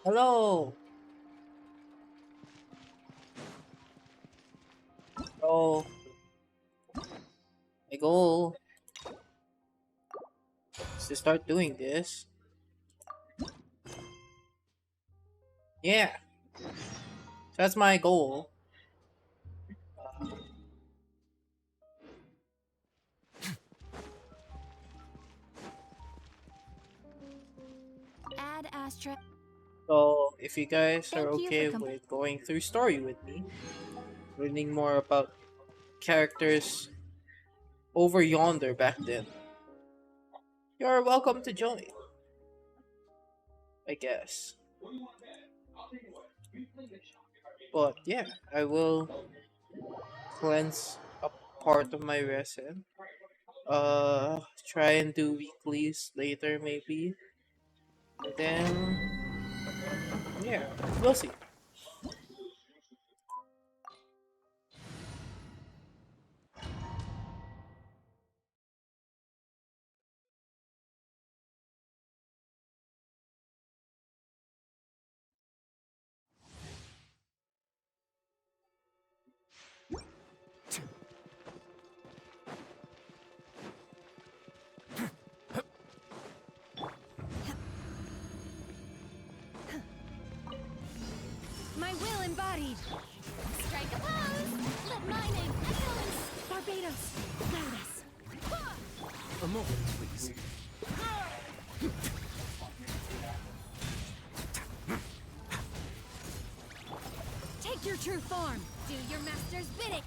Hello. Oh, my goal is to start doing this. Yeah, that's my goal. Add Astra. So, if you guys are Thank you for okay with going through story with me, learning more about characters over yonder back then, you're welcome to join, I guess. But yeah, I will cleanse a part of my resin. Try and do weeklies later, maybe. And then, yeah, we'll see. My will embodied. Strike a pose. Let my name echo in Barbados. Guide us. A moment, please. Take your true form. Do your master's bidding.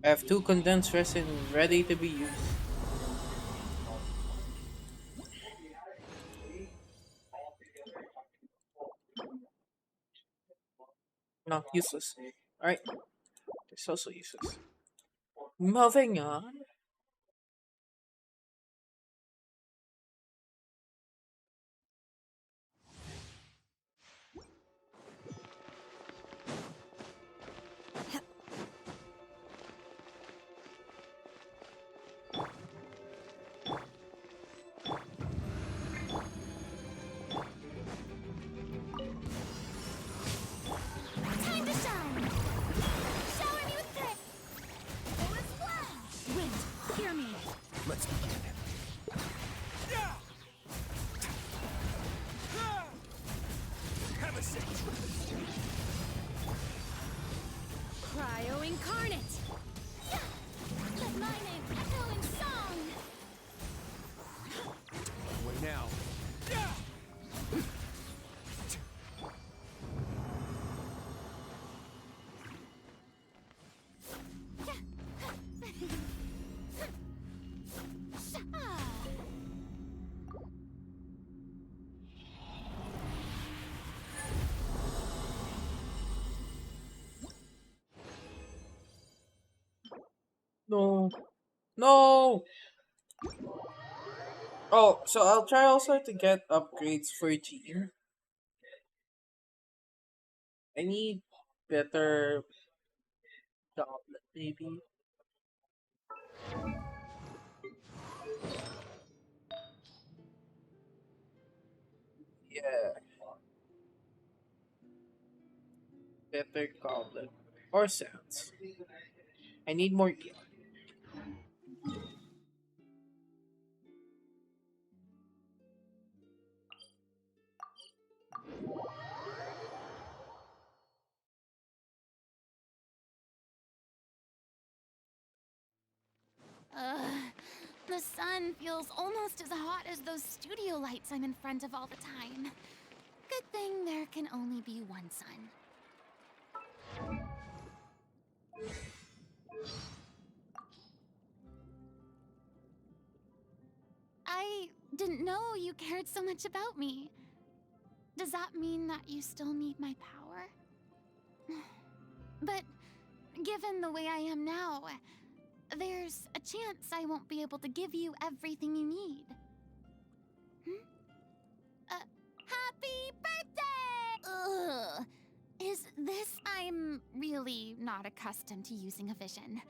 I have two condensed resin ready to be used. No, useless. Alright, it's also useless. Moving on. Time to shine. Shower me with grit. Or splash. Wind, hear me. Let's begin. Have a seat. Cryo incarnate. Let my name echo in song. Way now. No. No! Oh, so I'll try also to get upgrades for Jean. I need better goblet, maybe. Yeah, better goblet. Or sounds. I need more heal. Ugh, the sun feels almost as hot as those studio lights I'm in front of all the time. Good thing there can only be one sun. I didn't know you cared so much about me. Does that mean that you still need my power? But given the way I am now, there's a chance I won't be able to give you everything you need. Hmm? Happy birthday! I'm really not accustomed to using a vision.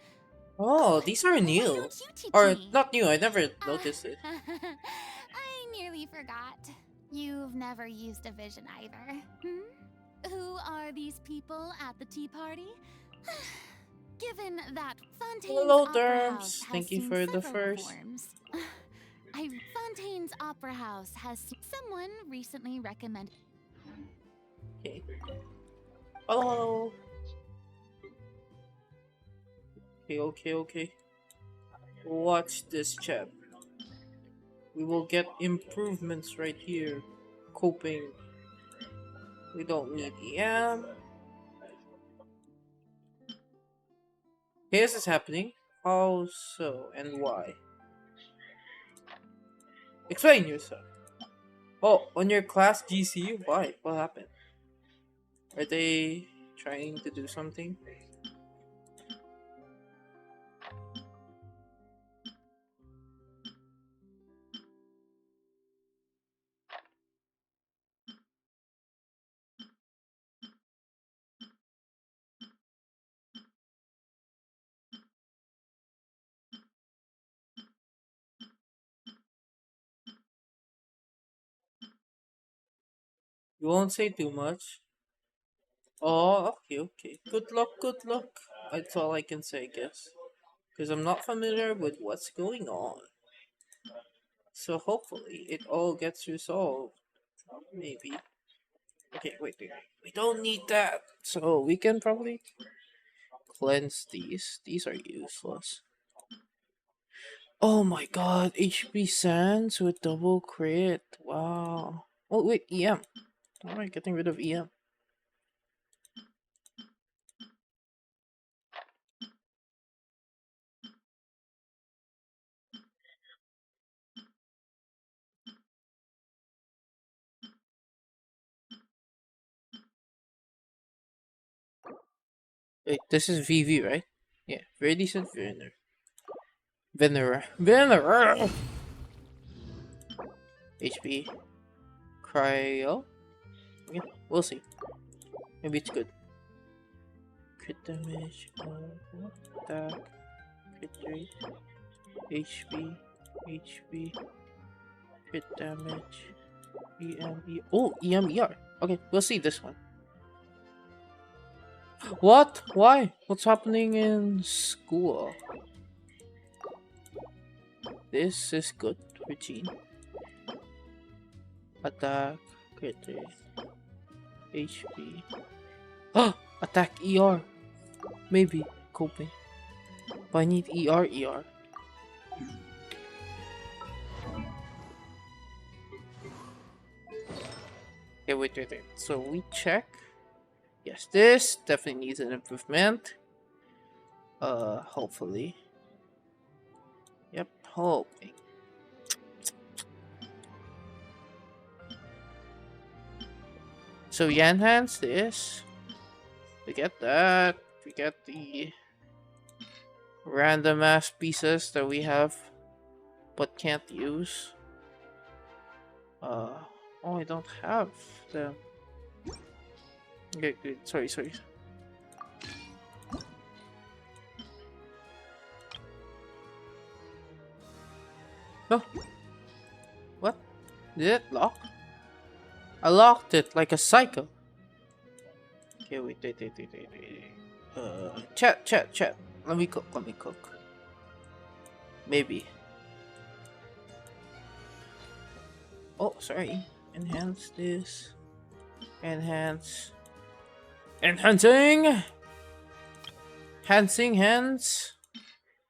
Oh, these are Why new. don't you teach Or me? not new, I never noticed it. I nearly forgot. You've never used a vision either. Hmm? Who are these people at the tea party? Given that Fontaine's Hello, Opera House Derms. has Thank you seen for the several first. performs, Fontaine's Opera House has someone recently recommended. Okay. Hello. Okay. Watch this, chat. We will get improvements right here. Coping. We don't need EM. Here's is happening. How so and why? Explain yourself. Oh, on your class GC? Why? What happened? Are they trying to do something? You won't say too much. Oh, okay. Good luck. That's all I can say, I guess. Because I'm not familiar with what's going on. So hopefully it all gets resolved. Maybe. Okay, wait. We don't need that. So we can probably cleanse these. These are useless. Oh my god, HP Sands with double crit. Wow. Oh wait, EM. Alright, getting rid of EM. Wait, this is VV, right? Yeah, very decent Venera. HP. Cryo. Yeah, we'll see. Maybe it's good. Crit damage. Attack. Crit rate. HP. Crit damage. Oh, EMER. Okay, we'll see this one. What? Why? What's happening in school? This is good routine. Attack, crit rate, HP. Ah! Attack ER. Maybe coping. But I need ER. Okay, wait. So we check. Yes, this definitely needs an improvement. Hopefully. Yep, hoping. So we enhance this. We get that. We get the random ass pieces that we have but can't use. Oh, I don't have them. Okay, good. Sorry. No. What? Did it lock? I locked it like a psycho. Okay, wait. Chat. Let me cook. Maybe. Oh, sorry. Enhance this. Enhancing. Enhancing hands.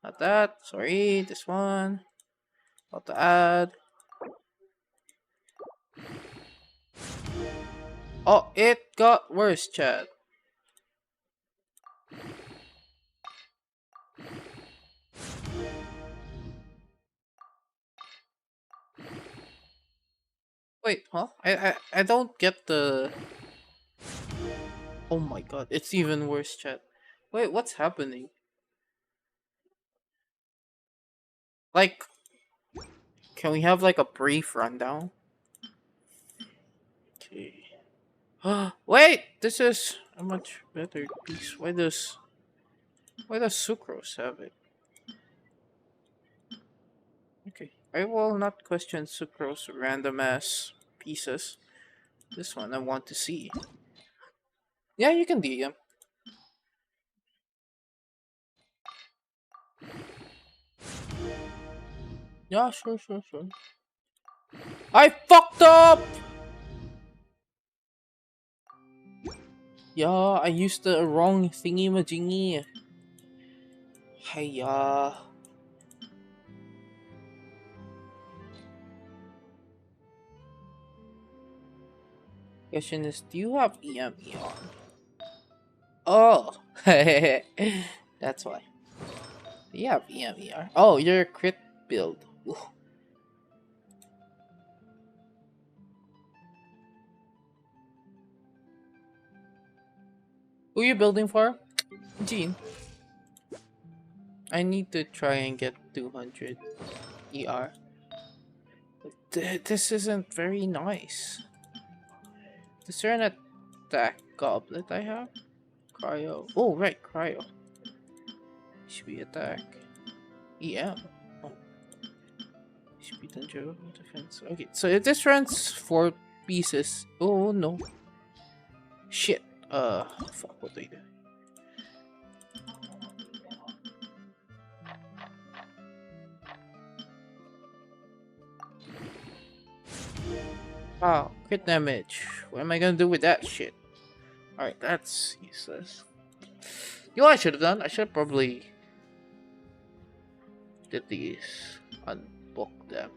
Not that. Sorry, this one. About to add. Oh, it got worse, chat. Wait, huh? I don't get the. Oh my god, it's even worse, chat. Wait, what's happening? Like, can we have like a brief rundown? Okay. Wait, this is a much better piece. Why does Sucrose have it? Okay. I will not question Sucrose random ass pieces. This one I want to see. Yeah, you can DM. Yeah, sure, sure, sure. I fucked up! Yeah, I used the wrong thingy majingy. Hiya. Question is, do you have EME on? Oh! That's why. Do you have EMER? Oh, you're a crit build. Ooh. Who are you building for? Jean. I need to try and get 200 ER. This isn't very nice. Is there an attack goblet I have? Cryo. Oh, right, cryo. Should be attack. EM. Oh, should be danger defense. Okay, so if this runs 4 pieces. Oh no. Shit. Fuck, what do I do? Wow, crit damage. What am I gonna do with that shit? Alright, that's useless. You know what I should have done? I should have probably did these. Unbook them.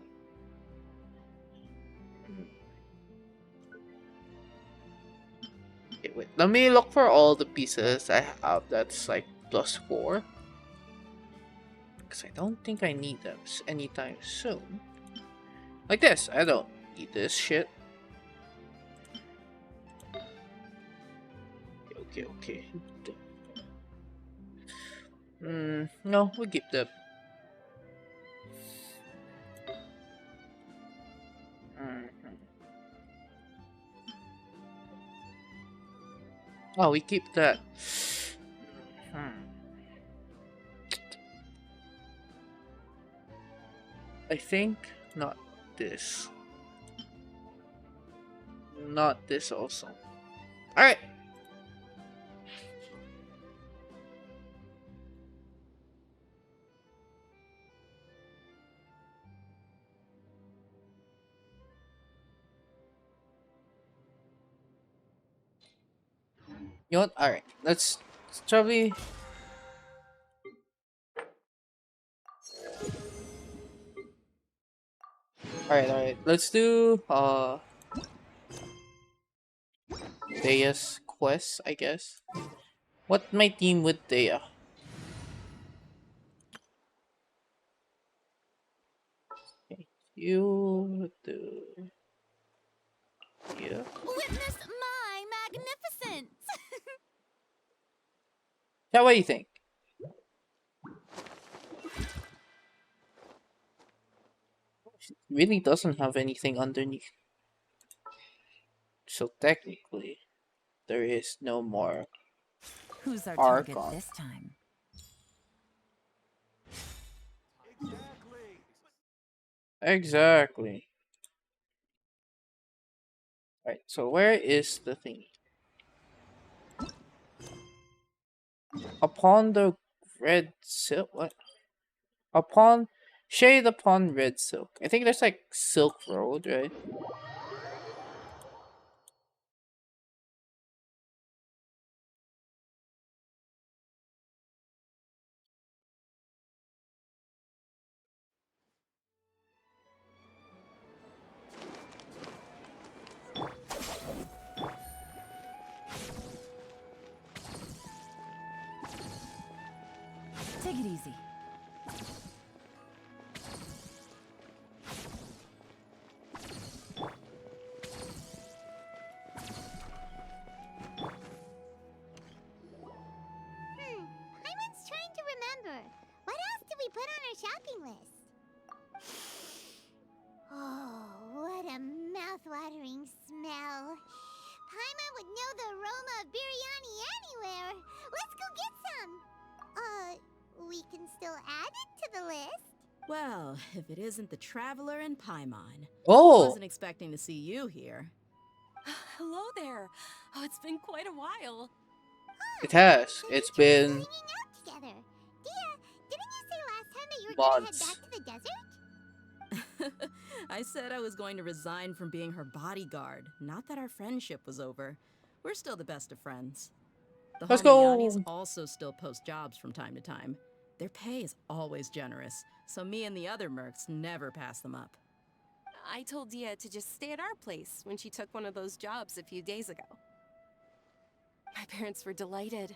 Okay, wait. Let me look for all the pieces I have that's like +4. Because I don't think I need them anytime soon. Like this. I don't need this shit. Okay. No, we keep them. Oh, we keep that. I think not this. Not this also. Alright. You know what? Alright. Let's probably. Alright. Let's do Dea's quest, I guess. What my team with Dea? Okay. You do. Yeah. Witness my magnificence! Yeah, what do you think? She really doesn't have anything underneath. So technically, there is no more Who's our target Archon. this time? Exactly. Right, so where is the thingy? Upon the red silk? What? Upon shade upon red silk. I think there's like Silk Road, right? Take it easy. Paimon's trying to remember. What else did we put on our shopping list? Oh, what a mouth-watering smell. Paimon would know the aroma of biryani Let's go get some. We can still add it to the list. Well, if it isn't the Traveler and Paimon. Oh, Wasn't expecting to see you here. Hello there. Oh, it's been quite a while. it has. So It's you two are been hanging out together. Dia, didn't you say last time that you were gonna head months. back to the desert? I said I was going to resign from being her bodyguard, not that our friendship was over. We're still the best of friends. The Let's Homiyanis go. also still post jobs from time to time. Their pay is always generous, so me and the other mercs never pass them up. I told Dia to just stay at our place when she took one of those jobs a few days ago. My parents were delighted.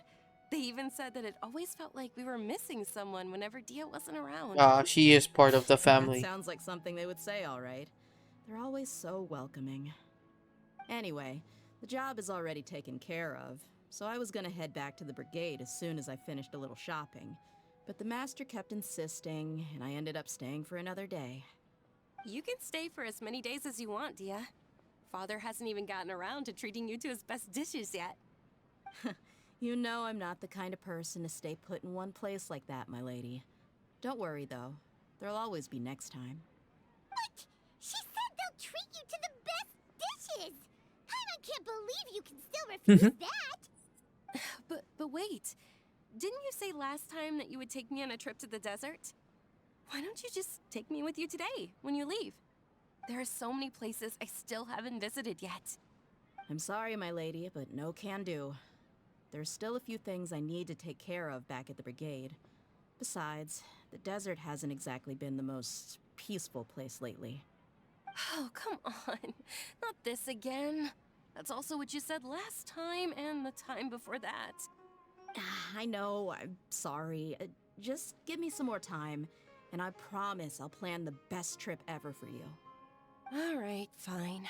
They even said that it always felt like we were missing someone whenever Dia wasn't around. She is part of the That family. sounds like something they would say, all right. They're always so welcoming. Anyway, the job is already taken care of, so I was gonna head back to the brigade as soon as I finished a little shopping. But the master kept insisting, and I ended up staying for another day. You can stay for as many days as you want, Dia. Father hasn't even gotten around to treating you to his best dishes yet. You know I'm not the kind of person to stay put in one place like that, my lady. Don't worry, though. There'll always be next time. What? She said they'll treat you to the best dishes. I can't believe you can still refuse that. But wait. Didn't you say last time that you would take me on a trip to the desert? Why don't you just take me with you today, when you leave? There are so many places I still haven't visited yet. I'm sorry, my lady, but no can do. There's still a few things I need to take care of back at the brigade. Besides, the desert hasn't exactly been the most peaceful place lately. Oh, come on. Not this again. That's also what you said last time and the time before that. I know, I'm sorry. Just give me some more time, and I promise I'll plan the best trip ever for you. All right, fine.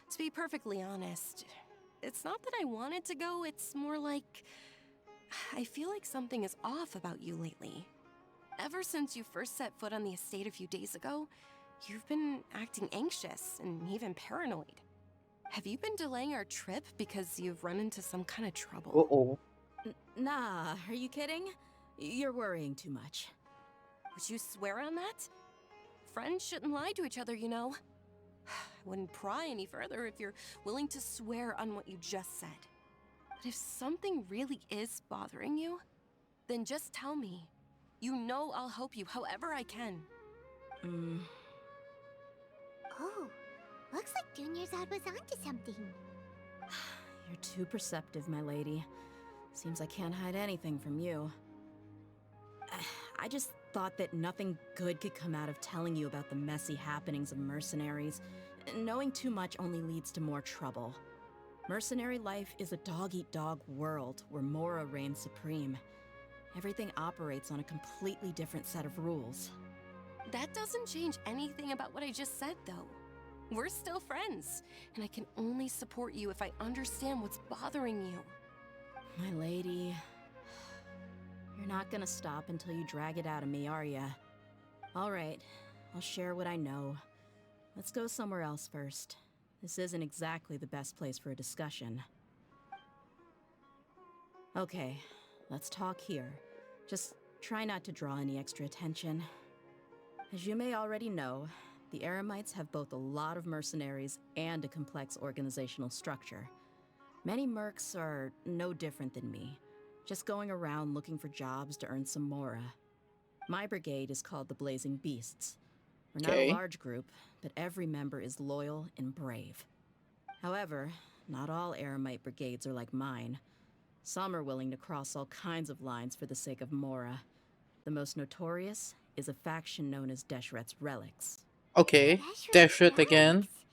To be perfectly honest, it's not that I wanted to go, it's more like I feel like something is off about you lately. Ever since you first set foot on the estate a few days ago, you've been acting anxious and even paranoid. Have you been delaying our trip because you've run into some kind of trouble? Uh-oh. Nah, are you kidding? You're worrying too much. Would you swear on that? Friends shouldn't lie to each other, you know. I wouldn't pry any further if you're willing to swear on what you just said. But if something really is bothering you, then just tell me. You know I'll help you however I can. Oh, looks like Junior's was onto something. You're too perceptive, my lady. Seems I can't hide anything from you. I just thought that nothing good could come out of telling you about the messy happenings of mercenaries. Knowing too much only leads to more trouble. Mercenary life is a dog-eat-dog world where Mora reigns supreme. Everything operates on a completely different set of rules. That doesn't change anything about what I just said, though. We're still friends, and I can only support you if I understand what's bothering you. My lady, you're not gonna stop until you drag it out of me, are ya? All right, I'll share what I know. Let's go somewhere else first. This isn't exactly the best place for a discussion. Okay, let's talk here. Just try not to draw any extra attention. As you may already know, the Eremites have both a lot of mercenaries and a complex organizational structure. Many mercs are no different than me, just going around looking for jobs to earn some mora. My brigade is called the Blazing Beasts. We're not Okay. a large group, but every member is loyal and brave. However, not all Eremite brigades are like mine. Some are willing to cross all kinds of lines for the sake of mora. The most notorious is a faction known as Deshret's Relics. Okay. Deshret again. Relics.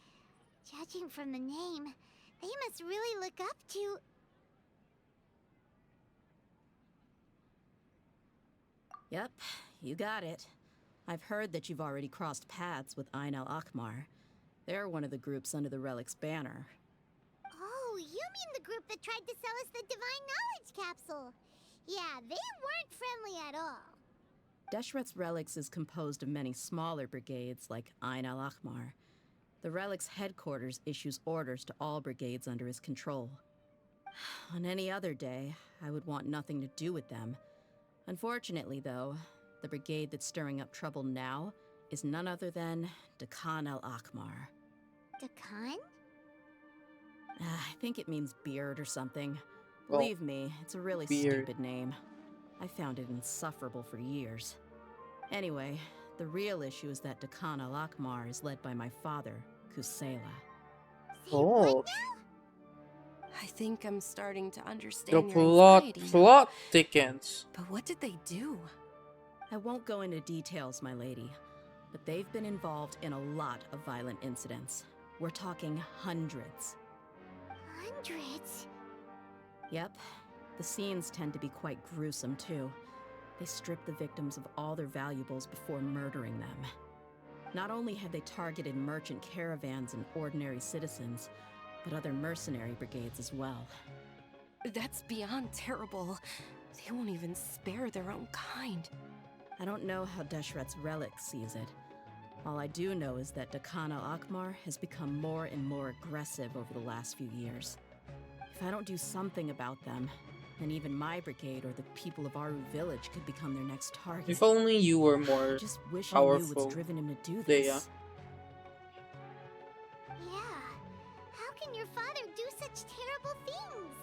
Judging from the name, they must really look up to... Yep, you got it. I've heard that you've already crossed paths with Ain al-Akmar. They're one of the groups under the Relic's banner. Oh, you mean the group that tried to sell us the Divine Knowledge Capsule? Yeah, they weren't friendly at all. Deshret's Relics is composed of many smaller brigades like Ain al-Akmar. The Relic's headquarters issues orders to all brigades under his control. On any other day, I would want nothing to do with them. Unfortunately, though, the brigade that's stirring up trouble now is none other than Dakan al Akmar. Dakan? I think it means beard or something. Well, Believe me, it's a really beard. stupid name. I found it insufferable for years. Anyway, the real issue is that Dakan al Akmar is led by my father, Kusela. Say Oh, what now? I think I'm starting to the understand your plot anxiety now. plot thickens. But what did they do? I won't go into details, my lady, but they've been involved in a lot of violent incidents. We're talking hundreds. Hundreds? Yep, the scenes tend to be quite gruesome too. They strip the victims of all their valuables before murdering them. Not only have they targeted merchant caravans and ordinary citizens, but other mercenary brigades as well. That's beyond terrible. They won't even spare their own kind. I don't know how Deshret's relic sees it. All I do know is that Dakan al Akmar has become more and more aggressive over the last few years. If I don't do something about them, then even my brigade or the people of Aru village could become their next target. If only you were I more just wish I knew powerful, what's driven him to do Leia. this. Yeah. How can your father do such terrible things?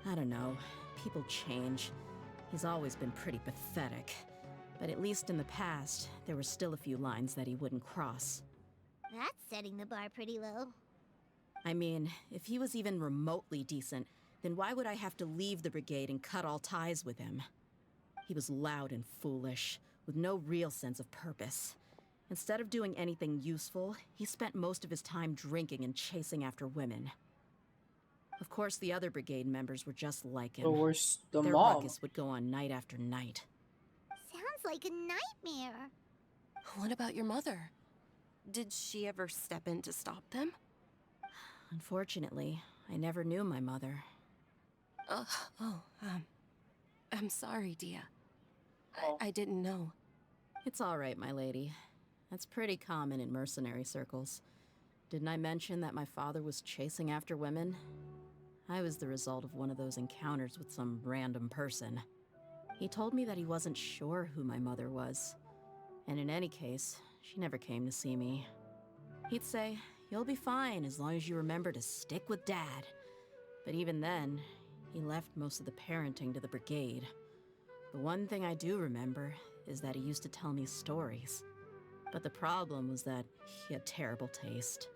I don't know. People change. He's always been pretty pathetic. But at least in the past, there were still a few lines that he wouldn't cross. That's setting the bar pretty low. I mean, if he was even remotely decent, then why would I have to leave the brigade and cut all ties with him? He was loud and foolish, with no real sense of purpose. Instead of doing anything useful, he spent most of his time drinking and chasing after women. Of course, the other brigade members were just like him. But where's the Their mom? ruckus would go on night after night. Sounds like a nightmare. What about your mother? Did she ever step in to stop them? Unfortunately, I never knew my mother. I'm sorry, Dia. Oh. I didn't know. It's all right, my lady. That's pretty common in mercenary circles. Didn't I mention that my father was chasing after women? I was the result of one of those encounters with some random person. He told me that he wasn't sure who my mother was. And in any case, she never came to see me. He'd say, "You'll be fine as long as you remember to stick with Dad." But even then, he left most of the parenting to the brigade. The one thing I do remember is that he used to tell me stories. But the problem was that he had terrible taste.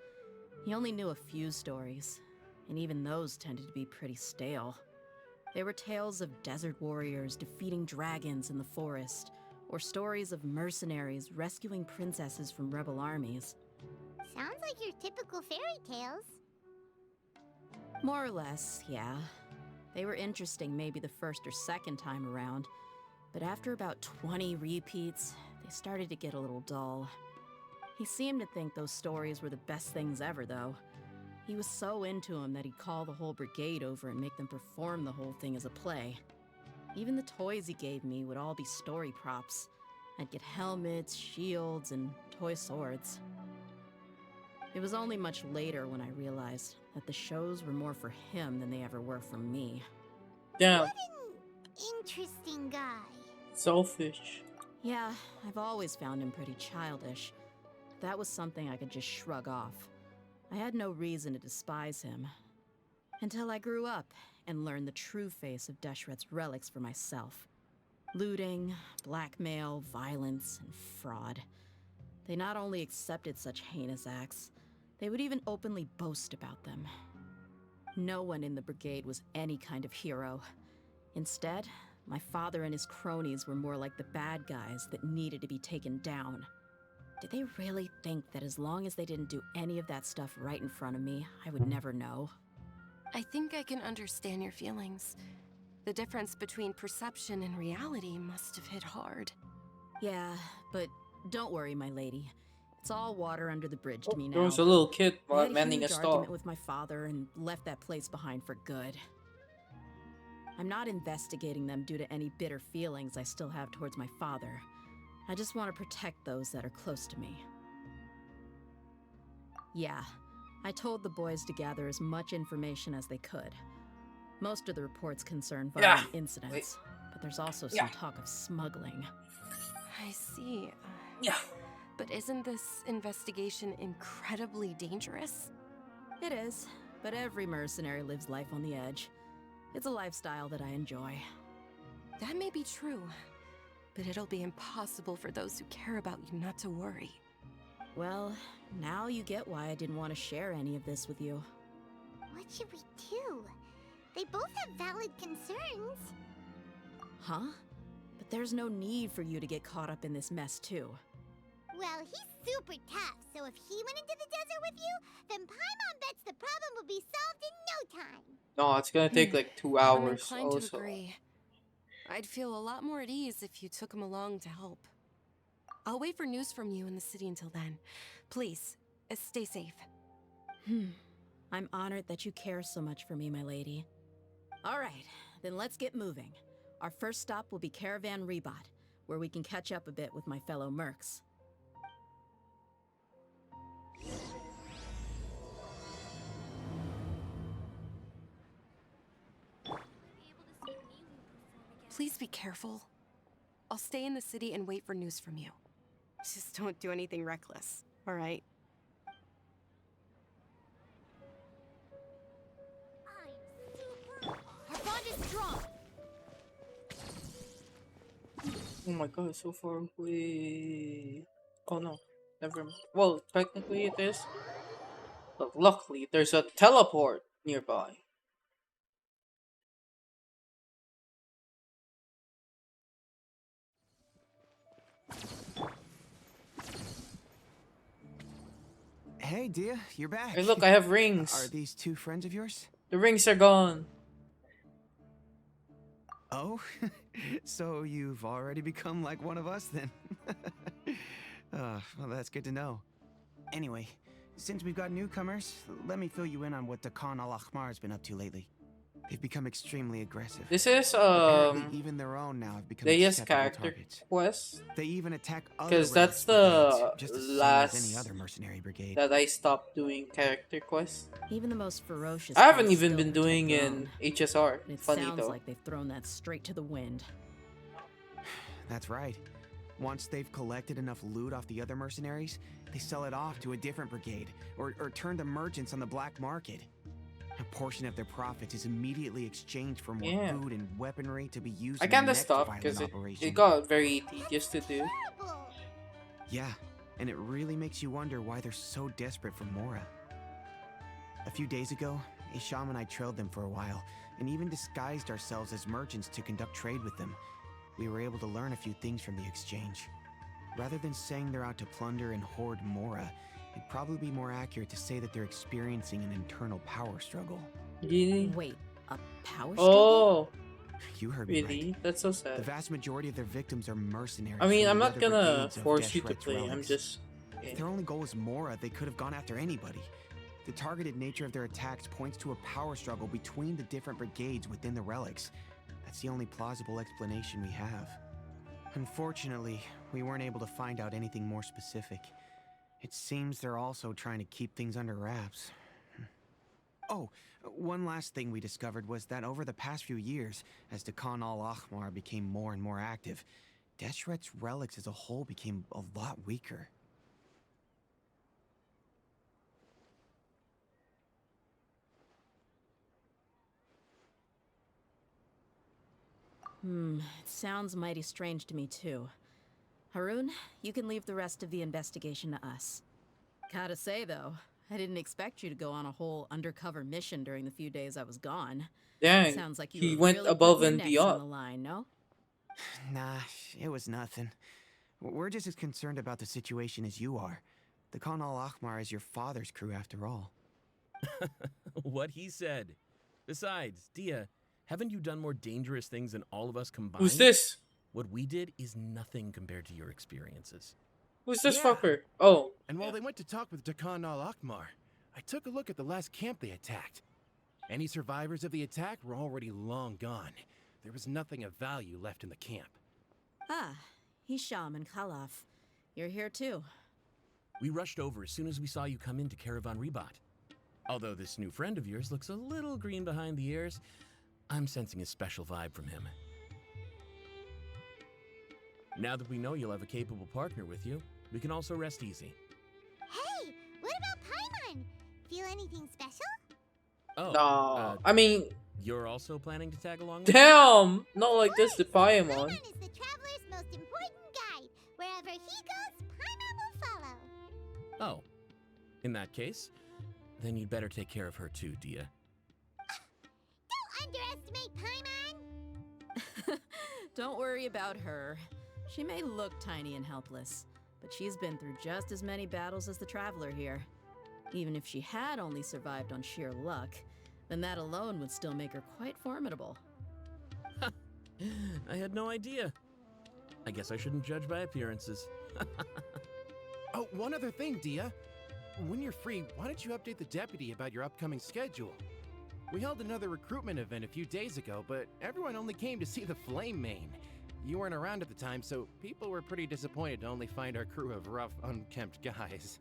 He only knew a few stories, and even those tended to be pretty stale. They were tales of desert warriors defeating dragons in the forest, or stories of mercenaries rescuing princesses from rebel armies. Sounds like your typical fairy tales. More or less, yeah. They were interesting maybe the first or second time around, but after about 20 repeats, they started to get a little dull. He seemed to think those stories were the best things ever, though. He was so into them that he'd call the whole brigade over and make them perform the whole thing as a play. Even the toys he gave me would all be story props. I'd get helmets, shields, and toy swords. It was only much later when I realized that the shows were more for him than they ever were for me. Damn, What an interesting guy. selfish. Yeah, I've always found him pretty childish. That was something I could just shrug off. I had no reason to despise him. Until I grew up and learned the true face of Deshret's relics for myself. Looting, blackmail, violence, and fraud. They not only accepted such heinous acts, they would even openly boast about them. No one in the brigade was any kind of hero. Instead, my father and his cronies were more like the bad guys that needed to be taken down. Did they really think that as long as they didn't do any of that stuff right in front of me, I would never know? I think I can understand your feelings. The difference between perception and reality must have hit hard. Yeah, but don't worry, my lady. It's all water under the bridge to me now. There was a little kid I had a mending a huge stall. argument with my father and left that place behind for good. I'm not investigating them due to any bitter feelings I still have towards my father. I just want to protect those that are close to me. Yeah, I told the boys to gather as much information as they could. Most of the reports concern Yeah. violent incidents, but there's also some Yeah. talk of smuggling. I see. Yeah. But isn't this investigation incredibly dangerous? It is, but every mercenary lives life on the edge. It's a lifestyle that I enjoy. That may be true, but it'll be impossible for those who care about you not to worry. Well, now you get why I didn't want to share any of this with you. What should we do? They both have valid concerns. Huh? But there's no need for you to get caught up in this mess, too. Well, he's super tough, so if he went into the desert with you, then Paimon bets the problem will be solved in no time. No, it's gonna take like 2 I'm hours. inclined to Also, agree. I'd feel a lot more at ease if you took him along to help. I'll wait for news from you in the city until then. Please, stay safe. I'm honored that you care so much for me, my lady. All right, then let's get moving. Our first stop will be Caravan Rebot, where we can catch up a bit with my fellow mercs. Please be careful. I'll stay in the city and wait for news from you. Just don't do anything reckless, all right? Our bond is strong. oh my god, it's so far away. Oh no, never mind. Well, technically it is. But luckily, there's a teleport nearby. Hey, Dia, you're back. Hey, look, I have Are rings. these two friends of yours? The rings are gone. Oh, so you've already become like one of us then? Well, that's good to know. Anyway, since we've got newcomers, let me fill you in on what Dakan al-Ahmar has been up to lately. They've become extremely aggressive. This is Apparently, even their own now have become Leia's acceptable character targets. quest They even attack other 'Cause that's relics the brigades, just as same as last any other mercenary brigade. that I stopped doing character quests. Even the most ferocious. I haven't ones even still been doing protect their in own. HSR. And it Funny sounds though. like they've thrown that straight to the wind. That's right. Once they've collected enough loot off the other mercenaries, they sell it off to a different brigade, or turn to merchants on the black market. A portion of their profits is immediately exchanged for more Yeah. food and weaponry to be used I in the kinda next stopped violent because operation. it got very tedious to do. Terrible. Yeah, and it really makes you wonder why they're so desperate for Mora. A few days ago, Isham and I trailed them for a while, and even disguised ourselves as merchants to conduct trade with them. We were able to learn a few things from the exchange. Rather than saying they're out to plunder and hoard Mora, it'd probably be more accurate to say that they're experiencing an internal power struggle. Yeah. Wait, a power struggle? Oh, You heard me really? right. That's so The sad. vast majority of their victims are mercenaries. I mean, from I'm the not other gonna brigades of force you to Deshret's play. I'm relics. just. If their only goal was Mora, they could have gone after anybody. The targeted nature of their attacks points to a power struggle between the different brigades within the relics. That's the only plausible explanation we have. Unfortunately, we weren't able to find out anything more specific. It seems they're also trying to keep things under wraps. Oh, one last thing we discovered was that over the past few years, as Dakan al-Ahmar became more and more active, Deshret's relics as a whole became a lot weaker. It sounds mighty strange to me, too. Harun, you can leave the rest of the investigation to us. Gotta say, though, I didn't expect you to go on a whole undercover mission during the few days I was gone. Dang. Sounds like you He were went really above putting and your necks on beyond. the line, no? Nah, it was nothing. We're just as concerned about the situation as you are. The Khan al-Ahmar is your father's crew after all. What he said. Besides, Dia, haven't you done more dangerous things than all of us combined? Who's this? What we did is nothing compared to your experiences. Who's this Yeah. fucker? Oh, And while they went to talk with Dakan al-Akmar, I took a look at the last camp they attacked. Any survivors of the attack were already long gone. There was nothing of value left in the camp. Ah, Hisham and Khalaf. You're here, too. We rushed over as soon as we saw you come into Caravan Rebot. Although this new friend of yours looks a little green behind the ears, I'm sensing a special vibe from him. Now that we know you'll have a capable partner with you, we can also rest easy. Hey, what about Paimon? Feel anything special? Oh, Nah, I mean, you're also planning to tag along? damn! Not like this to Paimon. Paimon is the traveler's most important guide. Wherever he goes, Paimon will follow. Oh, in that case, then you'd better take care of her too, Dia. Don't underestimate Paimon. Don't worry about her. She may look tiny and helpless, but she's been through just as many battles as the traveler here. Even if she had only survived on sheer luck, then that alone would still make her quite formidable. I had no idea. I guess I shouldn't judge by appearances. Oh, one other thing, Dia. When you're free, why don't you update the deputy about your upcoming schedule? We held another recruitment event a few days ago, but everyone only came to see the Flame Mane. You weren't around at the time, so people were pretty disappointed to only find our crew of rough, unkempt guys.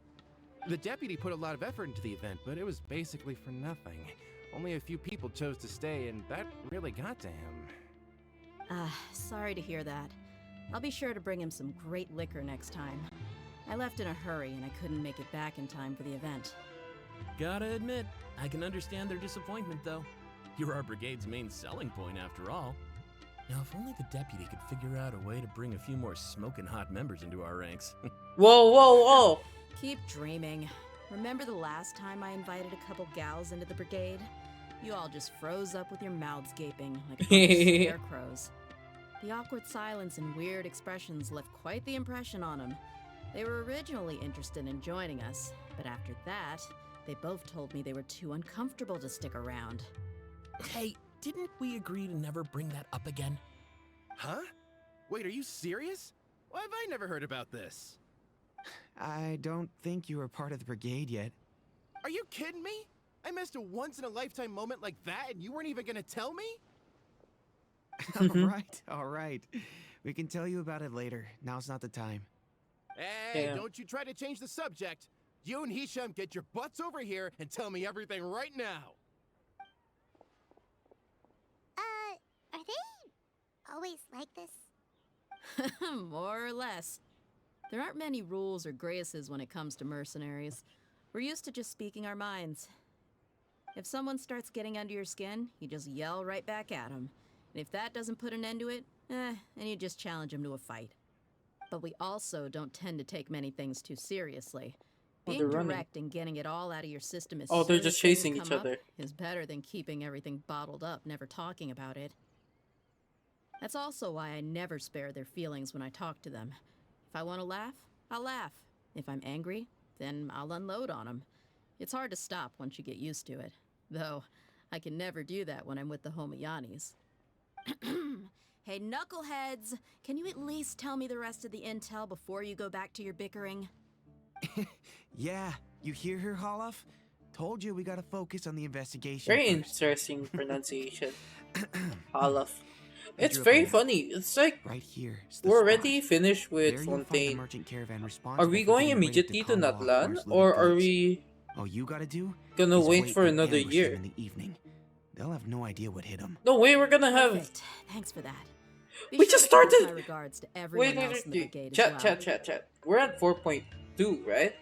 The deputy put a lot of effort into the event, but it was basically for nothing. Only a few people chose to stay, and that really got to him. Sorry to hear that. I'll be sure to bring him some great liquor next time. I left in a hurry and I couldn't make it back in time for the event. Gotta admit, I can understand their disappointment, though. You're our brigade's main selling point, after all. Now, if only the deputy could figure out a way to bring a few more smoking hot members into our ranks. Whoa, whoa, whoa! Keep dreaming. Remember the last time I invited a couple gals into the brigade? You all just froze up with your mouths gaping like a bunch of scarecrows. The awkward silence and weird expressions left quite the impression on them. They were originally interested in joining us, but after that, they both told me they were too uncomfortable to stick around. Hey, didn't we agree to never bring that up again? Huh? Wait, are you serious? Why have I never heard about this? I don't think you were part of the brigade yet. Are you kidding me? I missed a once-in-a-lifetime moment like that and you weren't even gonna tell me? All right. We can tell you about it later. Now's not the time. Hey, Yeah. don't you try to change the subject. You and Hisham get your butts over here and tell me everything right now. Are they always like this? More or less. There aren't many rules or graces when it comes to mercenaries. We're used to just speaking our minds. If someone starts getting under your skin, you just yell right back at them. And if that doesn't put an end to it, then you just challenge them to a fight. But we also don't tend to take many things too seriously. Oh, Being they're running. direct and getting it all out of your system as Oh, they're soon just as things chasing each come up other. is better than keeping everything bottled up, never talking about it. That's also why I never spare their feelings when I talk to them. If I want to laugh, I'll laugh. If I'm angry, then I'll unload on them. It's hard to stop once you get used to it. Though, I can never do that when I'm with the Homayanis. Hey, knuckleheads! Can you at least tell me the rest of the intel before you go back to your bickering? Yeah, you hear her, Holof? Told you we gotta focus on the investigation. Very first. interesting pronunciation. Halaf. I It's drew up very a map. funny. It's like Right here. is the we're spot. already finished There with you'll find the Fontaine. merchant caravan Are responsible we for going getting rid of immediately to Takano Natlan, Akbar's or looted are goods. we All you gotta do gonna is wait for and another ambush year? them in the evening. They'll have no idea what hit them. No way, we're gonna have. Perfect. Thanks for that. Be We sure just to pass started! my regards to everyone Wait, else in the brigade as chat. We're at 4.2, right?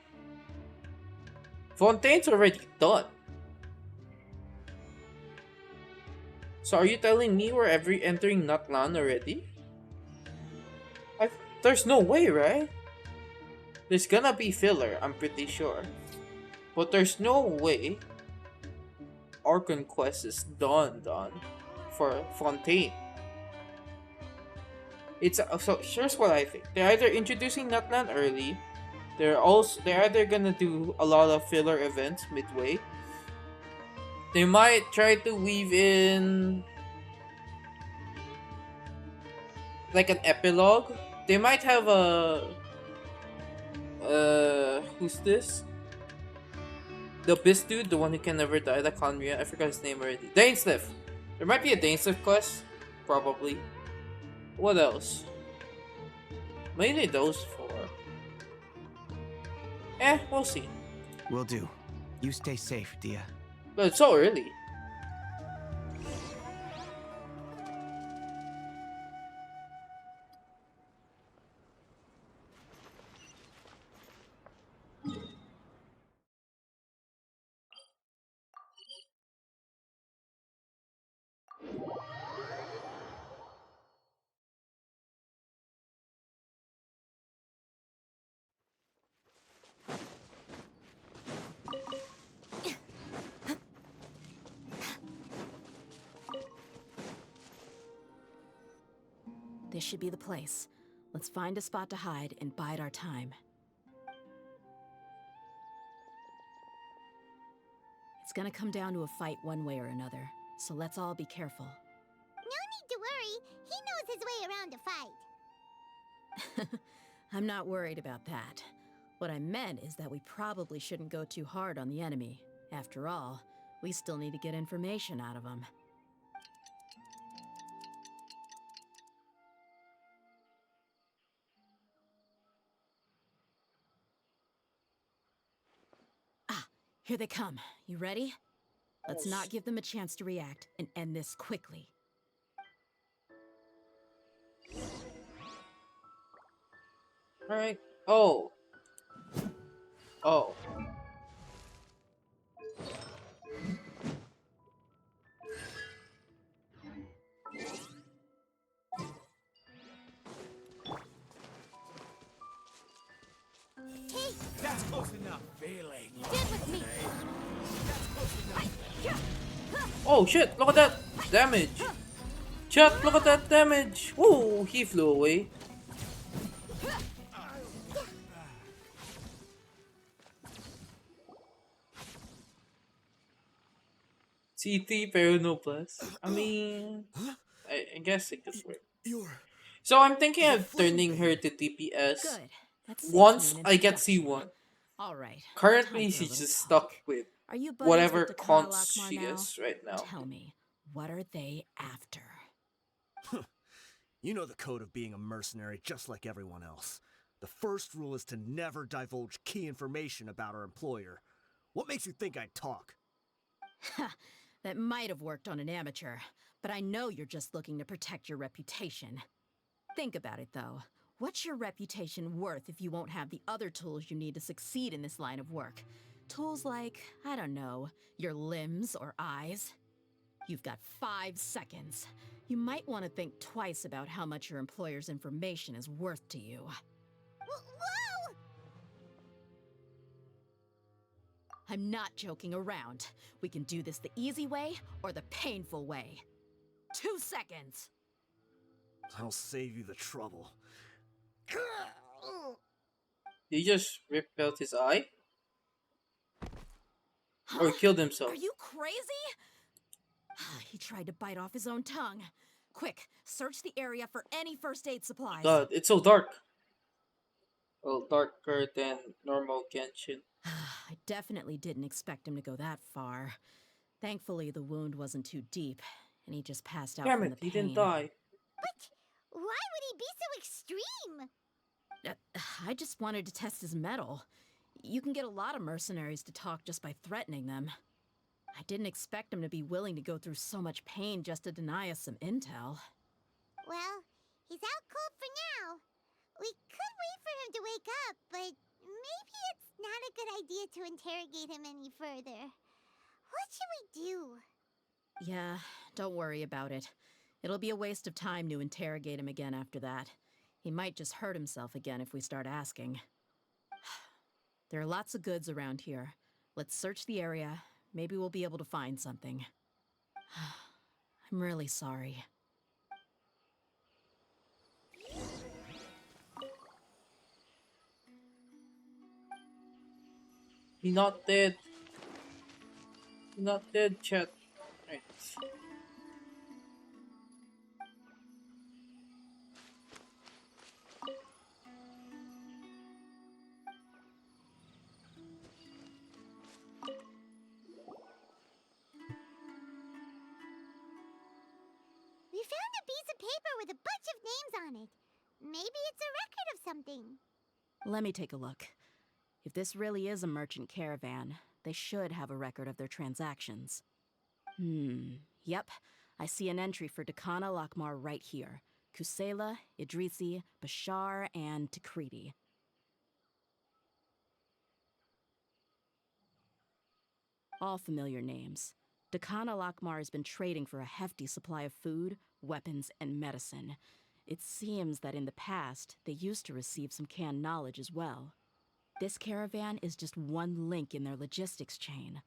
Fontaine's already done. So are you telling me we're entering Natlan already? There's no way, right? There's gonna be filler, I'm pretty sure. But there's no way our conquest is done for Fontaine. It's so here's what I think. They're either introducing Natlan early, they're either gonna do a lot of filler events midway. They might try to weave in like an epilogue. They might have a who's this? The Abyss dude, the one who can never die, the Conria. I forgot his name already. Dainsleif. There might be a Dainsleif quest, probably. What else? Mainly those four. We'll see. Will do. You stay safe, Dia. But it's so early. This should be the place. Let's find a spot to hide and bide our time. It's gonna come down to a fight one way or another, so let's all be careful. No need to worry. He knows his way around a fight. I'm not worried about that. What I meant is that we probably shouldn't go too hard on the enemy. After all, we still need to get information out of them. Ah, here they come. You ready? Let's not give them a chance to react and end this quickly. Alright. Oh. Oh. Hey, That's close enough. Feeling. stand with me. Oh shit, look at that damage. Chat, look at that damage. Woo, he flew away. CT pero no plus. I mean, I guess it could work. So I'm thinking of turning her to TPS Good. That's once an I get introduction. C1. All right. Currently, time for a she's little just talk. stuck with Are you buddies whatever with Dakar cons Lockmar she now? is right now. Tell me, what are they after? You know the code of being a mercenary just like everyone else. The first rule is to never divulge key information about our employer. What makes you think I'd talk? That might have worked on an amateur, but I know you're just looking to protect your reputation. Think about it, though. What's your reputation worth if you won't have the other tools you need to succeed in this line of work? Tools like, I don't know, your limbs or eyes? You've got 5 seconds. You might want to think twice about how much your employer's information is worth to you. Whoa! I'm not joking around. We can do this the easy way or the painful way. 2 seconds. I'll save you the trouble. He just ripped out his eye? Or killed Are himself? you crazy? He tried to bite off his own tongue. Quick, search the area for any first aid supplies. God, it's so dark. Well, darker than normal Genshin. I definitely didn't expect him to go that far. Thankfully, the wound wasn't too deep, and he just passed out Damn from it, the he pain. didn't die. But why would he be so extreme? I just wanted to test his mettle. You can get a lot of mercenaries to talk just by threatening them. I didn't expect him to be willing to go through so much pain just to deny us some intel. Well, he's out cold for now. We could wait for him to wake up, but maybe it's not a good idea to interrogate him any further. What should we do? Yeah, don't worry about it. It'll be a waste of time to interrogate him again after that. He might just hurt himself again if we start asking. There are lots of goods around here. Let's search the area. Maybe we'll be able to find something. I'm really sorry. He not dead. He not dead, chat. Right. We found a piece of paper with a bunch of names on it. Maybe it's a record of something. Let me take a look. If this really is a merchant caravan, they should have a record of their transactions. Yep. I see an entry for Dakana Lockmar right here. Kusela, Idrisi, Bashar, and Takriti. All familiar names. Dakana Lockmar has been trading for a hefty supply of food, weapons, and medicine. It seems that in the past, they used to receive some canned knowledge as well. This caravan is just one link in their logistics chain.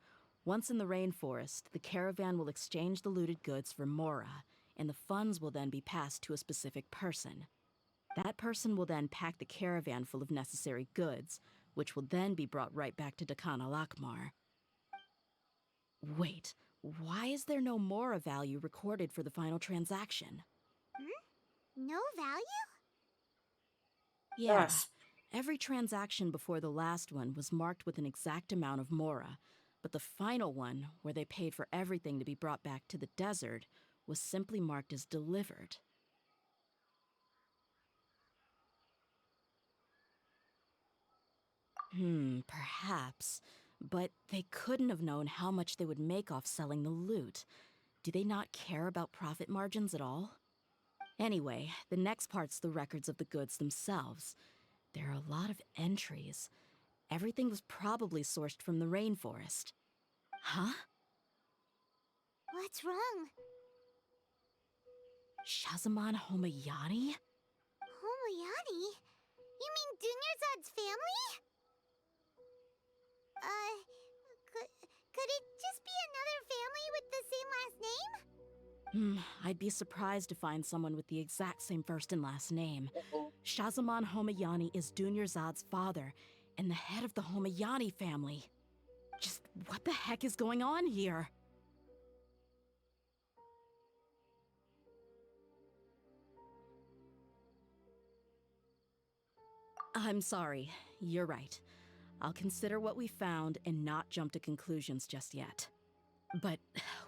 Once in the rainforest, the caravan will exchange the looted goods for Mora, and the funds will then be passed to a specific person. That person will then pack the caravan full of necessary goods, which will then be brought right back to Dakan al-Akmar. Wait, why is there no Mora value recorded for the final transaction? No value? Yeah, Yes. every transaction before the last one was marked with an exact amount of Mora, but the final one, where they paid for everything to be brought back to the desert, was simply marked as delivered. Perhaps. But they couldn't have known how much they would make off selling the loot. Do they not care about profit margins at all? Anyway, the next part's the records of the goods themselves. There are a lot of entries. Everything was probably sourced from the rainforest. Huh? What's wrong? Shazamon Homayani? Homoyani? You mean Dunyarzad's family? Could it just be another family with the same last name? I'd be surprised to find someone with the exact same first and last name. Uh-oh. Shazamon Homayani is Dunyarzad's father, and the head of the Homayani family. Just what the heck is going on here? I'm sorry, you're right. I'll consider what we found and not jump to conclusions just yet. But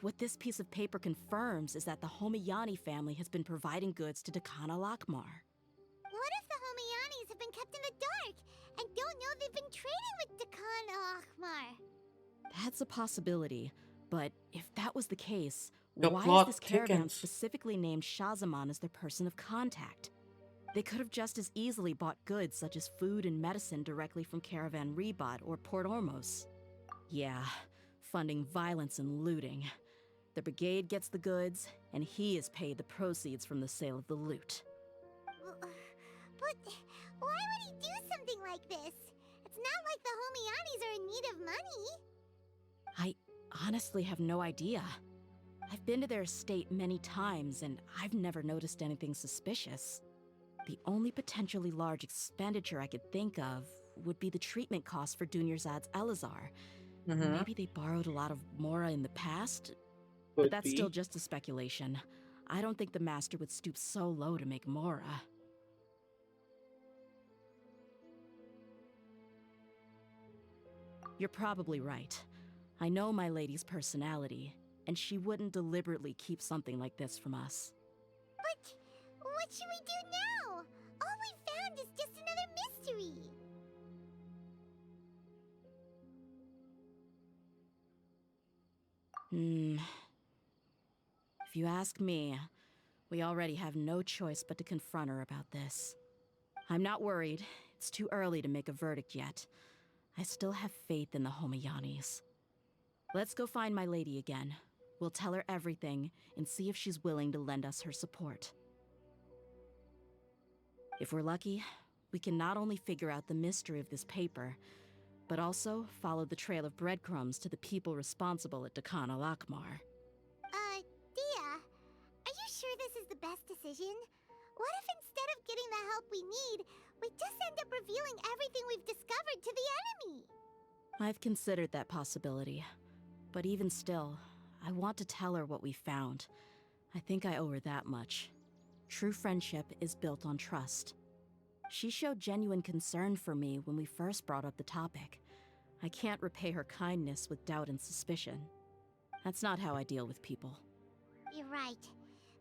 what this piece of paper confirms is that the Homayani family has been providing goods to Dakan al-Akmar. What if the Homayanis have been kept in the dark and don't know they've been trading with Dakan al-Akmar? That's a possibility, but if that was the case, The why is plot this caravan thickens. specifically named Shazamon as their person of contact? They could have just as easily bought goods such as food and medicine directly from Caravan Rebot or Port Ormos. Yeah, funding violence and looting. The brigade gets the goods, and he is paid the proceeds from the sale of the loot. But why would he do something like this? It's not like the Homayanis are in need of money. I honestly have no idea. I've been to their estate many times, and I've never noticed anything suspicious. The only potentially large expenditure I could think of would be the treatment costs for Dunyarzad's Elazar. Maybe they borrowed a lot of Mora in the past, but that's still just a speculation. I don't think the master would stoop so low to make Mora. You're probably right. I know my lady's personality, and she wouldn't deliberately keep something like this from us. But what should we do now? All we found is just another mystery. If you ask me, we already have no choice but to confront her about this. I'm not worried. It's too early to make a verdict yet. I still have faith in the Homayanis. Let's go find my lady again. We'll tell her everything and see if she's willing to lend us her support. If we're lucky, we can not only figure out the mystery of this paper, but also follow the trail of breadcrumbs to the people responsible at Dakan al-Akmar. Dia, are you sure this is the best decision? What if instead of getting the help we need, we just end up revealing everything we've discovered to the enemy? I've considered that possibility, but even still, I want to tell her what we found. I think I owe her that much. True friendship is built on trust. She showed genuine concern for me when we first brought up the topic. I can't repay her kindness with doubt and suspicion. That's not how I deal with people. You're right.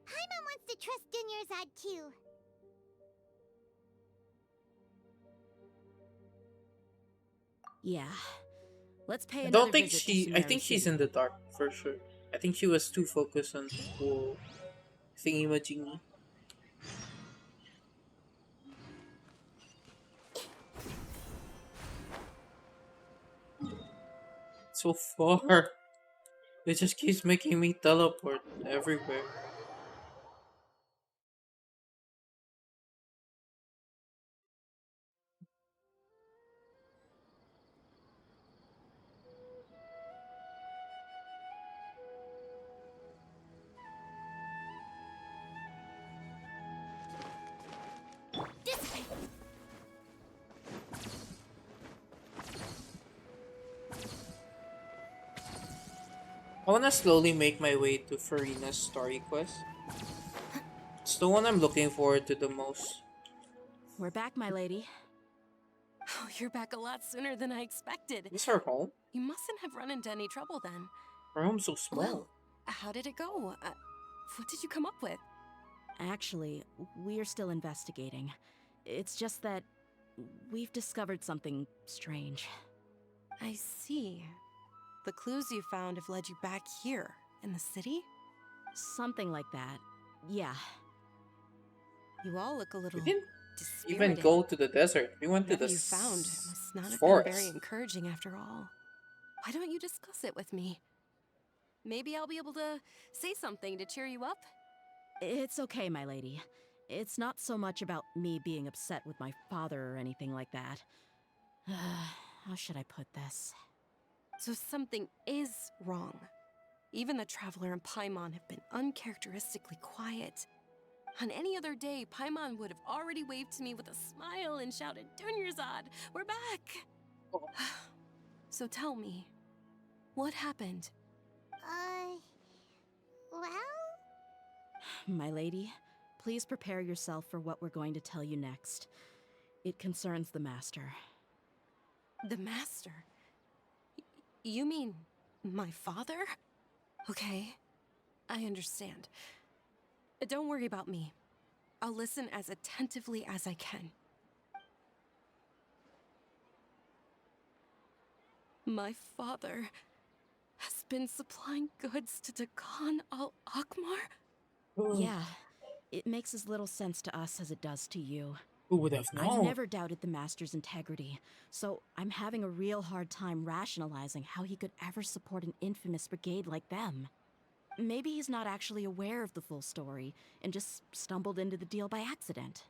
Paimon wants to trust Dunyarzad too. Yeah. Let's pay I another don't think visit to she. I Sumeri think she's City. in the dark for sure. I think she was too focused on the whole thingy-majiggy. So far. It just keeps making me teleport everywhere. I wanna slowly make my way to Farina's story quest. It's the one I'm looking forward to the most. We're back, my lady. Oh, you're back a lot sooner than I expected. Is her home? You mustn't have run into any trouble then. Her home's so small. Well, how did it go? What did you come up with? Actually, we are still investigating. It's just that we've discovered something strange. I see. The clues you found have led you back here, in the city? Something like that. Yeah. You all look a little We didn't even dispirited. go to the desert. We went to Whatever the you found must not have been forest. very encouraging after all. Why don't you discuss it with me? Maybe I'll be able to say something to cheer you up? It's okay, my lady. It's not so much about me being upset with my father or anything like that. How should I put this? So something is wrong. Even the Traveler and Paimon have been uncharacteristically quiet. On any other day, Paimon would have already waved to me with a smile and shouted, Dunyarzad, we're back! Oh. So tell me, what happened? Well, My lady, please prepare yourself for what we're going to tell you next. It concerns the Master. The Master? You mean my father? Okay, I understand. Don't worry about me. I'll listen as attentively as I can. My father has been supplying goods to Dakan al-Akmar? Yeah, it makes as little sense to us as it does to you. Who would have known? I've never doubted the Master's integrity, so I'm having a real hard time rationalizing how he could ever support an infamous brigade like them. Maybe he's not actually aware of the full story and just stumbled into the deal by accident.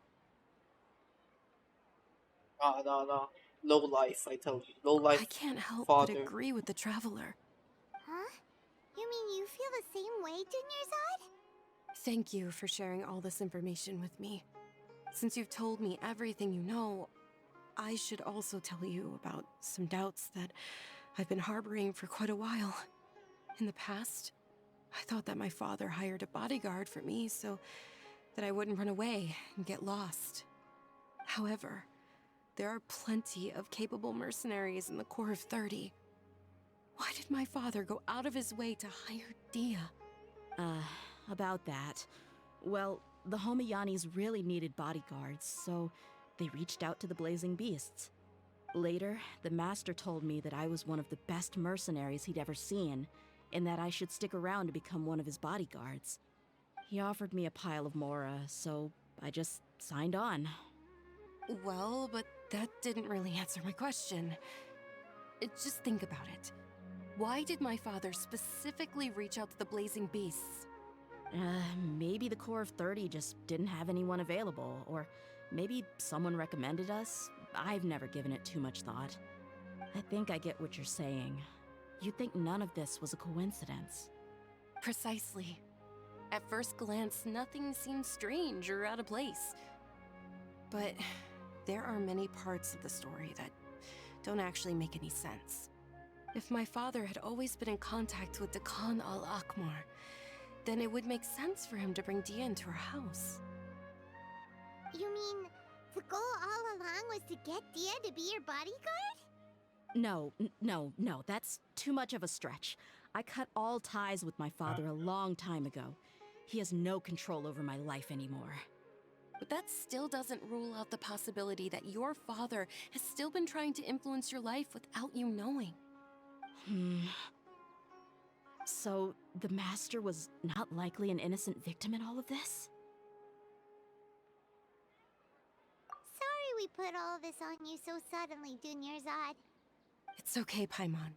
No. Low life, I tell you. Low life. I can't help father. but agree with the Traveler. huh? You mean you feel the same way, Dunyarzad? Thank you for sharing all this information with me. Since you've told me everything you know, I should also tell you about some doubts that I've been harboring for quite a while. In the past, I thought that my father hired a bodyguard for me so that I wouldn't run away and get lost. However, there are plenty of capable mercenaries in the Corps of 30. Why did my father go out of his way to hire Dia? About that. Well, the Homayanis really needed bodyguards, so they reached out to the Blazing Beasts. Later, the Master told me that I was one of the best mercenaries he'd ever seen, and that I should stick around to become one of his bodyguards. He offered me a pile of Mora, so I just signed on. Well, but that didn't really answer my question. Just think about it. Why did my father specifically reach out to the Blazing Beasts? Maybe the Corps of 30 just didn't have anyone available, or maybe someone recommended us. I've never given it too much thought. I think I get what you're saying. You'd think none of this was a coincidence. Precisely. At first glance, nothing seems strange or out of place. But there are many parts of the story that don't actually make any sense. If my father had always been in contact with Dakan al-Akmar, then it would make sense for him to bring Dia into our house. You mean the goal all along was to get Dia to be your bodyguard? No, that's too much of a stretch. I cut all ties with my father a long time ago. He has no control over my life anymore. But that still doesn't rule out the possibility that your father has still been trying to influence your life without you knowing. So, the Master was not likely an innocent victim in all of this? Sorry we put all of this on you so suddenly, Dunyarzad. It's okay, Paimon.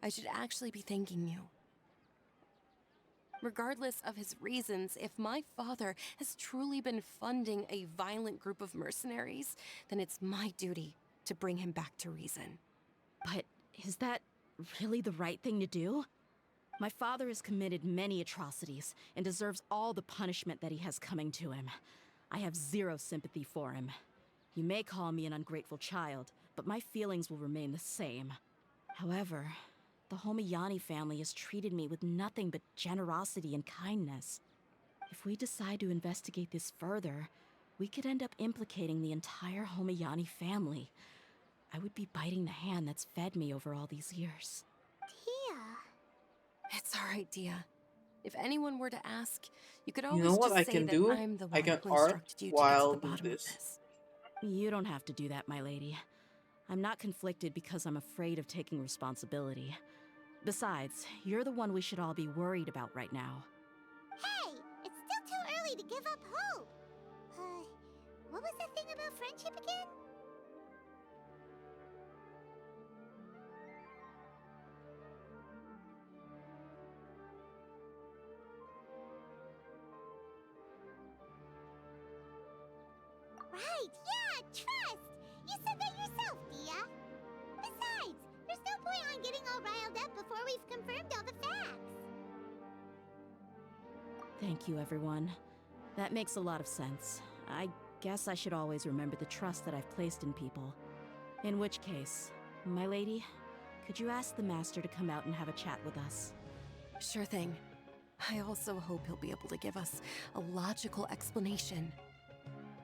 I should actually be thanking you. Regardless of his reasons, if my father has truly been funding a violent group of mercenaries, then it's my duty to bring him back to reason. But is that really the right thing to do? My father has committed many atrocities and deserves all the punishment that he has coming to him. I have zero sympathy for him. You may call me an ungrateful child, but my feelings will remain the same. However, the Homayani family has treated me with nothing but generosity and kindness. If we decide to investigate this further, we could end up implicating the entire Homayani family. I would be biting the hand that's fed me over all these years. Tia. It's alright, Dia. If anyone were to ask, you could You always know what just I say can that do? I'm the I one can who art instructed you to get to while the do bottom of this. this. You don't have to do that, my lady. I'm not conflicted because I'm afraid of taking responsibility. Besides, you're the one we should all be worried about right now. Hey, it's still too early to give up hope. What was that thing about friendship again? Right, yeah, trust! You said that yourself, Dia. Besides, there's no point on getting all riled up before we've confirmed all the facts. Thank you, everyone. That makes a lot of sense. I guess I should always remember the trust that I've placed in people. In which case, my lady, could you ask the Master to come out and have a chat with us? Sure thing. I also hope he'll be able to give us a logical explanation.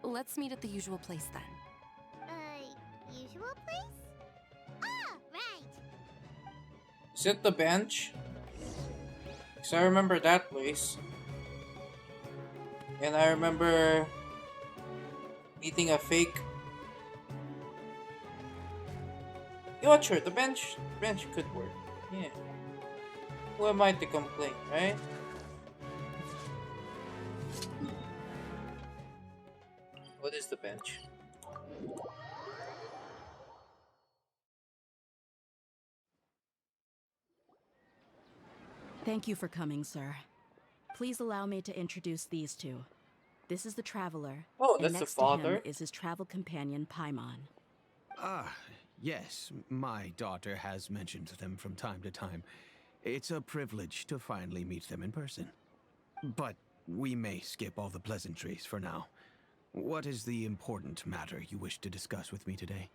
Let's meet at the usual place then. Usual place? Ah, right. Is it the bench? Because I remember that place. And I remember meeting a fake. You know what, sure, the bench could work. Yeah. Who am I to complain, right? What is the bench? Thank you for coming, sir. Please allow me to introduce these two. This is the Traveler. Oh, and that's the next father. to him is his travel companion, Paimon. Ah, yes, my daughter has mentioned them from time to time. It's a privilege to finally meet them in person. But we may skip all the pleasantries for now. What is the important matter you wish to discuss with me today?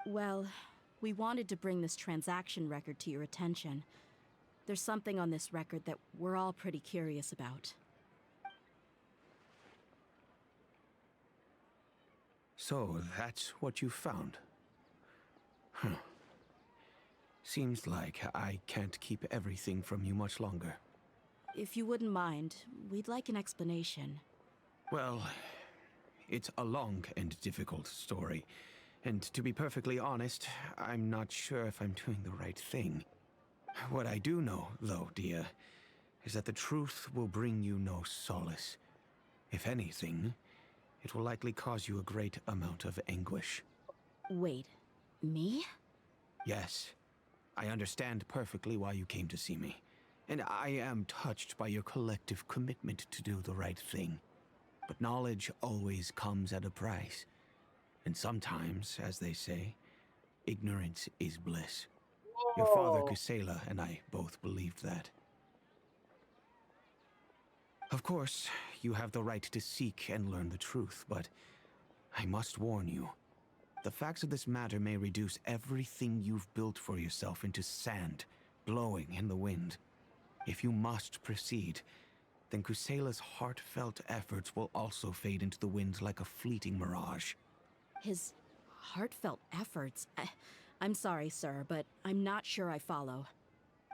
Well, we wanted to bring this transaction record to your attention. There's something on this record that we're all pretty curious about. So, that's what you found? Huh. Seems like I can't keep everything from you much longer. If you wouldn't mind, we'd like an explanation. Well, it's a long and difficult story. And to be perfectly honest, I'm not sure if I'm doing the right thing. What I do know, though, Dia, is that the truth will bring you no solace. If anything, it will likely cause you a great amount of anguish. Wait, me? Yes, I understand perfectly why you came to see me. And I am touched by your collective commitment to do the right thing. But knowledge always comes at a price. And sometimes, as they say, ignorance is bliss. Your father, Whoa. Kusela, and I both believed that. Of course, you have the right to seek and learn the truth, but I must warn you. The facts of this matter may reduce everything you've built for yourself into sand, blowing in the wind. If you must proceed, then Kusela's heartfelt efforts will also fade into the wind like a fleeting mirage. His heartfelt efforts? I'm sorry, sir, but I'm not sure I follow.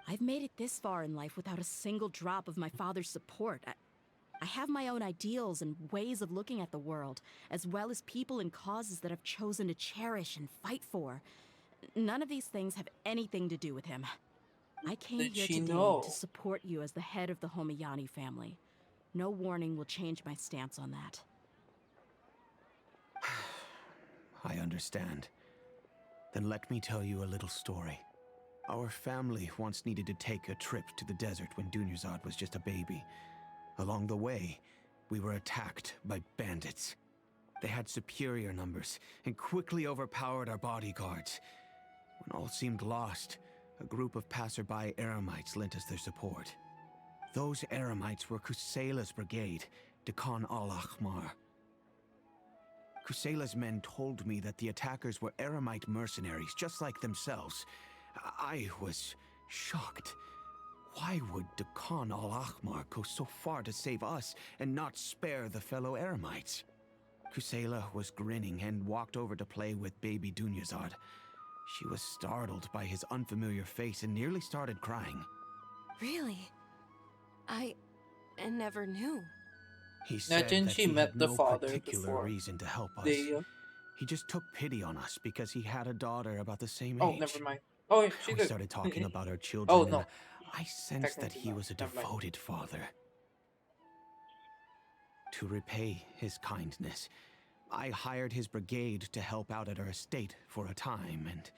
I've made it this far in life without a single drop of my father's support. I have my own ideals and ways of looking at the world, as well as people and causes that I've chosen to cherish and fight for. None of these things have anything to do with him. I came Did here she today know? to support you as the head of the Homayani family. No warning will change my stance on that. I understand. Then let me tell you a little story. Our family once needed to take a trip to the desert when Dunyarzad was just a baby. Along the way, we were attacked by bandits. They had superior numbers and quickly overpowered our bodyguards. When all seemed lost, a group of passerby Eremites lent us their support. Those Eremites were Kusela's brigade, Dekan al-Ahmar. Kusela's men told me that the attackers were Eremite mercenaries, just like themselves. I was shocked. Why would Dakan al-Ahmar go so far to save us and not spare the fellow Eremites? Kusela was grinning and walked over to play with baby Dunyazad. She was startled by his unfamiliar face and nearly started crying. Really? I never knew. He said Imagine that she he met had the no father particular before reason to help us. they. He just took pity on us because he had a daughter about the same Oh, age. never mind. Oh, she We did. started talking about our Oh children, and no, I sensed that technically he not. was a Never mind. devoted father. To repay his kindness, I hired his brigade to help out at our estate for a time and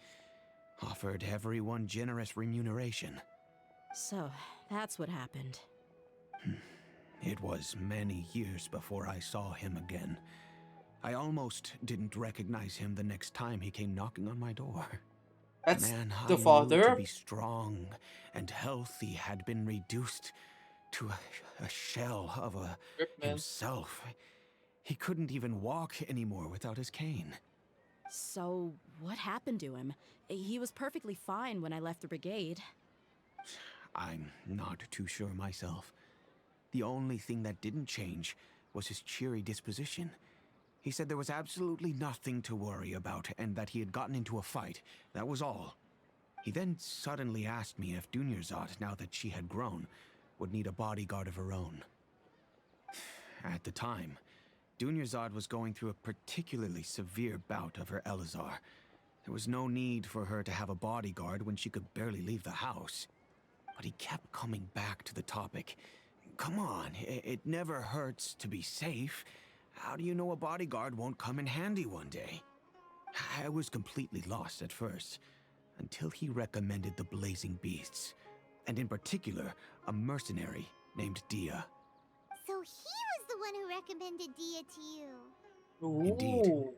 offered everyone generous remuneration. So, that's what happened. It was many years before I saw him again. I almost didn't recognize him the next time he came knocking on my door. That's Man the I knew to father. be strong and healthy had been reduced to a shell of Rip, man. himself. He couldn't even walk anymore without his cane. So, what happened to him? He was perfectly fine when I left the brigade. I'm not too sure myself. The only thing that didn't change was his cheery disposition. He said there was absolutely nothing to worry about and that he had gotten into a fight. That was all. He then suddenly asked me if Dunyazad, now that she had grown, would need a bodyguard of her own. At the time, Dunyazad was going through a particularly severe bout of her Elazar. There was no need for her to have a bodyguard when she could barely leave the house. But he kept coming back to the topic. Come on, it never hurts to be safe. How do you know a bodyguard won't come in handy one day? I was completely lost at first, until he recommended the Blazing Beasts, and in particular, a mercenary named Dia. So he was the one who recommended Dia to you. Ooh. Indeed.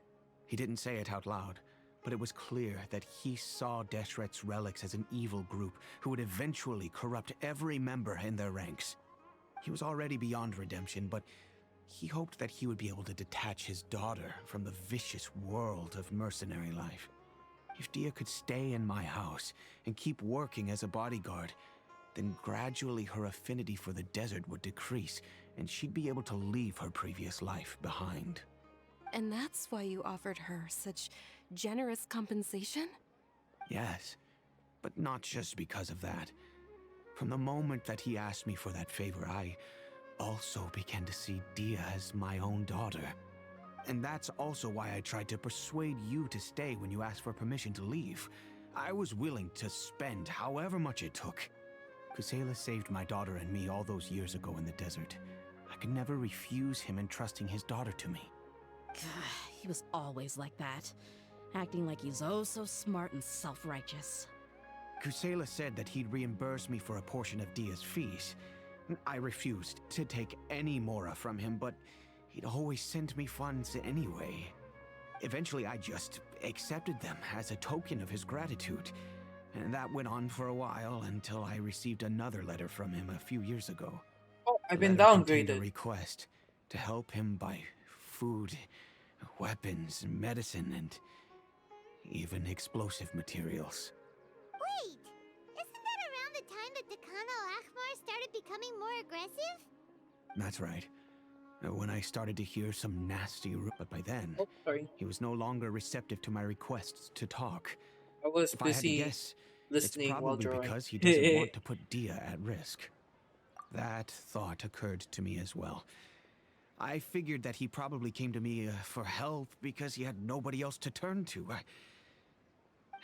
He didn't say it out loud, but it was clear that he saw Deshret's relics as an evil group who would eventually corrupt every member in their ranks. He was already beyond redemption, but he hoped that he would be able to detach his daughter from the vicious world of mercenary life. If Dia could stay in my house and keep working as a bodyguard, then gradually her affinity for the desert would decrease, and she'd be able to leave her previous life behind. And that's why you offered her such generous compensation? Yes, but not just because of that. From the moment that he asked me for that favor, I also began to see Dia as my own daughter. And that's also why I tried to persuade you to stay when you asked for permission to leave. I was willing to spend however much it took. Kusela saved my daughter and me all those years ago in the desert. I could never refuse him entrusting his daughter to me. He was always like that, acting like he's oh so smart and self-righteous. Kusela said that he'd reimburse me for a portion of Dia's fees. I refused to take any mora from him, but he'd always send me funds anyway. Eventually, I just accepted them as a token of his gratitude. And that went on for a while until I received another letter from him a few years ago. Oh, I've The been letter contained a downgraded. request to help him buy food, weapons, medicine, and even explosive materials. Wait, isn't that around the time that Dakan al-Ahmar started becoming more aggressive? That's right. When I started to hear some nasty but by then, Oh, sorry. he was no longer receptive to my requests to talk. I was If I had to busy guess, it's listening while probably drawing. because he doesn't want to put Dia at risk. That thought occurred to me as well. I figured that he probably came to me for help because he had nobody else to turn to.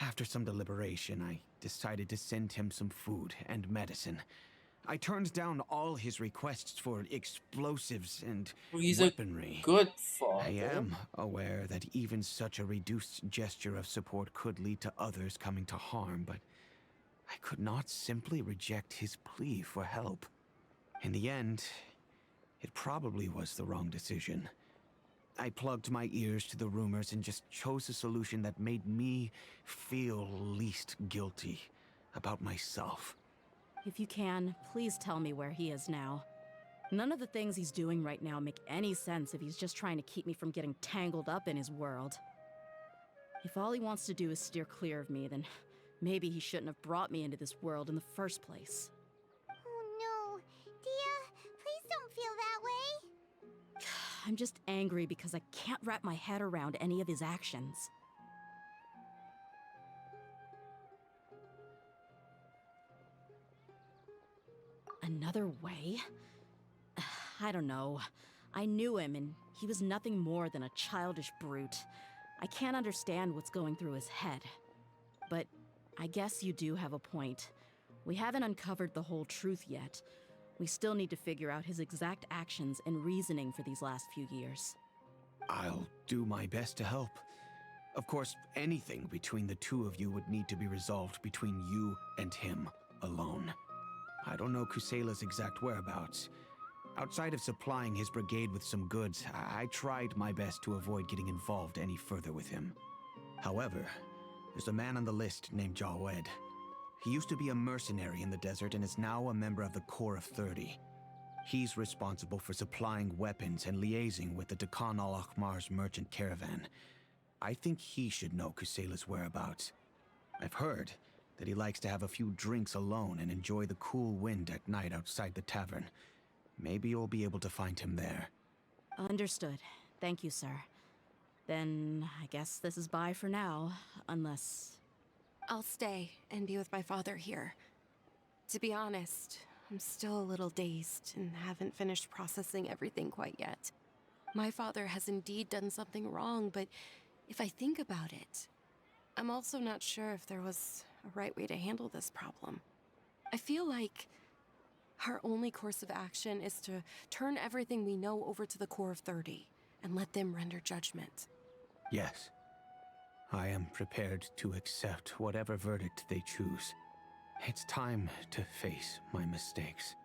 After some deliberation, I decided to send him some food and medicine. I turned down all his requests for explosives and He's weaponry. a good father. I am aware that even such a reduced gesture of support could lead to others coming to harm, but I could not simply reject his plea for help. In the end, it probably was the wrong decision. I plugged my ears to the rumors and just chose a solution that made me feel least guilty about myself. If you can, please tell me where he is now. None of the things he's doing right now make any sense if he's just trying to keep me from getting tangled up in his world. If all he wants to do is steer clear of me, then Maybe he shouldn't have brought me into this world in the first place. Oh no. Dia, please don't feel that way. I'm just angry because I can't wrap my head around any of his actions. Another way? I don't know. I knew him, and he was nothing more than a childish brute. I can't understand what's going through his head. But I guess you do have a point. We haven't uncovered the whole truth yet. We still need to figure out his exact actions and reasoning for these last few years. I'll do my best to help. Of course, anything between the two of you would need to be resolved between you and him alone. I don't know Kusela's exact whereabouts. Outside of supplying his brigade with some goods, I tried my best to avoid getting involved any further with him. However, there's a man on the list named Jawed. He used to be a mercenary in the desert and is now a member of the Corps of 30. He's responsible for supplying weapons and liaising with the Dakan al-Akhmar's merchant caravan. I think he should know Kusela's whereabouts. I've heard that he likes to have a few drinks alone and enjoy the cool wind at night outside the tavern. Maybe you'll be able to find him there. Understood. Thank you, sir. Then I guess this is bye for now, unless... I'll stay and be with my father here. To be honest, I'm still a little dazed and haven't finished processing everything quite yet. My father has indeed done something wrong, but if I think about it, I'm also not sure if there was a right way to handle this problem. I feel like our only course of action is to turn everything we know over to the Corps of 30 and let them render judgment. Yes. I am prepared to accept whatever verdict they choose. It's time to face my mistakes.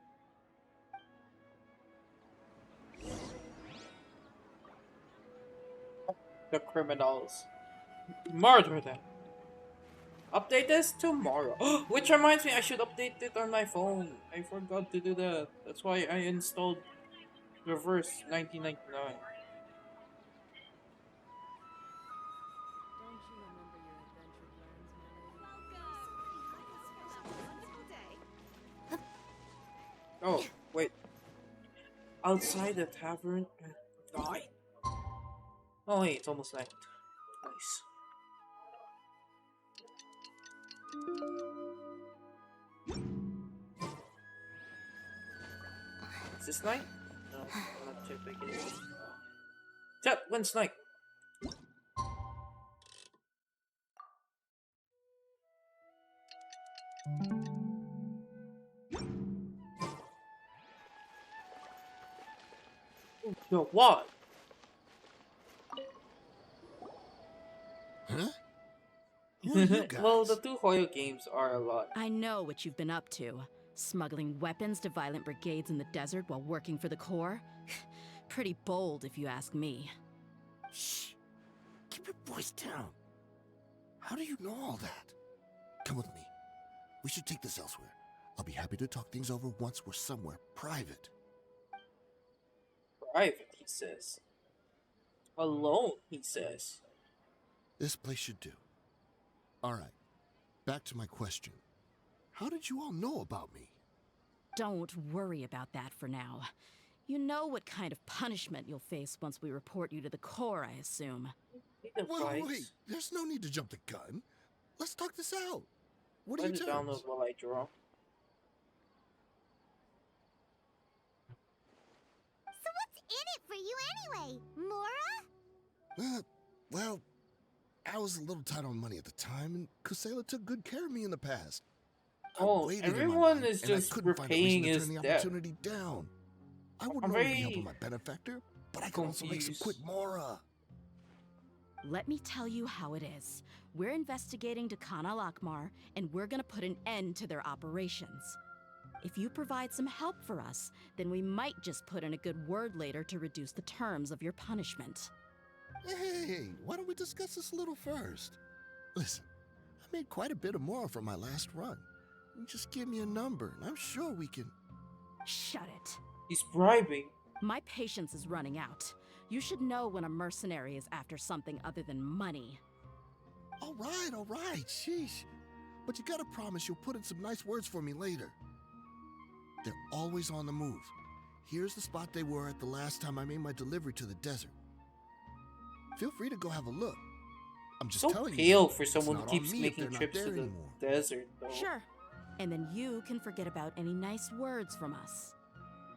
The criminals. Murder them. Update this tomorrow. Which reminds me, I should update it on my phone. I forgot to do that. That's why I installed Reverse 1999. Oh, wait. Outside the tavern at night? Oh wait, it's almost night. Nice. Is this night? No, I'm not too big. Chat, when's night? No, what? Huh? Who are you guys? Well, the two Hoyo games are a lot. I know what you've been up to. Smuggling weapons to violent brigades in the desert while working for the Corps? Pretty bold, if you ask me. Shh. Keep your voice down. How do you know all that? Come with me. We should take this elsewhere. I'll be happy to talk things over once we're somewhere private. Private, he says. Alone, he says. This place should do. Alright. Back to my question. How did you all know about me? Don't worry about that for now. You know what kind of punishment you'll face once we report you to the Corps, I assume. Wait. There's no need to jump the gun. Let's talk this out. What are Let you me telling download while I draw. So what's in it for you anyway, Mora? Well, I was a little tight on money at the time, and Kusela took good care of me in the past. I Oh, waited in my everyone line, is and I just couldn't find a repaying reason to his turn the debt. opportunity down. I would I'm normally be very helping my benefactor, but I can also make some confused. quick Mora. Let me tell you how it is. We're investigating Dakan al-Akhmar, and we're gonna put an end to their operations. If you provide some help for us, then we might just put in a good word later to reduce the terms of your punishment. Hey, why don't we discuss this a little first? Listen, I made quite a bit of Mora from my last run. You just give me a number, and I'm sure we can... Shut it. He's bribing. My patience is running out. You should know when a mercenary is after something other than money. All right, sheesh. But you gotta promise you'll put in some nice words for me later. They're always on the move. Here's the spot they were at the last time I made my delivery to the desert. Feel free to go have a look. I'm just So telling you. pale for it's someone who not on keeps me if making they're not trips to there the anymore. desert, though. Sure. And then you can forget about any nice words from us.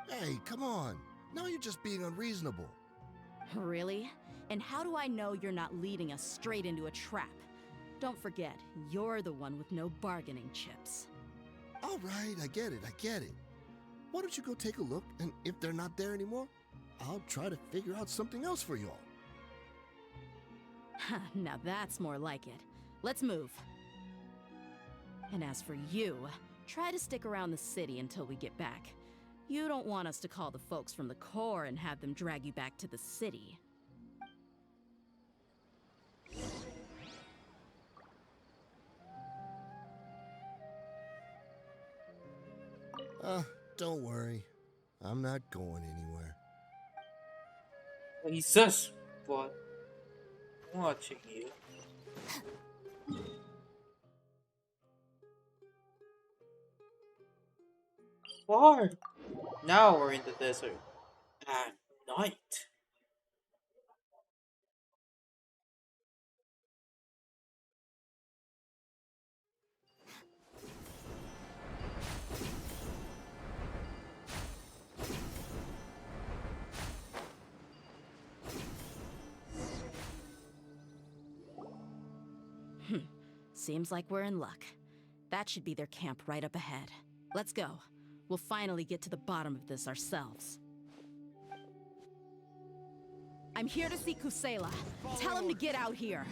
Hey, come on. Now you're just being unreasonable. Really? And how do I know you're not leading us straight into a trap? Don't forget, you're the one with no bargaining chips. All right, I get it. Why don't you go take a look, and if they're not there anymore, I'll try to figure out something else for y'all. Now that's more like it. Let's move. And as for you, try to stick around the city until we get back. You don't want us to call the folks from the Corps and have them drag you back to the city. Don't worry. I'm not going anywhere. Jesus, but I'm watching you. War. Now we're in the desert at night. Seems like we're in luck. That should be their camp right up ahead. Let's go. We'll finally get to the bottom of this ourselves. I'm here to see Kusela. Tell him to get out here.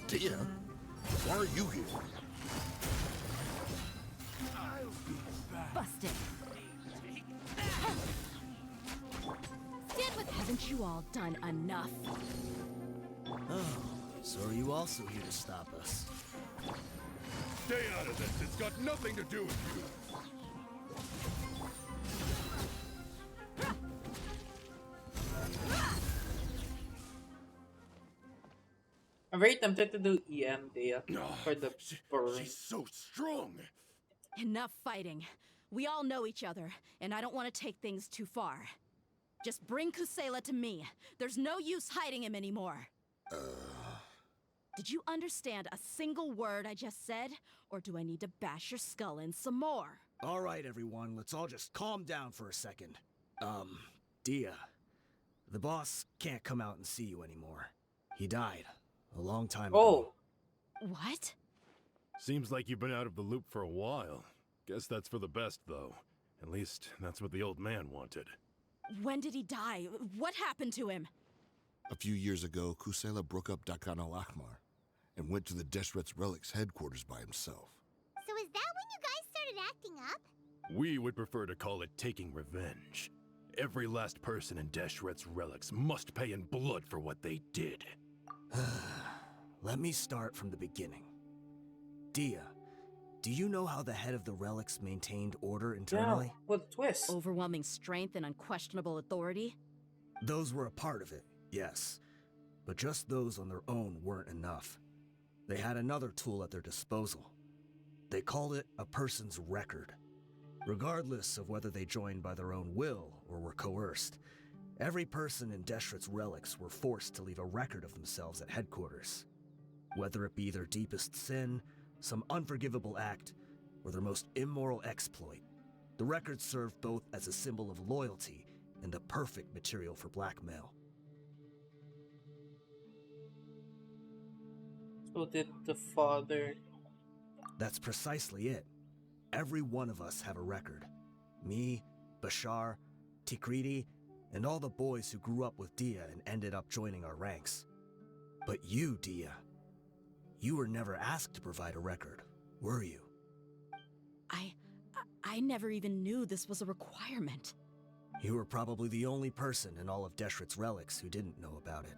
Tia, why are you here? Busted. Stand with. Haven't you all done enough? Oh, so are you also here to stop us? Stay out of this. It's got nothing to do with you. I'm very tempted to do EM there for the burn. She's so strong. Enough fighting. We all know each other, and I don't want to take things too far. Just bring Kusela to me. There's no use hiding him anymore. Did you understand a single word I just said? Or do I need to bash your skull in some more? All right, everyone, let's all just calm down for a second. Dia, the boss can't come out and see you anymore. He died a long time ago. What? Seems like you've been out of the loop for a while. Guess that's for the best, though. At least, that's what the old man wanted. When did he die? What happened to him? A few years ago, Kusela broke up Dakan al-Ahmar and went to the Deshret's Relics headquarters by himself. So is that when you guys started acting up? We would prefer to call it taking revenge. Every last person in Deshret's Relics must pay in blood for what they did. Let me start from the beginning. Dia, do you know how the head of the Relics maintained order internally? Yeah, what a twist. Overwhelming strength and unquestionable authority? Those were a part of it, yes. But just those on their own weren't enough. They had another tool at their disposal. They called it a person's record. Regardless of whether they joined by their own will or were coerced, every person in Deshret's Relics were forced to leave a record of themselves at headquarters. Whether it be their deepest sin, some unforgivable act, or their most immoral exploit, the record served both as a symbol of loyalty and the perfect material for blackmail. So did the father... That's precisely it. Every one of us have a record. Me, Bashar, Tikriti, and all the boys who grew up with Dia and ended up joining our ranks. But you, Dia, you were never asked to provide a record, were you? I never even knew this was a requirement. You were probably the only person in all of Deshret's Relics who didn't know about it.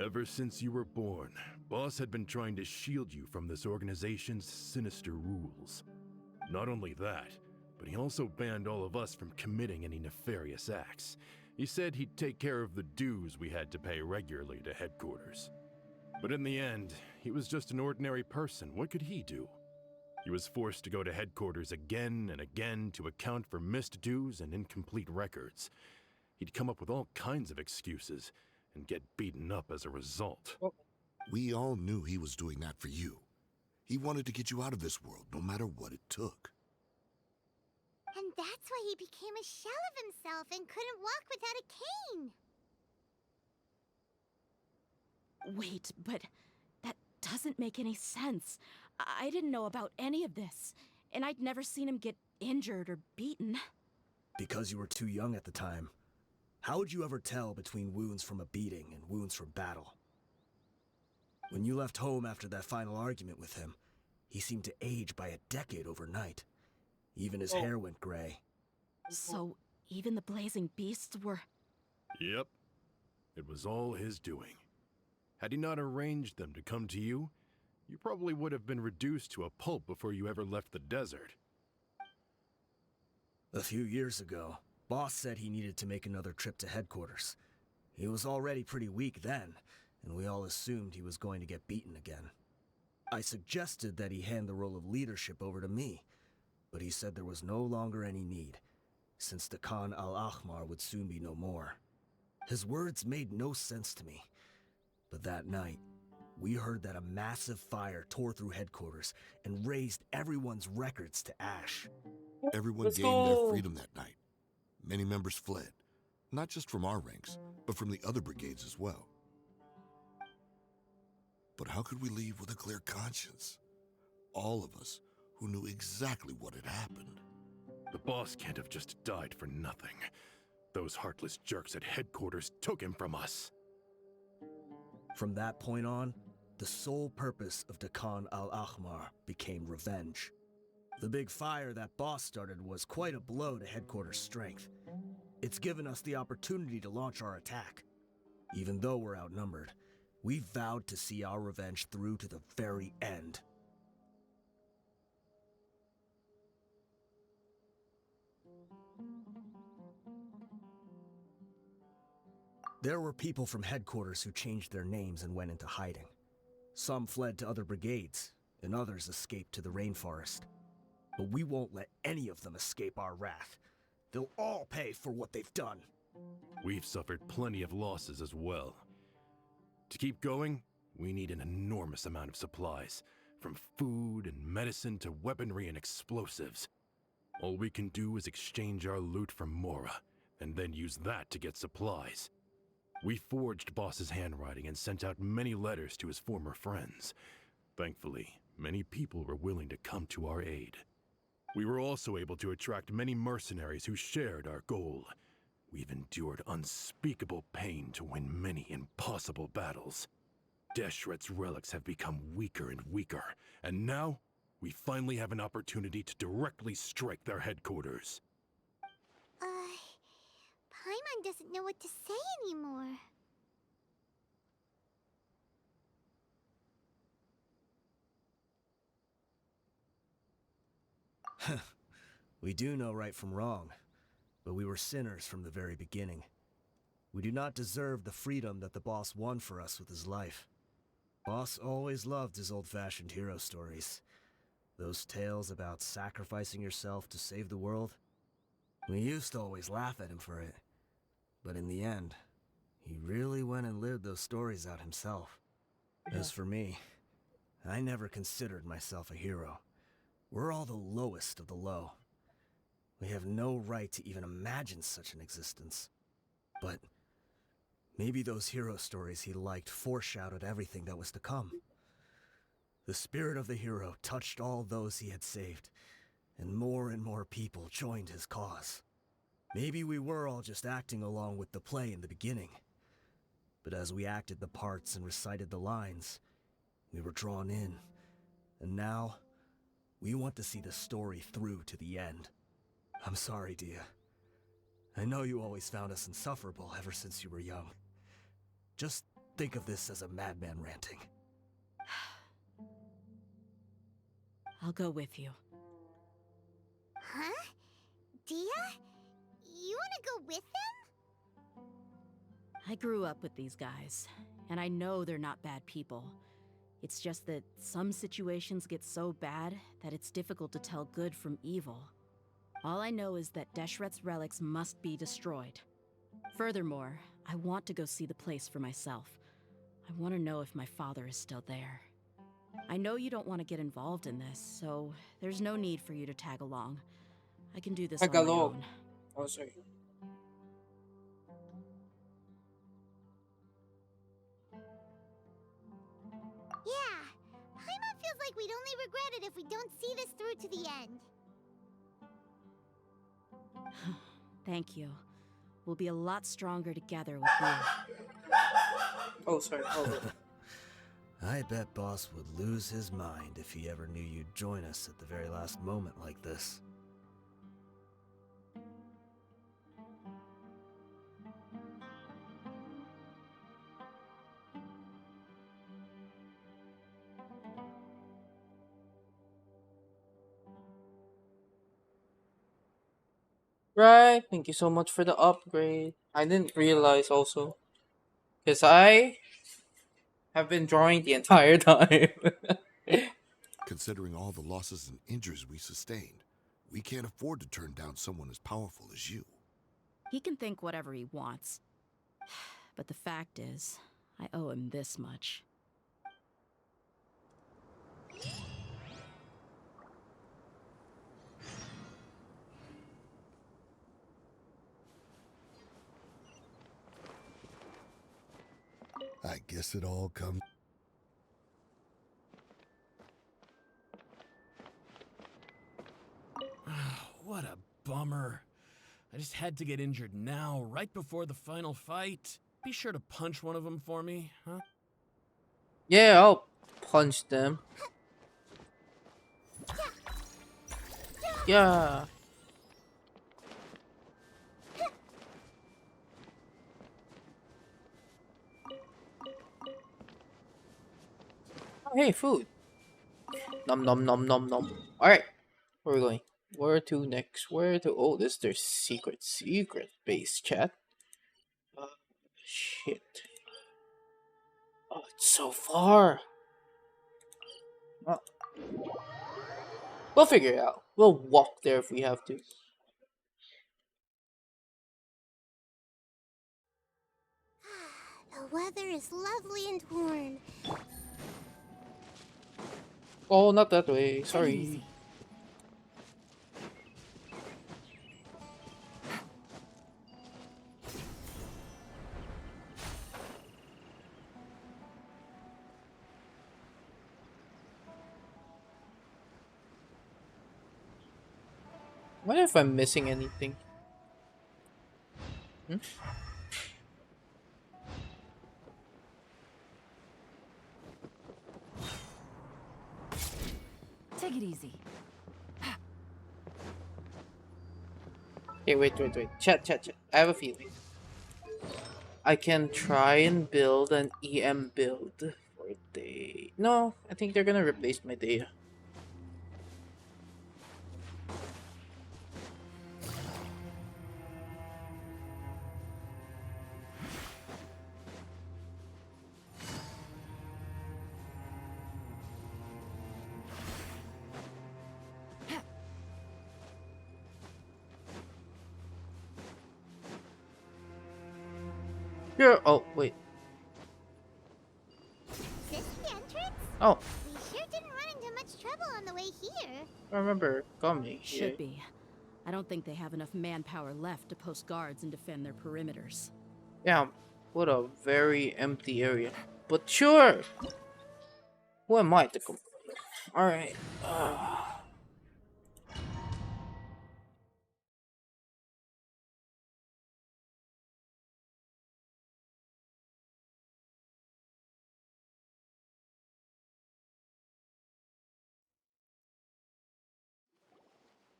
Ever since you were born, Boss had been trying to shield you from this organization's sinister rules. Not only that, but he also banned all of us from committing any nefarious acts. He said he'd take care of the dues we had to pay regularly to headquarters. But in the end, he was just an ordinary person. What could he do? He was forced to go to headquarters again and again to account for missed dues and incomplete records. He'd come up with all kinds of excuses and get beaten up as a result. We all knew he was doing that for you. He wanted to get you out of this world, no matter what it took. And that's why he became a shell of himself and couldn't walk without a cane. Wait, but that doesn't make any sense. I didn't know about any of this, and I'd never seen him get injured or beaten. Because you were too young at the time. How would you ever tell between wounds from a beating and wounds from battle? When you left home after that final argument with him, he seemed to age by a decade overnight. Even his hair went gray. So, even the blazing beasts were... Yep. It was all his doing. Had he not arranged them to come to you, you probably would have been reduced to a pulp before you ever left the desert. A few years ago, Boss said he needed to make another trip to headquarters. He was already pretty weak then, and we all assumed he was going to get beaten again. I suggested that he hand the role of leadership over to me, but he said there was no longer any need, since the Khan al-Ahmar would soon be no more. His words made no sense to me, but that night, we heard that a massive fire tore through headquarters and razed everyone's records to ash. Everyone gained their freedom that night. Many members fled, not just from our ranks, but from the other brigades as well. But how could we leave with a clear conscience? All of us who knew exactly what had happened. The boss can't have just died for nothing. Those heartless jerks at headquarters took him from us. From that point on, the sole purpose of Khan al-Ahmar became revenge. The big fire that Boss started was quite a blow to headquarters' strength. It's given us the opportunity to launch our attack. Even though we're outnumbered, we vowed to see our revenge through to the very end. There were people from headquarters who changed their names and went into hiding. Some fled to other brigades, and others escaped to the rainforest. But we won't let any of them escape our wrath. They'll all pay for what they've done. We've suffered plenty of losses as well. To keep going, we need an enormous amount of supplies, from food and medicine to weaponry and explosives. All we can do is exchange our loot from Mora, and then use that to get supplies. We forged Boss's handwriting and sent out many letters to his former friends. Thankfully, many people were willing to come to our aid. We were also able to attract many mercenaries who shared our goal. We've endured unspeakable pain to win many impossible battles. Deshret's relics have become weaker and weaker, and now we finally have an opportunity to directly strike their headquarters. Paimon doesn't know what to say anymore. We do know right from wrong, but we were sinners from the very beginning. We do not deserve the freedom that the boss won for us with his life. Boss always loved his old-fashioned hero stories. Those tales about sacrificing yourself to save the world. We used to always laugh at him for it. But in the end, he really went and lived those stories out himself. As for me, I never considered myself a hero. We're all the lowest of the low. We have no right to even imagine such an existence. But maybe those hero stories he liked foreshadowed everything that was to come. The spirit of the hero touched all those he had saved, and more people joined his cause. Maybe we were all just acting along with the play in the beginning. But as we acted the parts and recited the lines, we were drawn in. And now, we want to see the story through to the end. I'm sorry, Dia. I know you always found us insufferable ever since you were young. Just think of this as a madman ranting. I'll go with you. Huh? Dia? You wanna go with them? I grew up with these guys. and I know they're not bad people. It's just that some situations get so bad that it's difficult to tell good from evil. All I know is that Deshret's relics must be destroyed. Furthermore, I want to go see the place for myself. I want to know if my father is still there. I know you don't want to get involved in this, so there's no need for you to tag along. I can do this on my Tagalog. own. Oh, sorry. Yeah, Paimon feels like we'd only regret it if we don't see this through to the end. Thank you. We'll be a lot stronger together with you. Oh, sorry. Hold on. I bet Boss would lose his mind if he ever knew you'd join us at the very last moment like this. Right. Thank you so much for the upgrade. I didn't realize also. Because I have been drawing the entire time. Considering all the losses and injuries we sustained, we can't afford to turn down someone as powerful as you. He can think whatever he wants. But the fact is, I owe him this much. I guess it all comes. What a bummer. I just had to get injured now, right before the final fight. Be sure to punch one of them for me, huh? Yeah, I'll punch them. Yeah. Oh, hey, food. Nom nom nom nom nom. Alright. Where are we going? Where to next? Where to? Oh, this is their secret base chat. Shit. Oh, it's so far. Oh. We'll figure it out. We'll walk there if we have to. The weather is lovely and warm. Oh, not that way. Sorry. What if I'm missing anything? Hmm? Take it easy. Okay, wait. Chat. I have a feeling. I can try and build an EM build for Day. No, I think they're gonna replace my Dea. Here. Oh, wait. Is this the entrance? Oh, We sure didn't run into much trouble on the way here. I remember coming here. Should be. I don't think they have enough manpower left to post guards and defend their perimeters. Yeah, what a very empty area. But sure. Who am I to complain? Alright.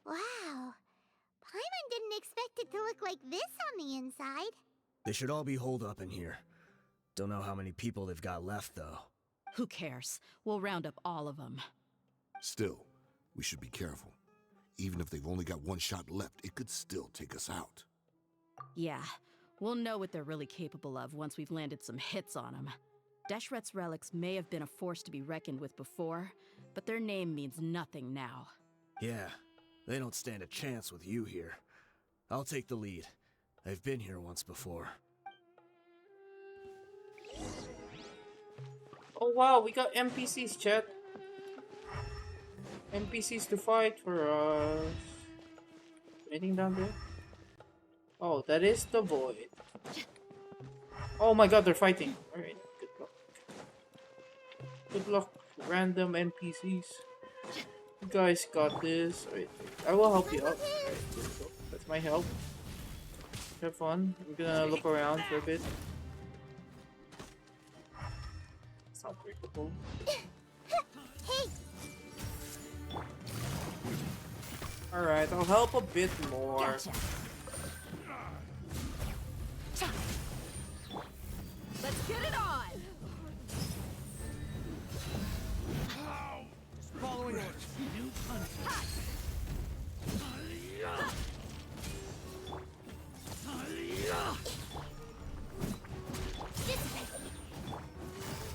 Wow. Paimon didn't expect it to look like this on the inside. They should all be holed up in here. Don't know how many people they've got left, though. Who cares? We'll round up all of them. Still, we should be careful. Even if they've only got one shot left, it could still take us out. Yeah, we'll know what they're really capable of once we've landed some hits on them. Deshret's relics may have been a force to be reckoned with before, but their name means nothing now. Yeah, they don't stand a chance with you here. I'll take the lead. I've been here once before. Oh wow, we got NPCs, chat. NPCs to fight for us. Anything down there? Oh, that is the void. Oh my god, they're fighting. Alright, good luck. Good luck, random NPCs. You guys got this. Alright, I will help you out. Alright, let's go. That's my help. Have fun. I'm gonna look around for a bit. It's not breakable. Hey, Alright, I'll help a bit more. Gotcha. Let's get it on! Following orders.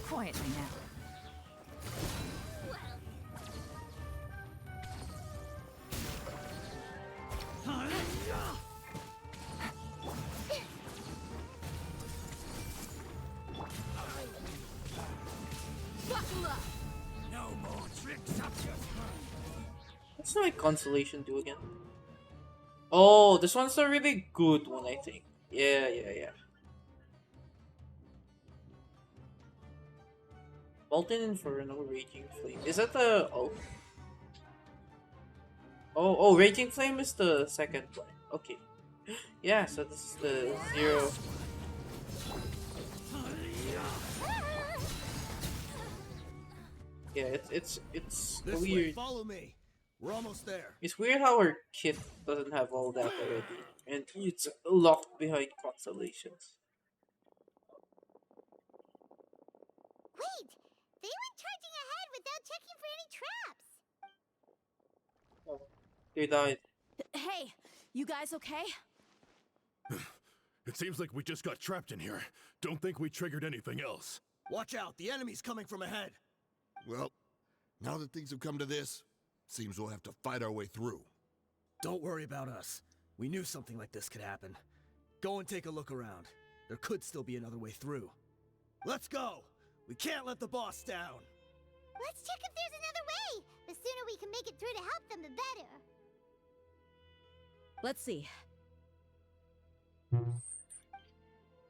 Quietly now. Buckle up! No more tricks up your What's my consolation do again? Oh, this one's a really good one, I think. Yeah. Molten Inferno, Raging Flame. Is that the... Oh. Oh, Raging Flame is the second one. Okay. Yeah, so this is the 0. Yeah, it's This way, weird. follow me. We're almost there. It's weird how our kit doesn't have all that already, and it's locked behind constellations. wait! They went charging ahead without checking for any traps. Oh, they died. Hey, you guys okay? It seems like we just got trapped in here. Don't think we triggered anything else. Watch out, the enemy's coming from ahead. Well, now that things have come to this, seems we'll have to fight our way through. Don't worry about us. We knew something like this could happen. Go and take a look around. There could still be another way through. Let's go! We can't let the boss down! Let's check if there's another way! The sooner we can make it through to help them, the better. Let's see.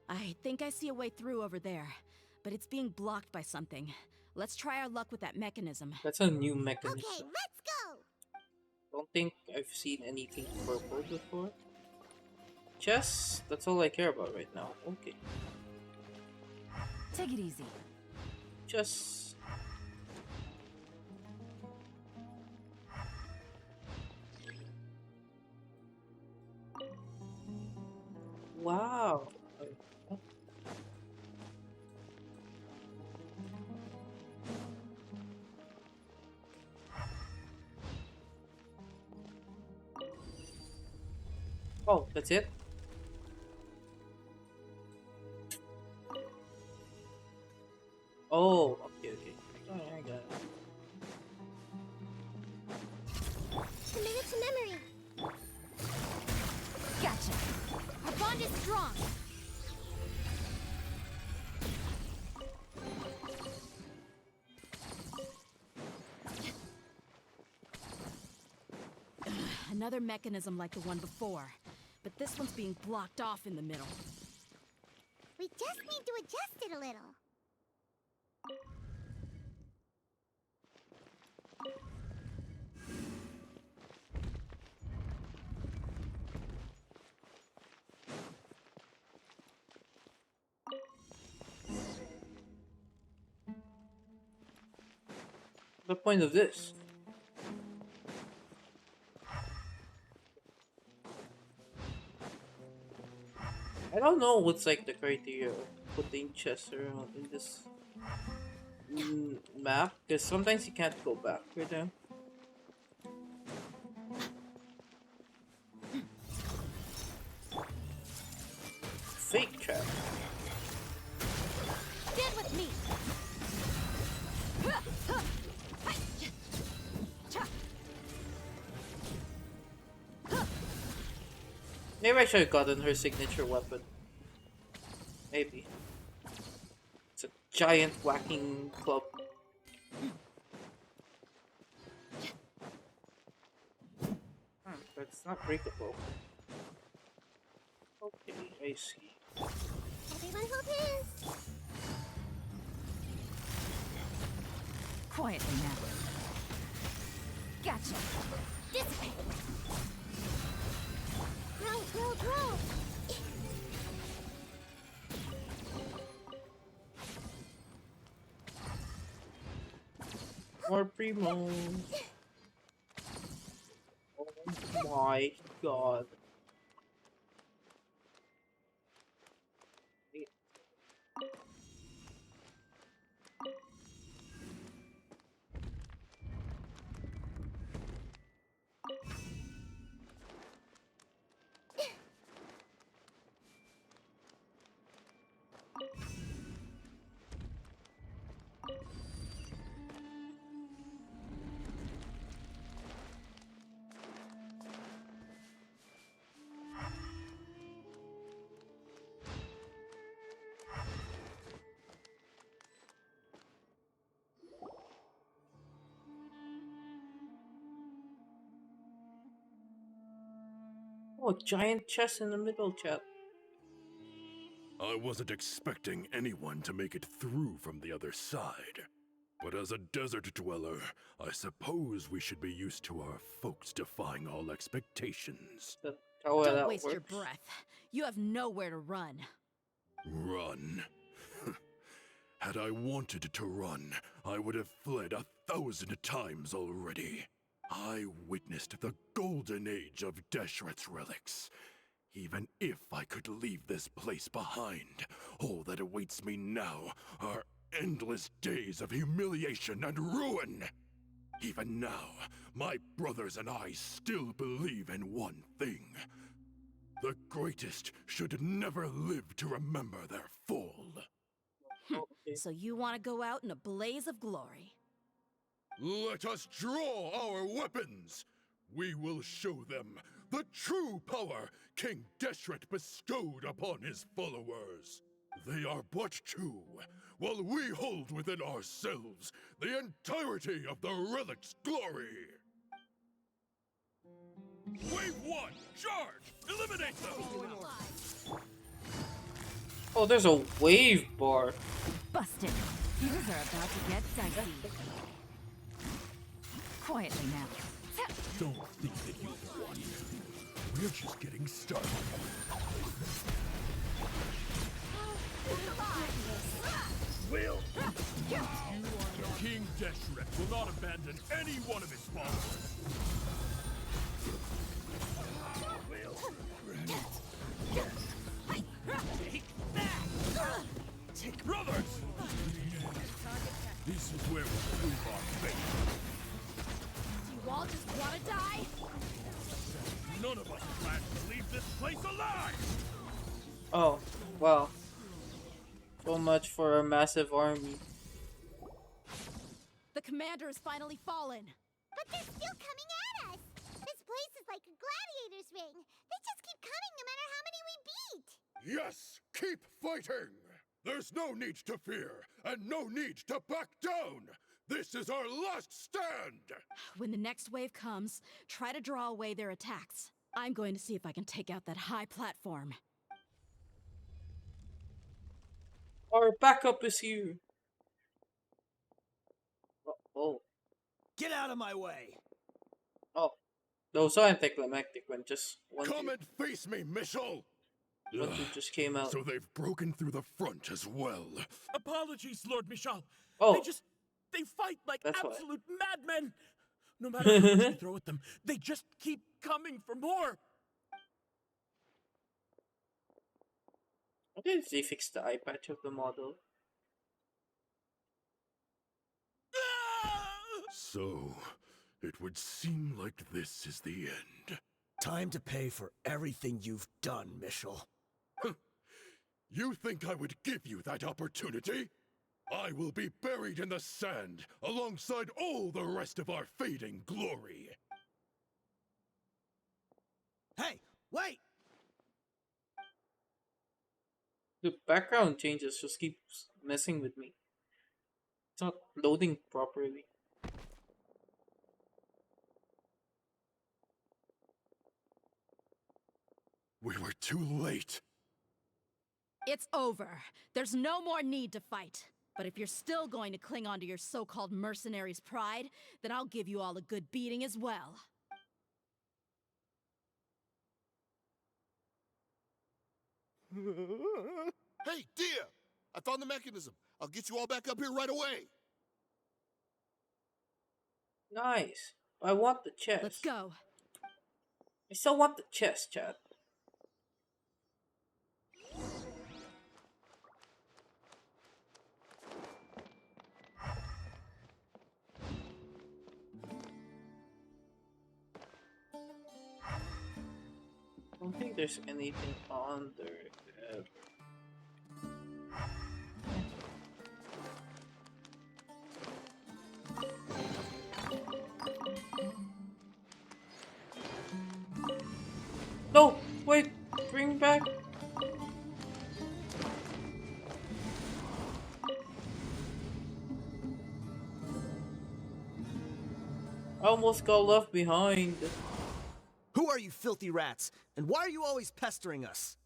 I think I see a way through over there, but it's being blocked by something. Let's try our luck with that mechanism. That's a new mechanism. Okay, let's go! Don't think I've seen anything purple before. Chess, that's all I care about right now. Okay. Take it easy. Chess. Wow. Oh, that's it? Oh, okay. Oh, I got it. Commit it to memory. Gotcha. Our bond is strong. Another mechanism like the one before, but this one's being blocked off in the middle. We just need to adjust it a little. The point of this? I don't know what's like the criteria of putting chests around in this map, because sometimes you can't go back right now. Fake trap. Stand with me. Maybe I should have gotten her signature weapon. Maybe. It's a giant whacking club. But it's not breakable. Okay, I see. Everyone hold hands. Quietly now. Gotcha. Dissipate. Roll. More primo. Oh my god. Oh, giant chest in the middle, chat. I wasn't expecting anyone to make it through from the other side. But as a desert dweller, I suppose we should be used to our folks defying all expectations. That's how Don't that waste your works. breath. You have nowhere to run. Run? Had I wanted to run, I would have fled 1,000 times already. I witnessed the golden age of Deshret's relics. Even if I could leave this place behind, all that awaits me now are endless days of humiliation and ruin. Even now, my brothers and I still believe in one thing. The greatest should never live to remember their fall. Okay. So you want to go out in a blaze of glory. Let us draw our weapons! We will show them the true power King Deshret bestowed upon his followers. They are but two, while we hold within ourselves the entirety of the relic's glory. Wave 1, charge! Eliminate them! Oh, there's a wave bar. Busted. Things are about to get dicey. Quietly now. Don't think that you've won. We're just getting started. King Deshret will not abandon any one of his followers. Take that! Brothers! This is where we prove our faith. Do you all just want to die? None of us plan to leave this place alive! Oh, wow. So much for a massive army. The commander has finally fallen. But they're still coming at us. This place is like a gladiator's ring. They just keep coming no matter how many we beat. Yes, keep fighting! There's no need to fear, and no need to back down! This is our last stand! When the next wave comes, try to draw away their attacks. I'm going to see if I can take out that high platform. Our backup is here. Oh. Get out of my way! Oh. That was so anticlimactic when just one Come dude, and face me, Michel! one dude just came out. So they've broken through the front as well. Apologies, Lord Michal. Oh. They fight like That's why. absolute madmen. No matter how much we throw at them, they just keep coming for more. Why did they fix the eye patch of the model? So, it would seem like this is the end. Time to pay for everything you've done, Michel. You think I would give you that opportunity? I will be buried in the sand alongside all the rest of our fading glory. Hey, wait! The background changes just keeps messing with me. It's not loading properly. We were too late. It's over. There's no more need to fight. But if you're still going to cling on to your so-called mercenary's pride, then I'll give you all a good beating as well. Hey, Dia! I found the mechanism. I'll get you all back up here right away. Nice. I want the chest. Let's go. I still want the chest, Chad. I don't think there's anything on there. No! Wait! Bring back! I almost got left behind. Who are you filthy rats? And why are you always pestering us?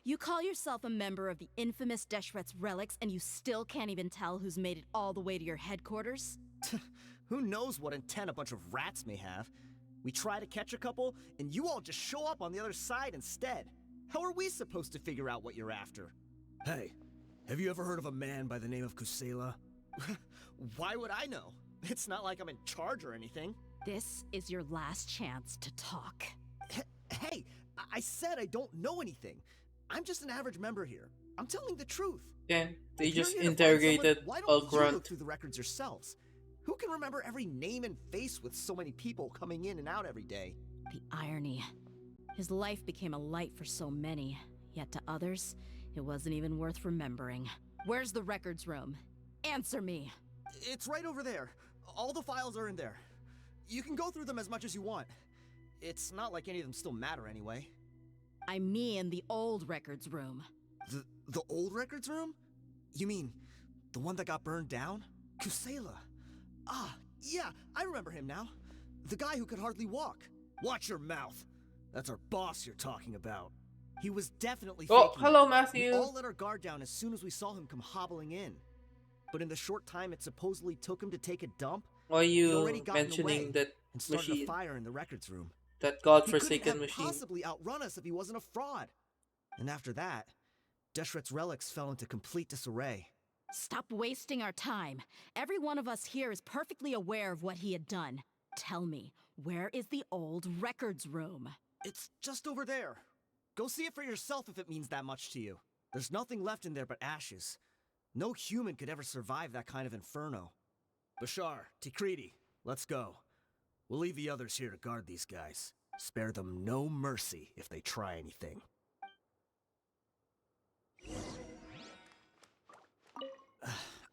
You call yourself a member of the infamous Deshret's relics and you still can't even tell who's made it all the way to your headquarters? Who knows what intent a bunch of rats may have? We try to catch a couple, and you all just show up on the other side instead. How are we supposed to figure out what you're after? Hey, have you ever heard of a man by the name of Kusela? Why would I know? It's not like I'm in charge or anything. This is your last chance to talk. Hey, I said I don't know anything. I'm just an average member here. I'm telling the truth. Then they If you're just here to find interrogated someone, why a don't you go grunt. through the records yourselves? Who can remember every name and face with so many people coming in and out every day? The irony. His life became a light for so many, yet to others, it wasn't even worth remembering. Where's the records room? Answer me! It's right over there. All the files are in there. You can go through them as much as you want. It's not like any of them still matter anyway. I mean the old records room. The old records room? You mean the one that got burned down? Kusela. Ah, yeah, I remember him now. The guy who could hardly walk. Watch your mouth. That's our boss you're talking about. He was definitely Oh, faking hello, it. Matthew. We all let our guard down as soon as we saw him come hobbling in. But in the short time it supposedly took him to take a dump, Why are he'd already you gotten mentioning away that and started machine? a fire in the records room. That He godforsaken couldn't have machine. possibly outrun us if he wasn't a fraud. And after that, Deshret's relics fell into complete disarray. Stop wasting our time. Every one of us here is perfectly aware of what he had done. Tell me, where is the old records room? It's just over there. Go see it for yourself if it means that much to you. There's nothing left in there but ashes. No human could ever survive that kind of inferno. Bashar, Tikriti, let's go. We'll leave the others here to guard these guys. Spare them no mercy if they try anything.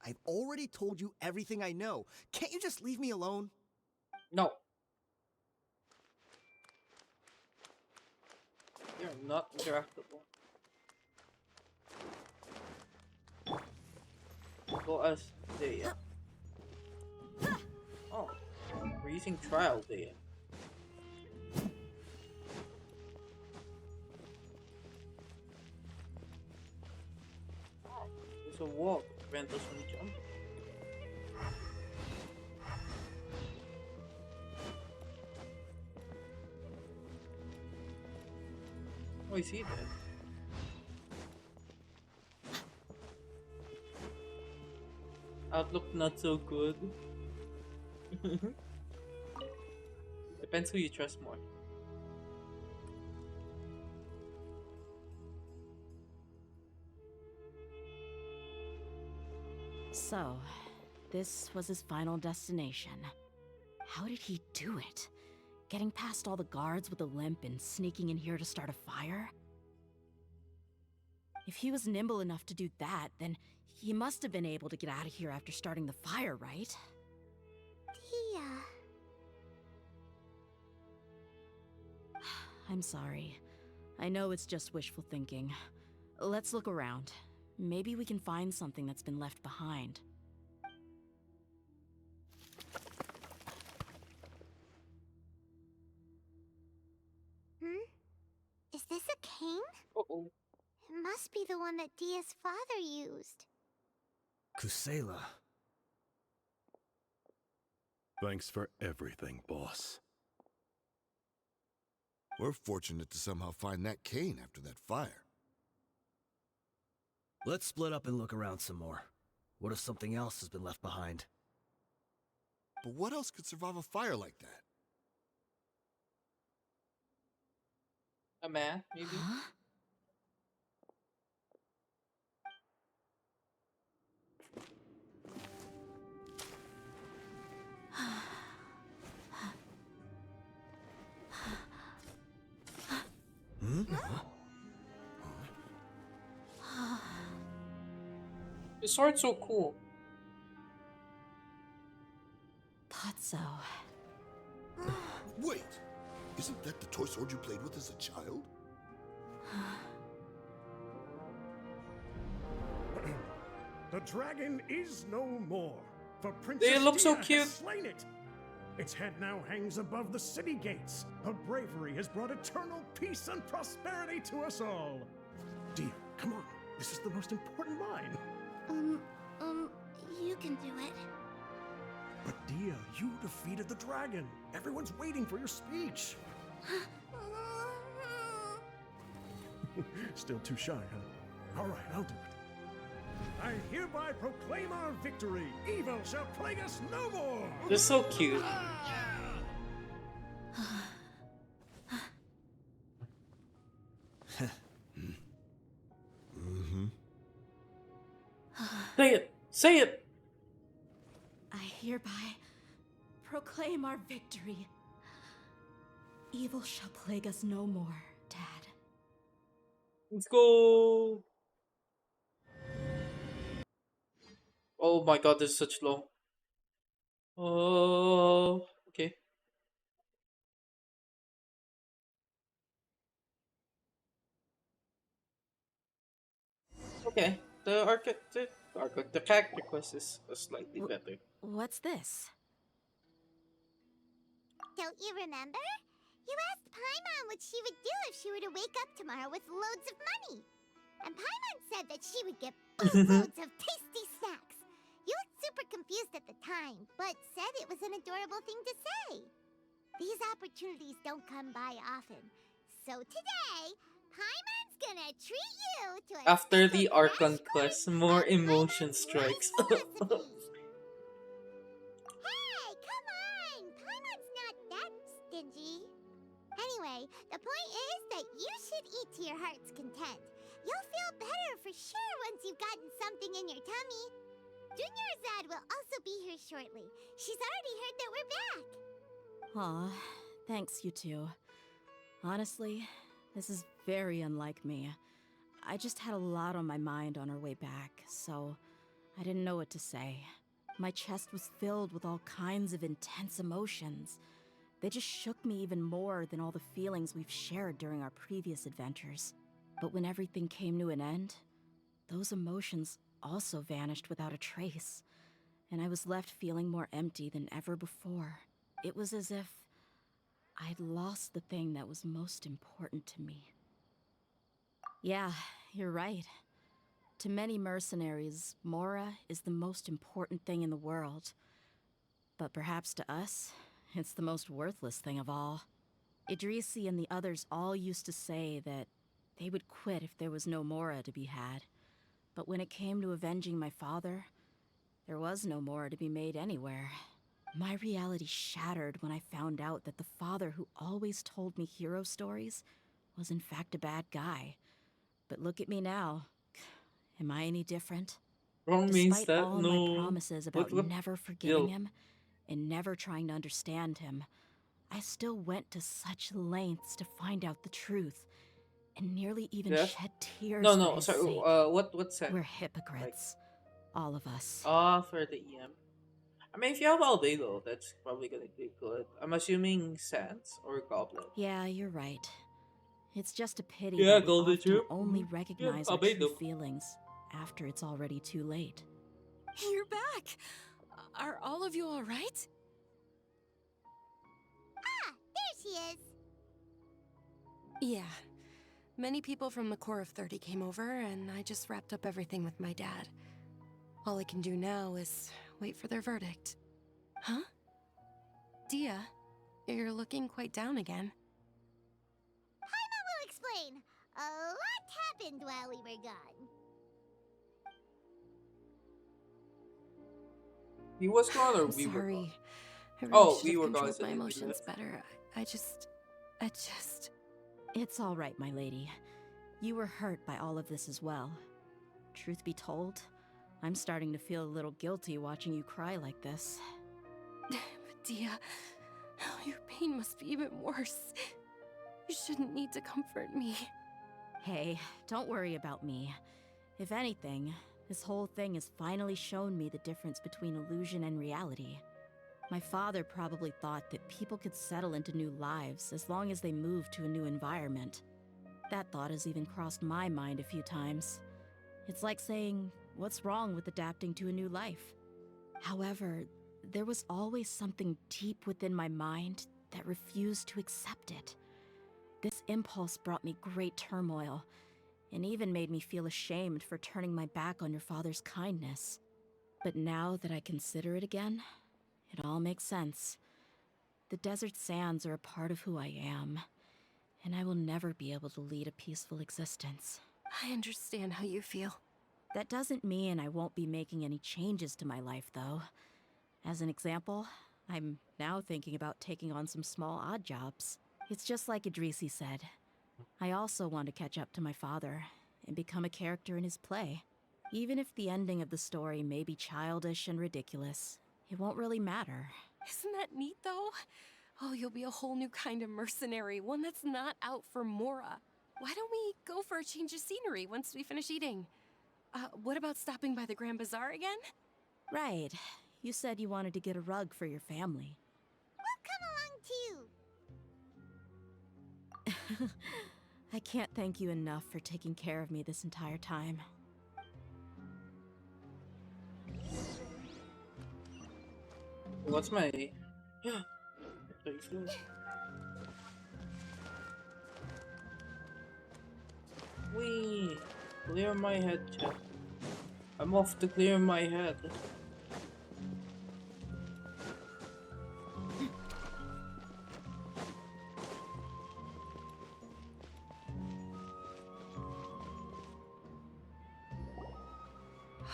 I've already told you everything I know. Can't you just leave me alone? No. You're not interactable. Go as Dea. Oh, we're using trial Dea. Oh, there's a wall to prevent us from jumping. Oh, I see that. Outlook not so good. Depends who you trust more. So, this was his final destination. How did he do it? Getting past all the guards with a limp and sneaking in here to start a fire? If he was nimble enough to do that, then he must have been able to get out of here after starting the fire, right? Tia. I'm sorry. I know it's just wishful thinking. Let's look around. Maybe we can find something that's been left behind. Is this a cane? Uh-oh. It must be the one that Dia's father used. Kusela. Thanks for everything, boss. We're fortunate to somehow find that cane after that fire. Let's split up and look around some more. What if something else has been left behind? But what else could survive a fire like that? A man, maybe? Huh? The sword's so cool. Thought so. Wait! Isn't that the toy sword you played with as a child? The dragon is no more, for Princess They look so Dia cute. has slain it. Its head now hangs above the city gates. Her bravery has brought eternal peace and prosperity to us all. Dia, come on. This is the most important line. You can do it. But Dia, you defeated the dragon. Everyone's waiting for your speech. Still too shy, huh? All right, I'll do it. I hereby proclaim our victory. Evil shall plague us no more. They're so cute. Say it! Say it! I hereby proclaim our victory. Evil shall plague us no more, Dad. Let's go! Oh my god, this is such low. Oh, okay. Okay, the character quest is slightly better. What's this? Don't you remember? You asked Paimon what she would do if she were to wake up tomorrow with loads of money. And Paimon said that she would get boatloads of tasty snacks. You looked super confused at the time, but said it was an adorable thing to say. These opportunities don't come by often. So today, Paimon's gonna treat you to a After the special Archon crash quest, course more of emotion Paimon's strikes. wonderful recipes. Hey, come on! Paimon's not that stingy. Anyway, the point is that you should eat to your heart's content. You'll feel better for sure once you've gotten something in your tummy. Junior Azad will also be here shortly. She's already heard that we're back. Aw, thanks, you two. Honestly, this is very unlike me. I just had a lot on my mind on our way back, so I didn't know what to say. My chest was filled with all kinds of intense emotions. They just shook me even more than all the feelings we've shared during our previous adventures. But when everything came to an end, those emotions also vanished without a trace, and I was left feeling more empty than ever before. It was as if I'd lost the thing that was most important to me. Yeah, you're right. To many mercenaries, Mora is the most important thing in the world. But perhaps to us, it's the most worthless thing of all. Idrisi and the others all used to say that they would quit if there was no Mora to be had. But when it came to avenging my father, there was no Mora to be made anywhere. My reality shattered when I found out that the father who always told me hero stories was in fact a bad guy. But look at me now. Am I any different? Wrong means Despite that? all No. my promises about What? never forgiving Yo. him and never trying to understand him, I still went to such lengths to find out the truth and nearly even Yeah? shed tears No, for no, his sorry. sake. What's that? We're hypocrites. All of us. For the EM. I mean, if you have Albedo, that's probably gonna be good. I'm assuming Sans or Goblet. Yeah, you're right. It's just a pity Yeah, that we Golden often Troop. only Yeah, recognize our Abedom. true feelings after it's already too late. You're back! Are all of you alright? Ah, there she is. Yeah. Many people from the Corps of 30 came over, and I just wrapped up everything with my dad. All I can do now is wait for their verdict. Huh? Dia, you're looking quite down again. Paimon will explain. A lot happened while we were gone. He was gone or I'm we were sorry. gone? I really Oh, should we have were gone. controlled So my we emotions left. better. I just... It's all right, my lady. You were hurt by all of this as well. Truth be told, I'm starting to feel a little guilty watching you cry like this. Dia, your pain must be even worse. You shouldn't need to comfort me. Hey, don't worry about me. If anything, this whole thing has finally shown me the difference between illusion and reality. My father probably thought that people could settle into new lives as long as they moved to a new environment. That thought has even crossed my mind a few times. It's like saying, what's wrong with adapting to a new life? However, there was always something deep within my mind that refused to accept it. This impulse brought me great turmoil, and even made me feel ashamed for turning my back on your father's kindness. But now that I consider it again, it all makes sense. The desert sands are a part of who I am, and I will never be able to lead a peaceful existence. I understand how you feel. That doesn't mean I won't be making any changes to my life, though. As an example, I'm now thinking about taking on some small odd jobs. It's just like Idrisi said. I also want to catch up to my father and become a character in his play. Even if the ending of the story may be childish and ridiculous, it won't really matter. Isn't that neat, though? Oh, you'll be a whole new kind of mercenary, one that's not out for Mora. Why don't we go for a change of scenery once we finish eating? What about stopping by the Grand Bazaar again? Right. You said you wanted to get a rug for your family. We'll come along too. I can't thank you enough for taking care of me this entire time. What's my... Wee! Clear my head, chat. I'm off to clear my head.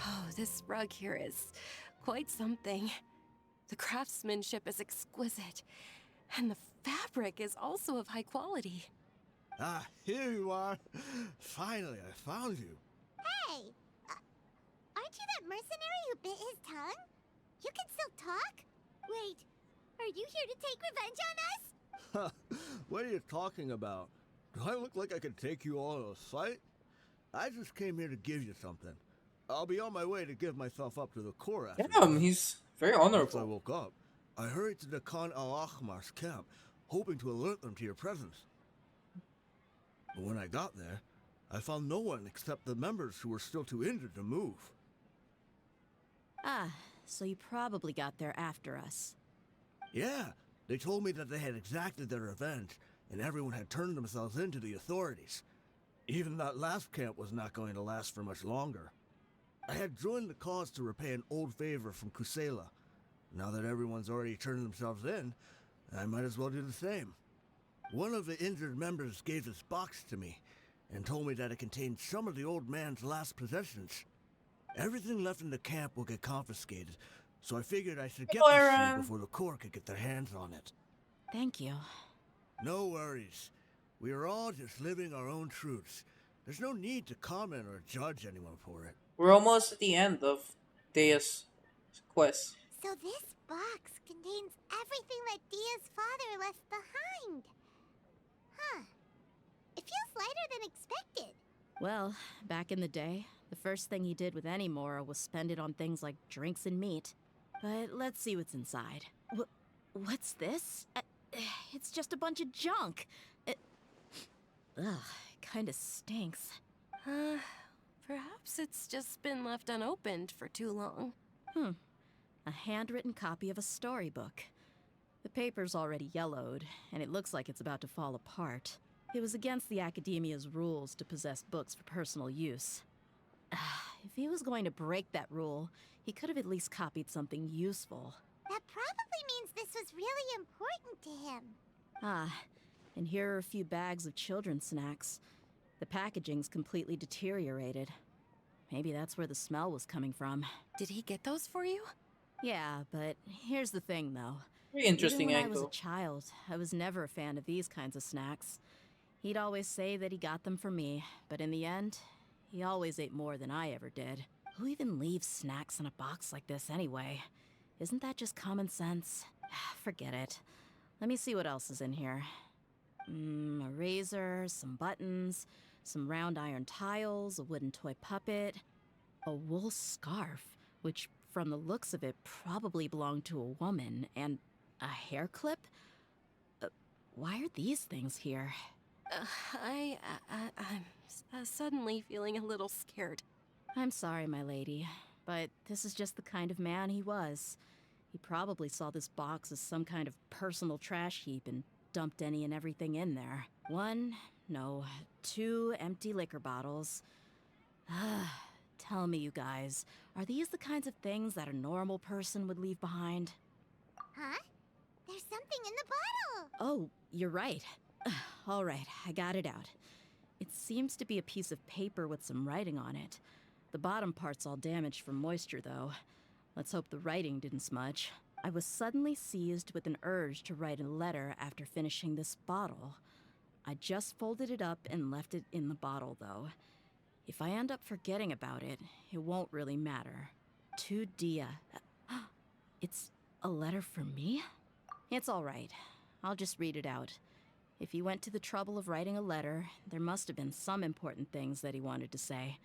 Oh, this rug here is quite something. The craftsmanship is exquisite, and the fabric is also of high quality. Ah, here you are. Finally, I found you. Hey! Aren't you that mercenary who bit his tongue? You can still talk? Wait, are you here to take revenge on us? What are you talking about? Do I look like I could take you all to a fight? I just came here to give you something. I'll be on my way to give myself up to the Corps after Damn, this. he's very Once I honorable. woke up, I hurried to the Khan al-Ahmar's camp, hoping to alert them to your presence. But when I got there, I found no one except the members who were still too injured to move. Ah, so you probably got there after us. Yeah, they told me that they had exacted their revenge, and everyone had turned themselves in to the authorities. Even that last camp was not going to last for much longer. I had joined the cause to repay an old favor from Kusela. Now that everyone's already turned themselves in, I might as well do the same. One of the injured members gave this box to me, and told me that it contained some of the old man's last possessions. Everything left in the camp will get confiscated, so I figured I should get this to you before the Corps could get their hands on it. Thank you. No worries. We are all just living our own truths. There's no need to comment or judge anyone for it. We're almost at the end of Dea's quest. So this box contains everything that Dia's father left behind. Huh. It feels lighter than expected. Well, back in the day, the first thing he did with any Mora was spend it on things like drinks and meat. But let's see what's inside. What's this? It's just a bunch of junk. Ugh, kinda stinks. Perhaps it's just been left unopened for too long. A handwritten copy of a storybook. The paper's already yellowed, and it looks like it's about to fall apart. It was against the Academia's rules to possess books for personal use. If he was going to break that rule, he could have at least copied something useful. That probably means this was really important to him. And here are a few bags of children's snacks. The packaging's completely deteriorated. Maybe that's where the smell was coming from. Did he get those for you? Yeah, but here's the thing, though. Very interesting Even when I was angle. a child, I was never a fan of these kinds of snacks. He'd always say that he got them for me, but in the end, he always ate more than I ever did. Who even leaves snacks in a box like this anyway? Isn't that just common sense? Forget it. Let me see what else is in here. A razor, some buttons, some round iron tiles, a wooden toy puppet, a wool scarf, which from the looks of it probably belonged to a woman, and a hair clip? Why are these things here? I'm suddenly feeling a little scared. I'm sorry, my lady, but this is just the kind of man he was. He probably saw this box as some kind of personal trash heap and dumped any and everything in there. 2 empty liquor bottles. Tell me, you guys, are these the kinds of things that a normal person would leave behind? Huh? There's something in the bottle! Oh, you're right. All right, I got it out. It seems to be a piece of paper with some writing on it. The bottom part's all damaged from moisture, though. Let's hope the writing didn't smudge. I was suddenly seized with an urge to write a letter after finishing this bottle. I just folded it up and left it in the bottle, though. If I end up forgetting about it, it won't really matter. To Dia. It's a letter for me? It's all right. I'll just read it out. If he went to the trouble of writing a letter, there must have been some important things that he wanted to say.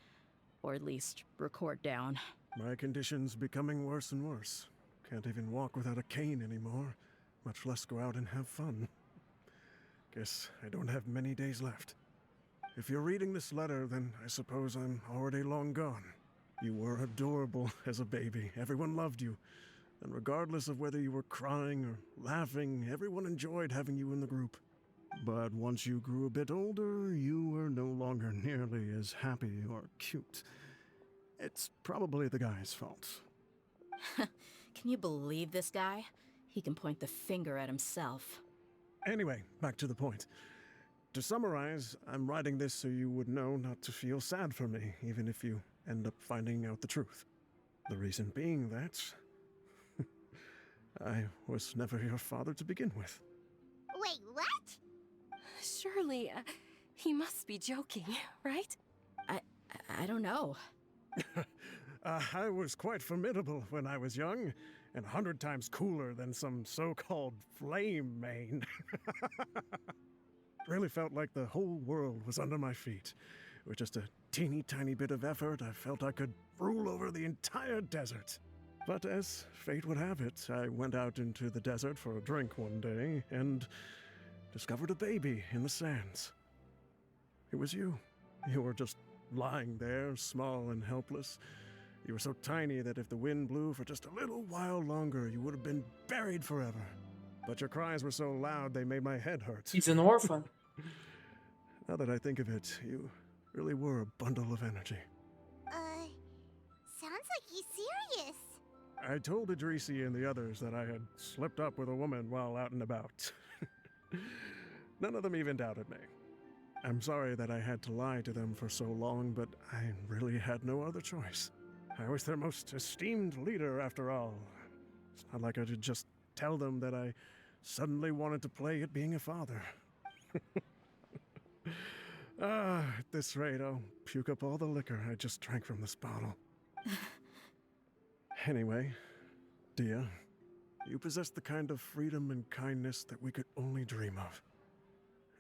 Or at least record down. My condition's becoming worse and worse. Can't even walk without a cane anymore, much less go out and have fun. Guess I don't have many days left. If you're reading this letter, then I suppose I'm already long gone. You were adorable as a baby. Everyone loved you. And regardless of whether you were crying or laughing, everyone enjoyed having you in the group. But once you grew a bit older, you were no longer nearly as happy or cute. It's probably the guy's fault. Can you believe this guy? He can point the finger at himself. Anyway, back to the point. To summarize, I'm writing this so you would know not to feel sad for me, even if you end up finding out the truth. The reason being that I was never your father to begin with. Wait, what? Surely, he must be joking, right? I don't know. I was quite formidable when I was young, and 100 times cooler than some so-called flame main. Really felt like the whole world was under my feet. With just a teeny tiny bit of effort, I felt I could rule over the entire desert. But as fate would have it, I went out into the desert for a drink one day and discovered a baby in the sands. It was you. You were just lying there, small and helpless. You were so tiny that if the wind blew for just a little while longer, you would have been buried forever. But your cries were so loud they made my head hurt. He's an orphan. Now that I think of it, you really were a bundle of energy. Sounds like he's serious. I told Idrisi and the others that I had slipped up with a woman while out and about. None of them even doubted me. I'm sorry that I had to lie to them for so long, but I really had no other choice. I was their most esteemed leader, after all. It's not like I could just tell them that I suddenly wanted to play at being a father. At this rate, I'll puke up all the liquor I just drank from this bottle. Anyway, Dia, you possess the kind of freedom and kindness that we could only dream of.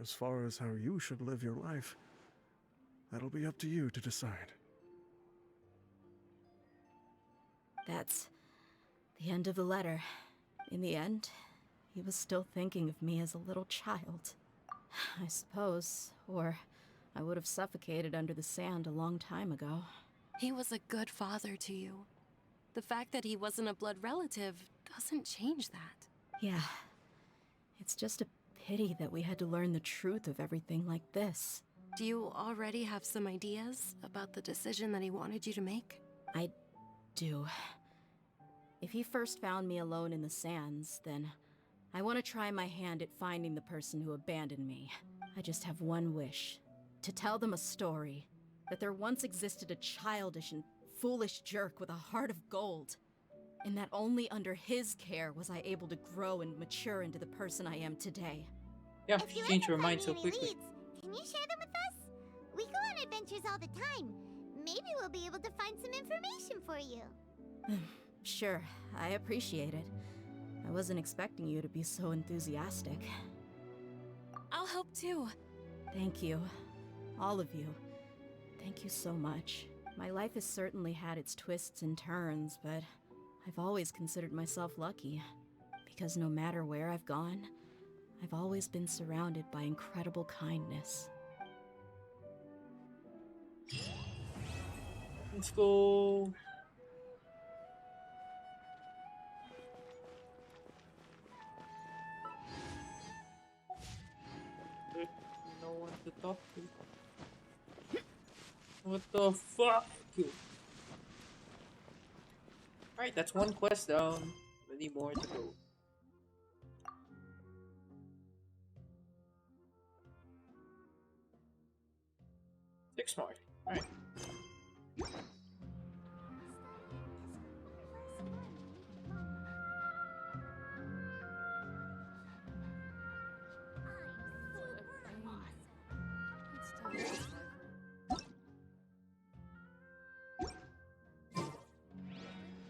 As far as how you should live your life, that'll be up to you to decide. That's the end of the letter. In the end, he was still thinking of me as a little child. I suppose. Or I would have suffocated under the sand a long time ago. He was a good father to you. The fact that he wasn't a blood relative doesn't change that. Yeah. It's just a pity that we had to learn the truth of everything like this. Do you already have some ideas about the decision that he wanted you to make? I do. If he first found me alone in the sands, then I want to try my hand at finding the person who abandoned me. I just have one wish. To tell them a story. That there once existed a childish and foolish jerk with a heart of gold. And that only under his care was I able to grow and mature into the person I am today. Yeah, If you change end your up mind so finding any quickly. leads, can you share them with us? We go on adventures all the time. Maybe we'll be able to find some information for you. Sure, I appreciate it. I wasn't expecting you to be so enthusiastic. I'll help too. Thank you. All of you. Thank you so much. My life has certainly had its twists and turns, but I've always considered myself lucky. Because no matter where I've gone, I've always been surrounded by incredible kindness. Let's go. There's no one to talk to. What the fuck? Alright, that's one quest down. Many more to go. Six more. Alright.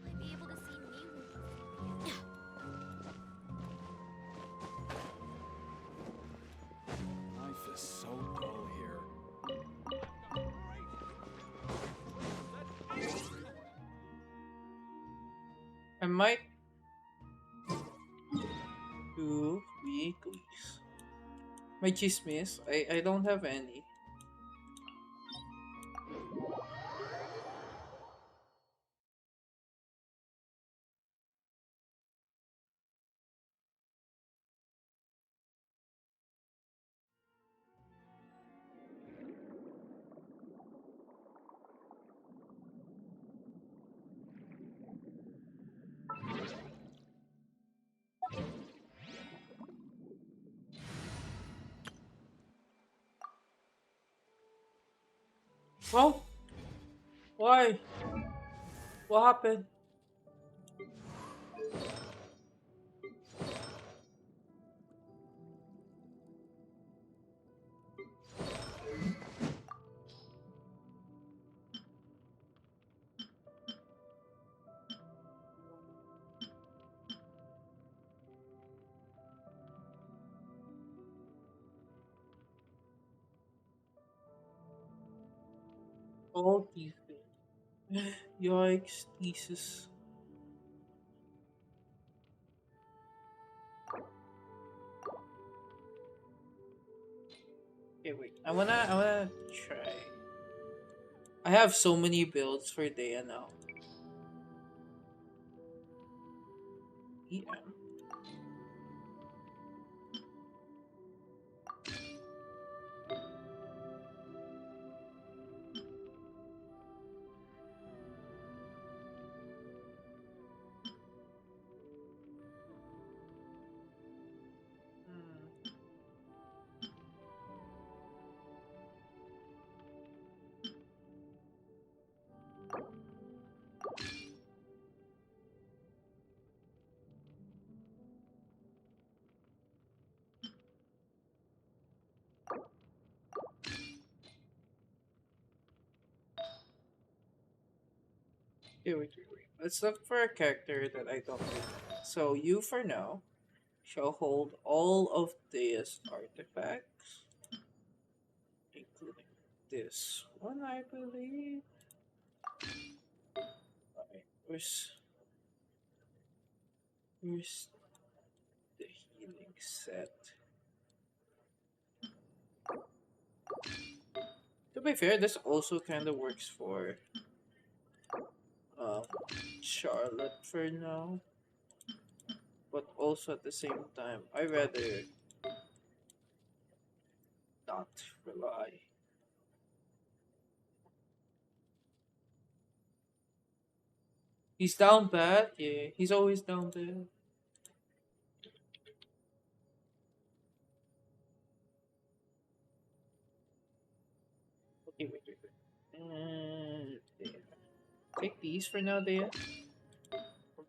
Might be able to see new. Life is so dull here. I might do weeklies. My chismis, I don't have any. Well, why? What happened? All these things. Yikes, thesis. Okay, wait. I wanna try. I have so many builds for Dea now. EM. Okay, wait. Let's look for a character that I don't know. So you for now shall hold all of Dea's artifacts, including this one, I believe. Alright, where's the healing set? To be fair, this also kind of works for um, Charlotte for now, but also at the same time, I rather not rely. He's down bad, yeah. He's always down bad. Okay, wait. There. Take these for now, Dea.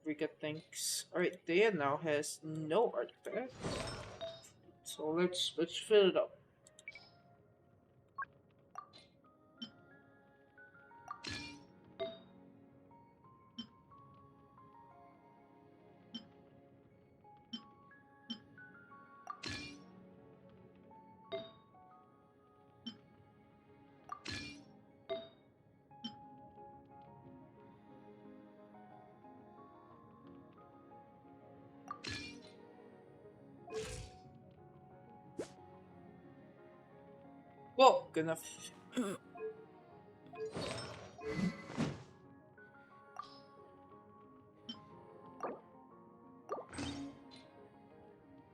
Rika thinks. Alright, Dea now has no artifact. So let's fill it up. Whoa, good enough.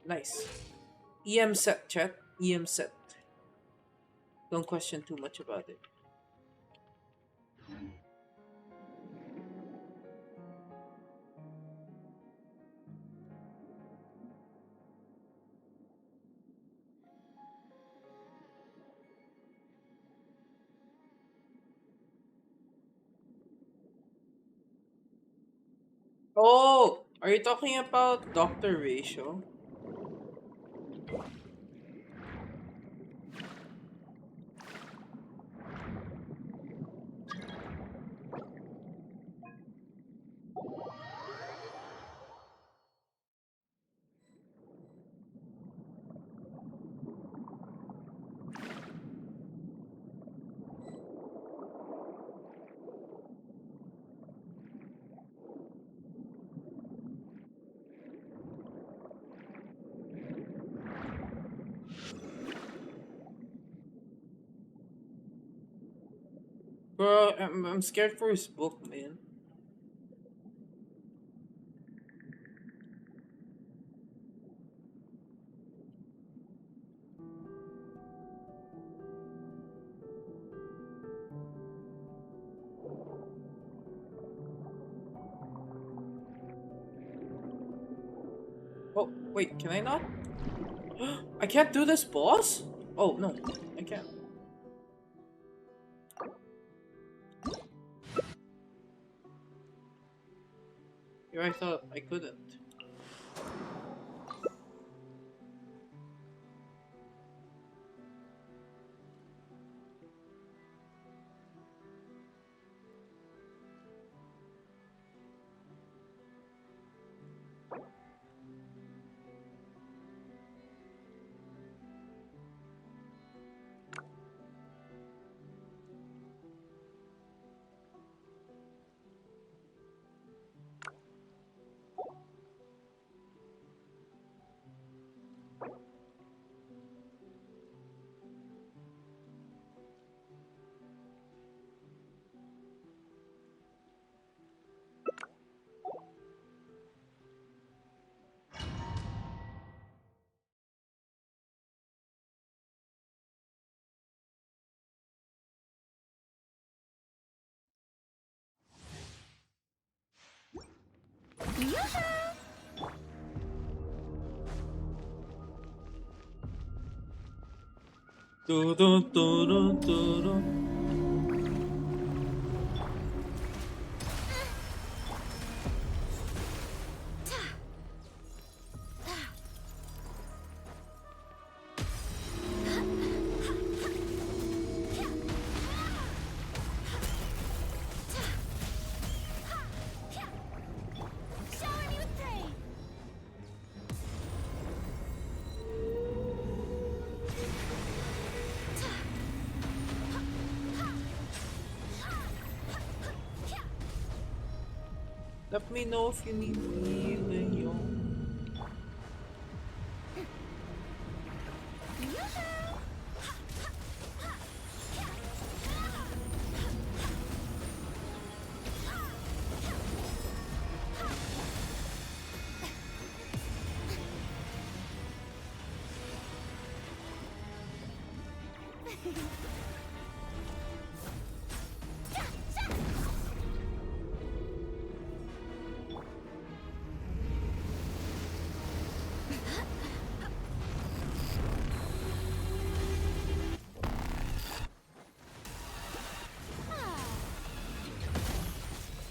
Nice. EM set, chat. EM set. Don't question too much about it. Oh, are you talking about Dr. Ratio? Bro, I'm scared for his book, man. Oh, wait, can I not? I can't do this, boss? Oh, no, I can't. Here I thought I couldn't. Dun, dun, dun, dun, dun, dun. Shower me with praise. Let me know if you need healing, yo.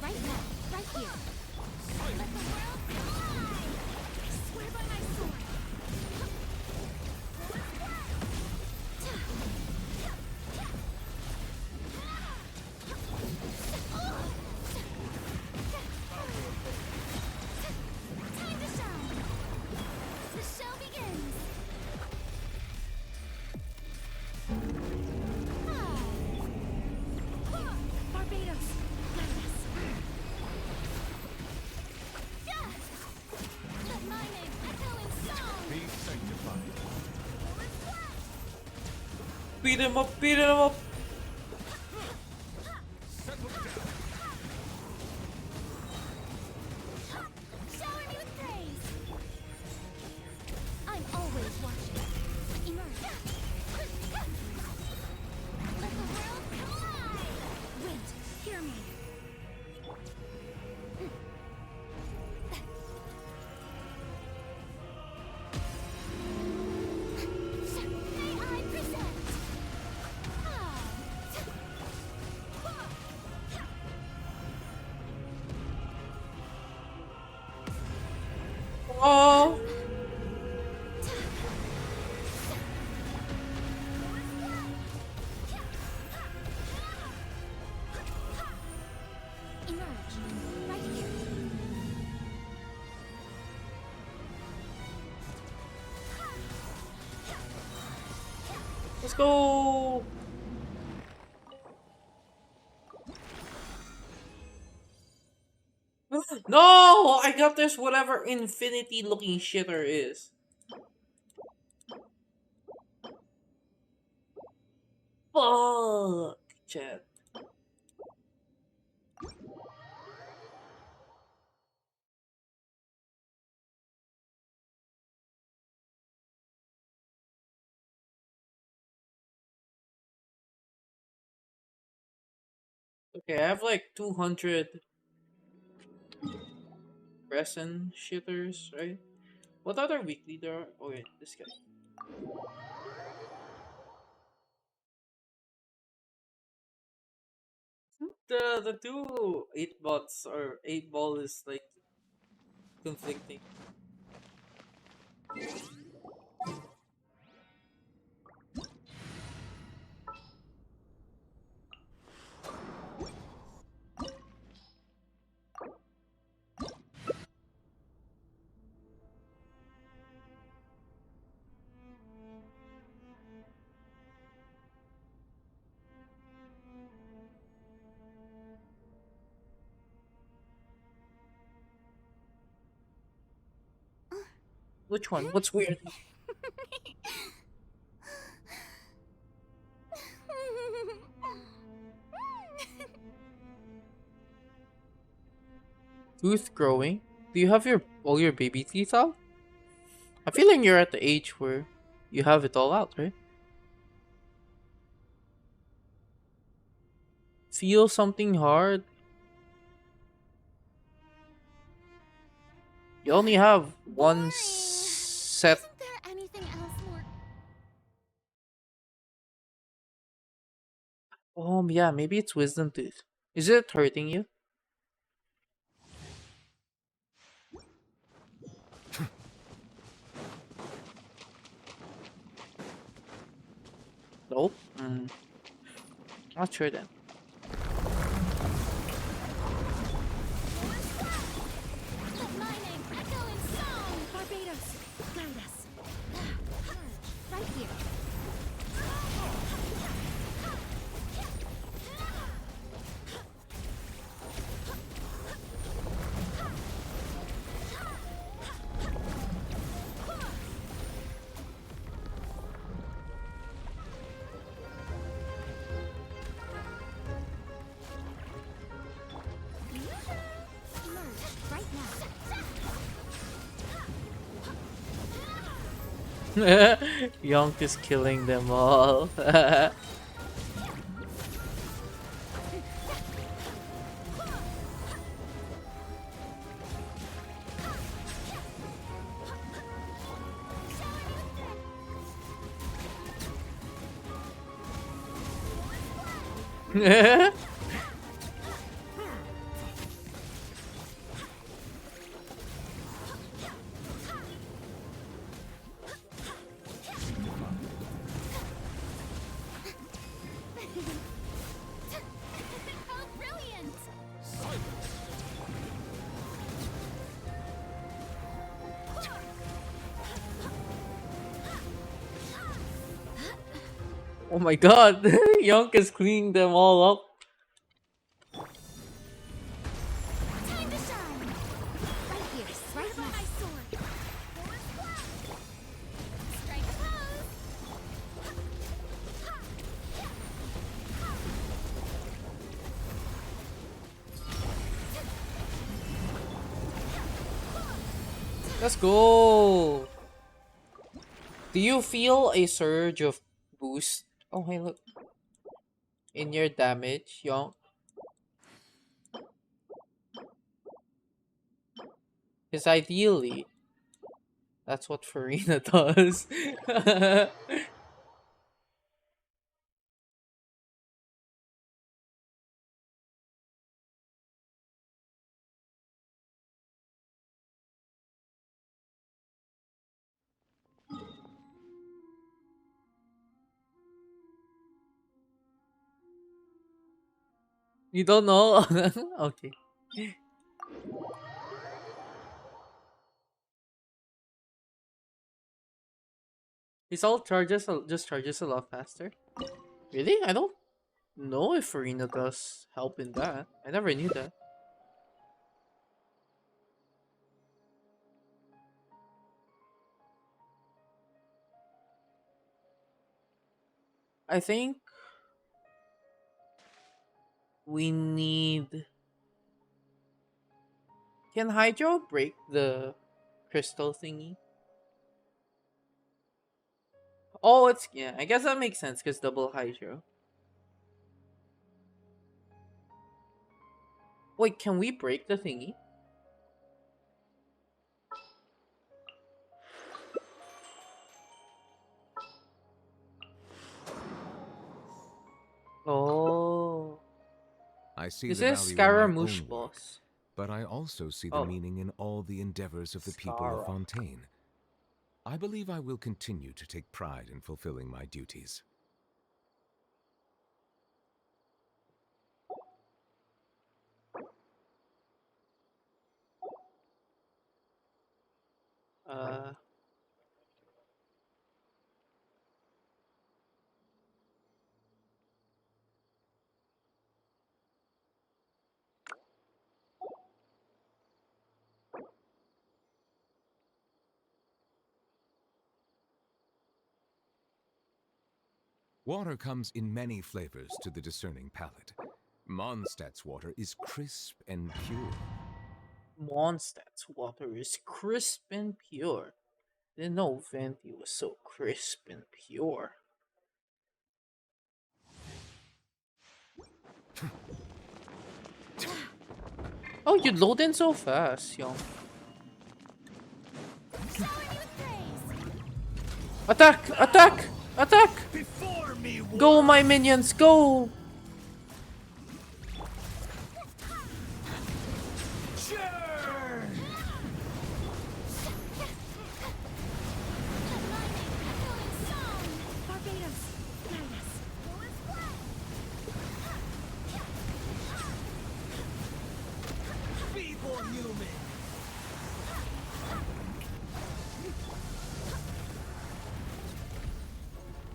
Right now, right here. Let the world collide! I swear by my sword. Time to shine. The show begins. Barbados, Gladys. Let my name echo in song. Be sanctified. Beat him up, beat him up! Shower me with praise. I'm always watching. Emerge. Let the world collide. Wait, hear me. May I present? Oh! Emerge. Right here. Let's go! No! I got this whatever infinity looking shitter is. Fuck, chat. Okay, I have like 200 resin shitters, right? What other weekly there are? Oh wait, this guy. The two 8 bots or 8 ball is like conflicting. Which one? What's weird? Tooth growing? Do you have all your baby teeth out? I'm feeling you're at the age where you have it all out, right? Feel something hard? You only have one set. Isn't there anything else more? Yeah, maybe it's wisdom tooth. Is it hurting you? Nope. Not sure then. Let my name echo in song. Barbados, Gladys. Right here. Yonk is killing them all. How brilliant! Oh my god, Yonk is cleaning them all up. Time to shine! Right here, right by my sword. Strike a pose! Let's go! Do you feel a surge of boost? Oh, hey, look. In your damage, Yonk? Because ideally, that's what Farina does. You don't know? Okay. His ult just charges a lot faster. Really? I don't know if Farina does help in that. I never knew that. I think we need... Can Hydro break the crystal thingy? Oh, it's... Yeah, I guess that makes sense because double Hydro. Wait, can we break the thingy? Oh. I see This the is value in my Scaramouche own work, boss. but I also see the Oh. meaning in all the endeavors of the people Scara. of Fontaine. I believe I will continue to take pride in fulfilling my duties. Uh... Water comes in many flavors to the discerning palate. Mondstadt's water is crisp and pure. Mondstadt's water is crisp and pure. Didn't know Venti was so crisp and pure. Oh, you load in so fast, yo. Attack! Attack! Attack! Go, my minions, go!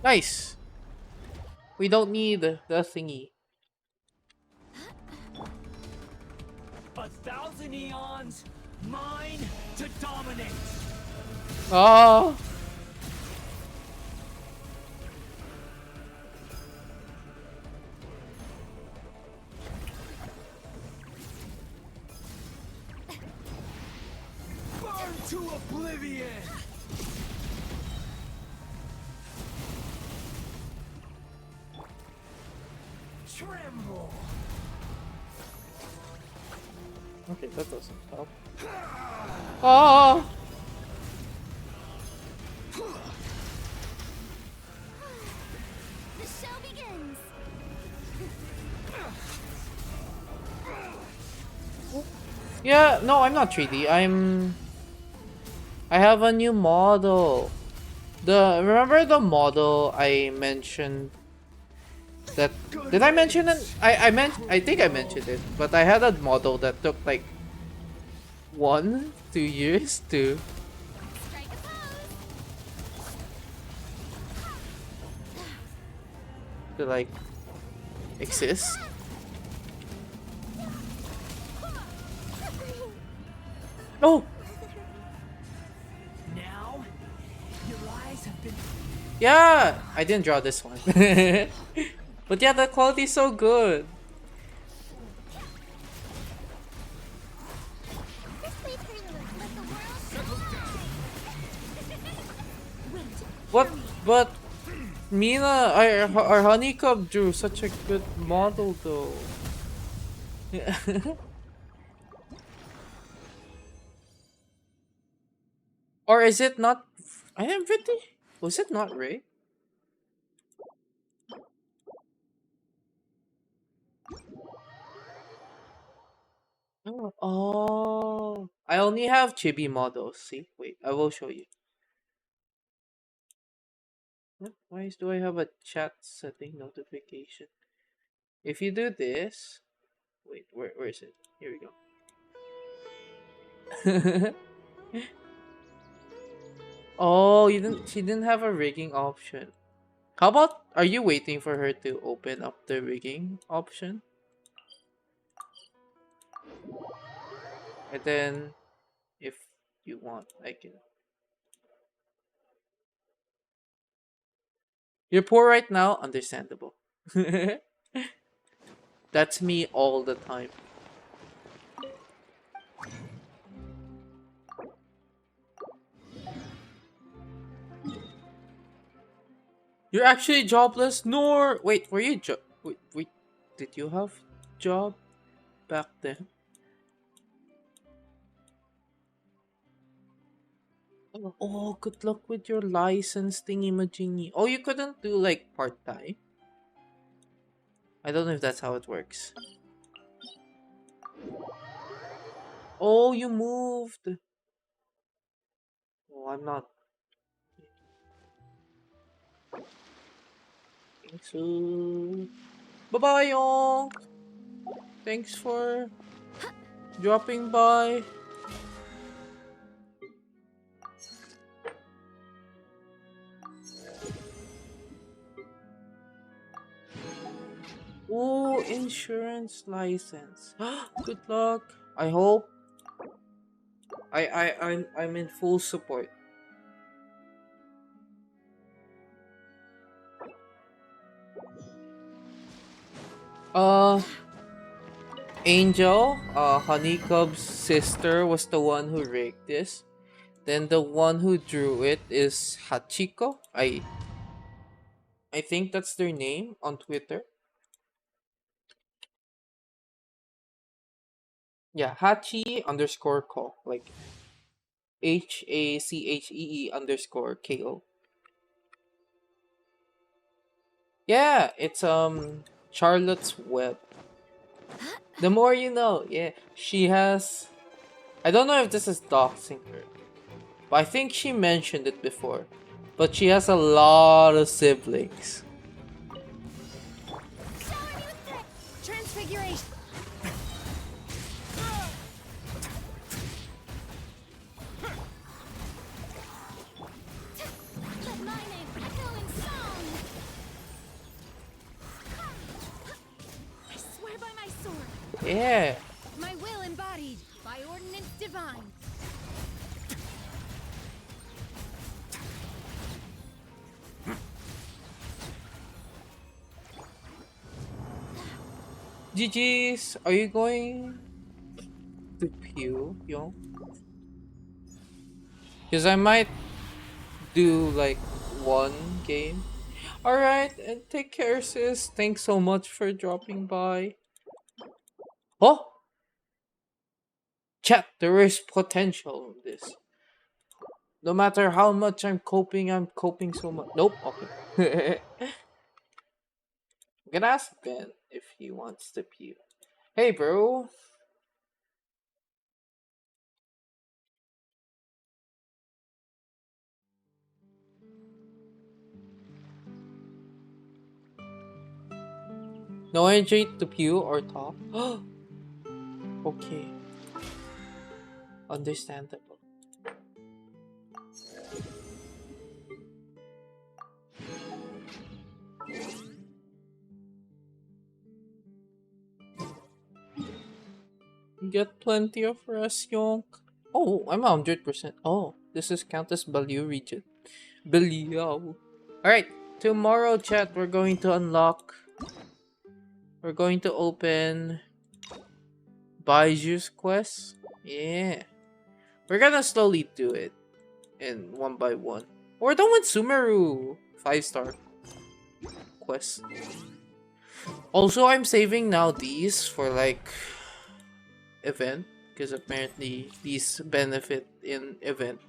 Nice. We don't need the thingy. 1,000 eons, mine to dominate. Oh. Burn to oblivion. Okay, that doesn't help. Oh! The show begins. Yeah, no, I'm not 3D. I have a new model. Remember the model I mentioned? That did I mention it? I think I mentioned it, but I had a model that took like 1-2 years to like exist. Oh. Now, your eyes have been. Yeah, I didn't draw this one. But yeah, the quality's so good. But Mina, our Honeycomb drew such a good model though. Or is it not? I am pretty. Was it not Ray? Oh, I only have chibi models. See, wait, I will show you. Why do I have a chat setting notification? If you do this, wait, where is it? Here we go. Oh, she didn't have a rigging option. How about, are you waiting for her to open up the rigging option? And then, if you want, I can. You're poor right now? Understandable. That's me all the time. You're actually jobless? Nor wait, were you wait, did you have job back then? Oh, good luck with your license thingy majingy. Oh, you couldn't do like part-time? I don't know if that's how it works. Oh, you moved. Oh, I'm not. So, bye-bye, y'all. Thanks for dropping by. Oh, insurance license. Good luck. I hope. I'm in full support. Angel, Honeycumb's sister, was the one who rigged this. Then the one who drew it is Hachiko. I think that's their name on Twitter. Yeah, Hachi_ko, like HACHEE_KO. Yeah, it's Charlotte's Web. The more you know. Yeah, she has. I don't know if this is doxing her, but I think she mentioned it before. But she has a lot of siblings. Transfiguration. Let my name echo in song. I swear by my sword. Yeah. My will embodied by ordinance divine. GG's, are you going to pew, yo? Because I might do like one game. Alright, and take care, sis. Thanks so much for dropping by. Oh! Chat, there is potential in this. No matter how much I'm coping so much. Nope, okay. I'm gonna ask Ben if he wants to pew. Hey, bro. No energy to pew or talk. Okay. Understandable. Get plenty of rest, Yonk. Oh, I'm 100%. Oh, this is count as Baliu region. Baliao. Alright, tomorrow, chat, we're going to unlock. We're going to open Baiju's quest. Yeah. We're gonna slowly do it. And one by one. We're done with Sumeru. 5-star quest. Also, I'm saving now these for like event. Because apparently these benefit in event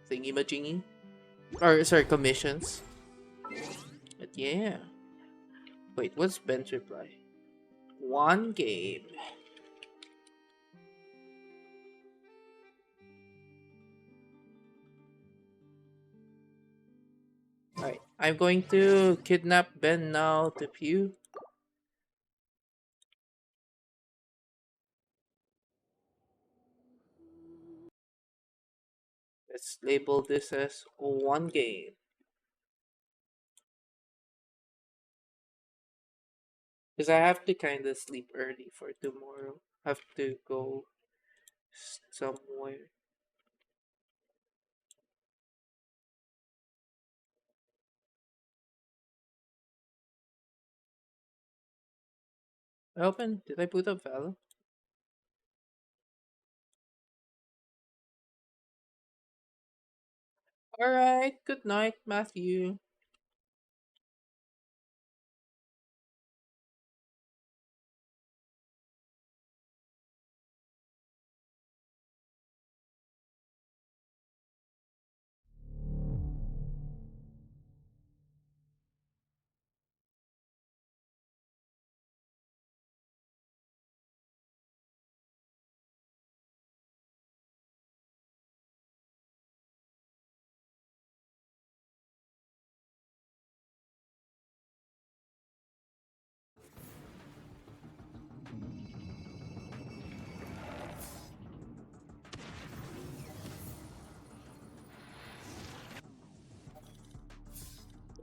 thingy-majingy. Or, sorry, commissions. But yeah. Wait, what's Ben's reply? One game. Alright, I'm going to kidnap Ben now to pew. Let's label this as one game. Because I have to kind of sleep early for tomorrow. Have to go somewhere. Open? Did I put up Valor? Alright, good night, Matthew.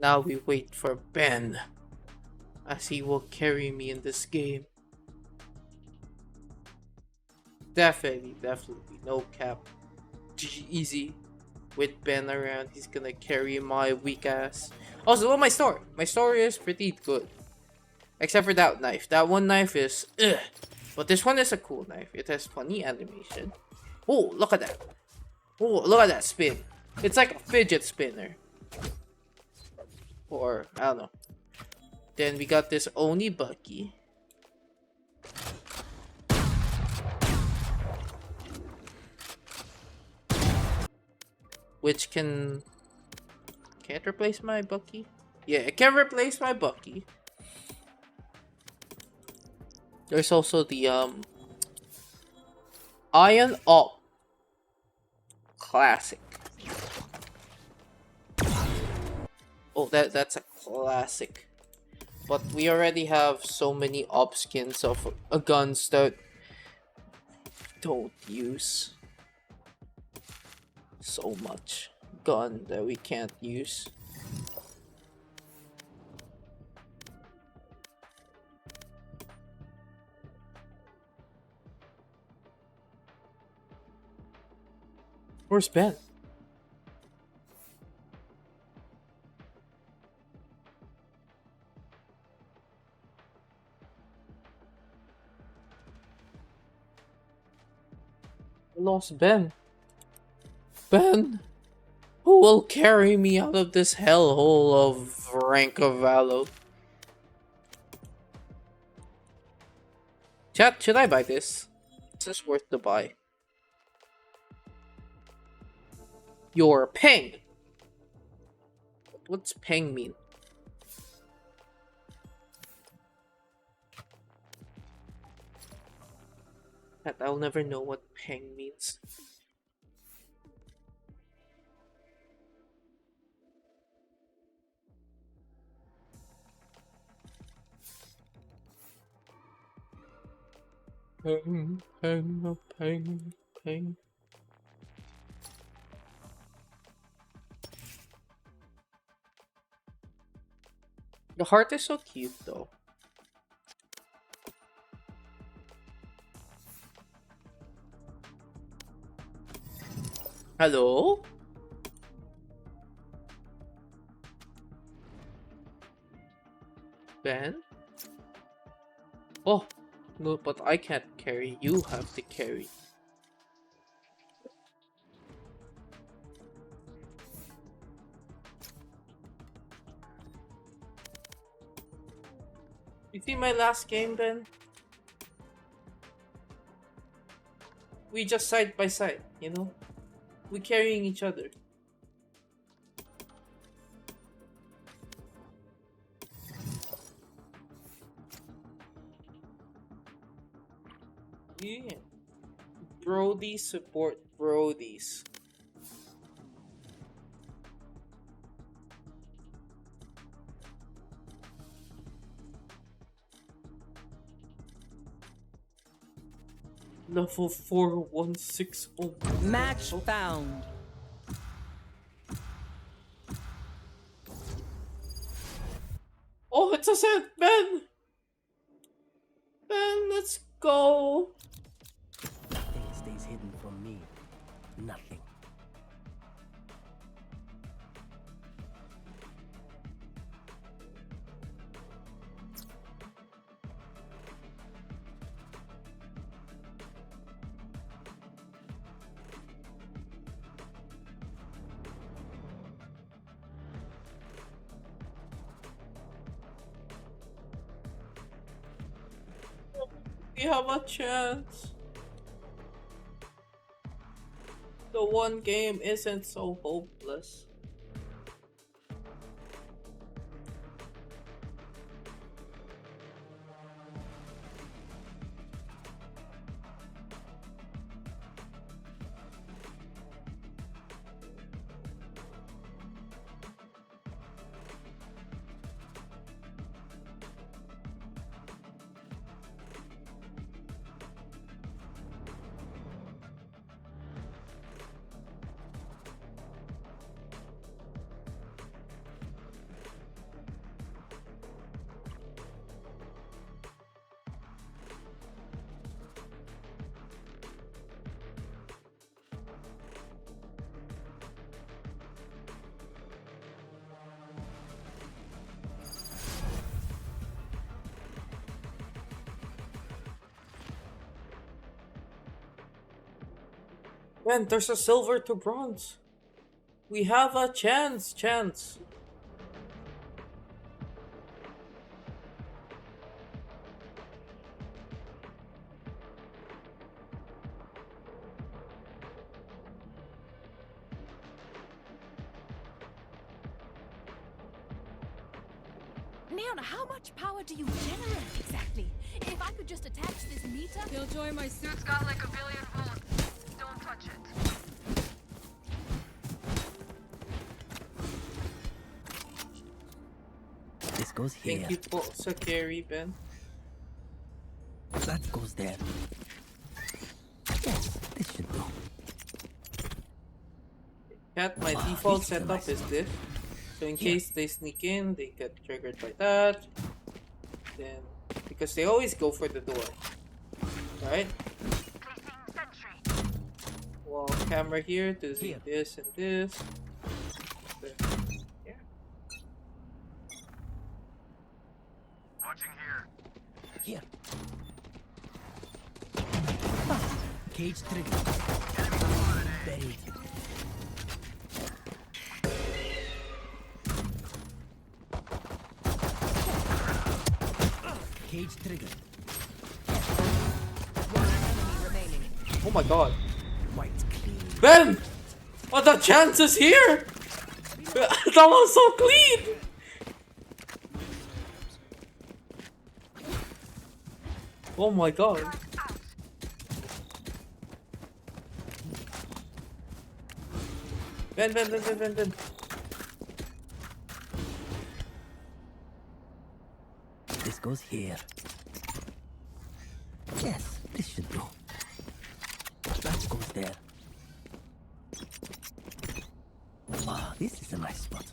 Now we wait for Ben, as he will carry me in this game. Definitely, no cap. Easy. With Ben around, he's gonna carry my weak ass. Also, my story. My story is pretty good. Except for that knife. That one knife is ugh. But this one is a cool knife. It has funny animation. Oh, look at that. Oh, look at that spin. It's like a fidget spinner. Or, I don't know. Then we got this Oni Bucky. Which can't replace my Bucky? Yeah, it can replace my Bucky. There's also the Iron Up Classic. Oh, that's a classic. But we already have so many op skins of guns that don't use so much gun that we can't use. Where's Ben? I lost Ben. Ben? Who will carry me out of this hellhole of rank of Valo? Chat, should I buy this? Is this worth the buy? your peng. What's peng mean? That I'll never know what peng means. Peng, peng, peng, peng. The heart is so cute though. Hello? Ben? Oh, no, but I can't carry. You have to carry. You see my last game, Ben? We just side by side, you know? We carrying each other. Yeah. Brody support Brodies. Level 4160. Match found. Oh, it's a set, Ben! Ben, let's go. Nothing stays hidden from me. Nothing. We have a chance. The one game isn't so hopeless. Man, there's a silver to bronze. We have a chance. Naona, how much power do you generate exactly? If I could just attach this meter... Killjoy, my suit's got like a billion volts. Don't touch it. This goes here. Thank you for carry, Ben. That goes there. Yes, this should do. Cat, my default setup is this. So in case they sneak in, they get triggered by that. Then, because they always go for the door. Right? Well, camera here to see this and this. Then, yeah. Watching here. Here. Cage trigger. Buried. Cage trigger. Oh my god. White clean. Ben! Oh, the chances here! That was so clean! Oh my god. Ben. This goes here. Yes, this should do. That goes there. Ah, this is a nice spot.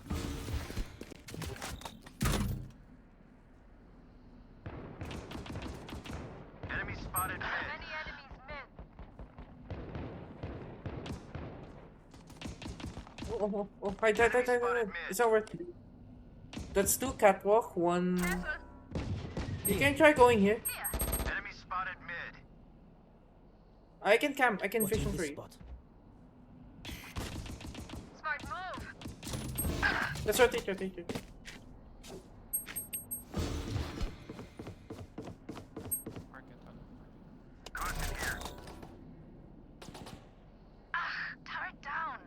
Enemy spotted mid. Many enemies mid. Oh, right. It's over. That's 2 catwalk, 1... You can try going here. Enemy spotted mid. I can camp, I can vision free. Smart move. Let's rotate. Turret down.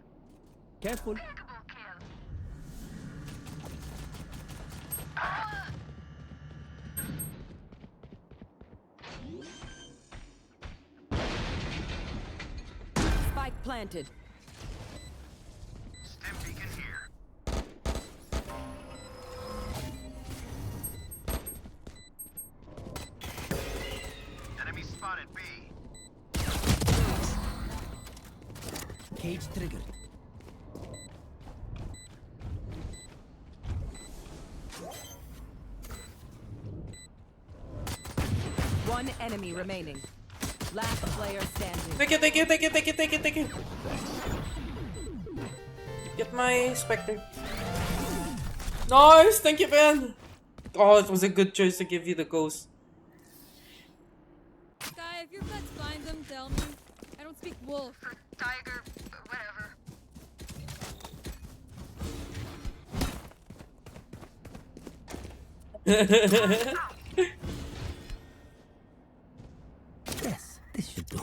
Careful. Impeccable kill. Spike planted. Stim beacon here. Enemy spotted B. Cage triggered. One enemy remaining. Last player standing. Take it. Get my Spectre. Nice, thank you, Ben. Oh, it was a good choice to give you the ghost. Guy, if your pets find them, tell me. I don't speak wolf. Or tiger, whatever. Yes, this should do.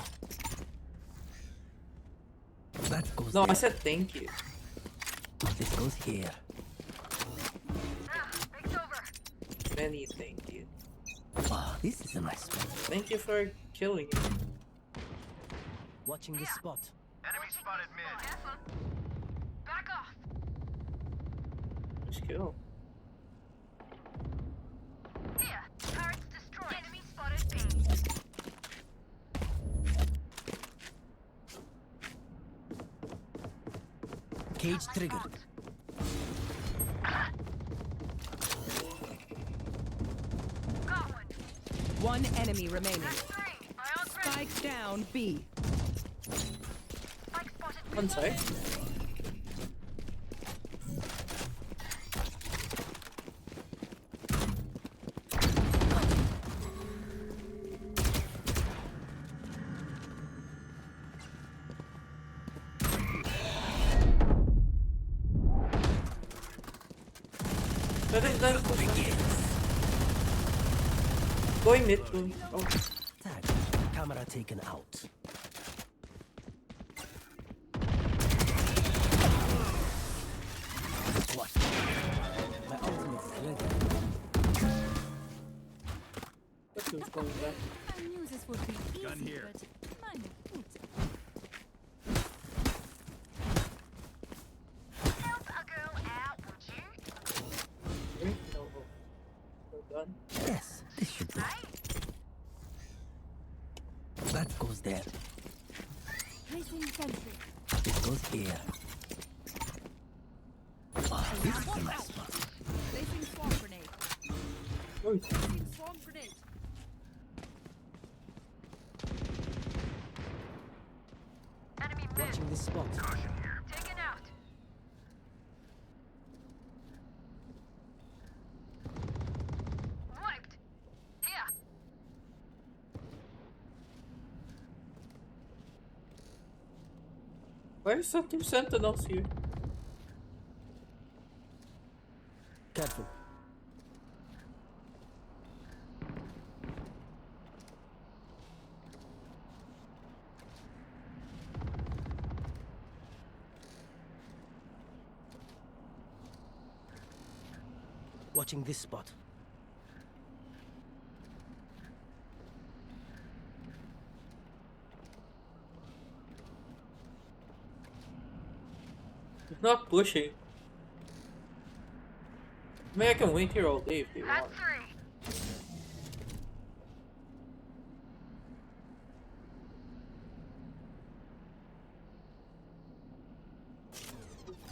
That goes No, there. I said thank you. This goes here. It's over. Many thank you. Ah, this is a nice spot. Thank you for killing me. Watching this spot. Enemy spotted mid. Careful. Back off. Just kill. Here. Turrets destroyed. Enemy spotted B. Cage triggered. Got one. One enemy remaining. Three. Ion Spike down B. Spike spotted. One side. Going mid. Oh. Tag. Camera taken out. What? My ultimate is ready. That one's going back. I knew this would be easy, Gun here. but kind of foot. Help a girl out, would you? No. We're done. Yes, this should do. That goes there. Placing sentry. This goes here. Ah, this is a nice spot. Placing swarm grenade. Oh, Placing swarm grenade. Enemy mid. Watching this spot. Taken out. Wiped. Here. why is that 2 sentinels here? Careful. Watching this spot. It's not pushing. I mean, I can wait here all day if they want.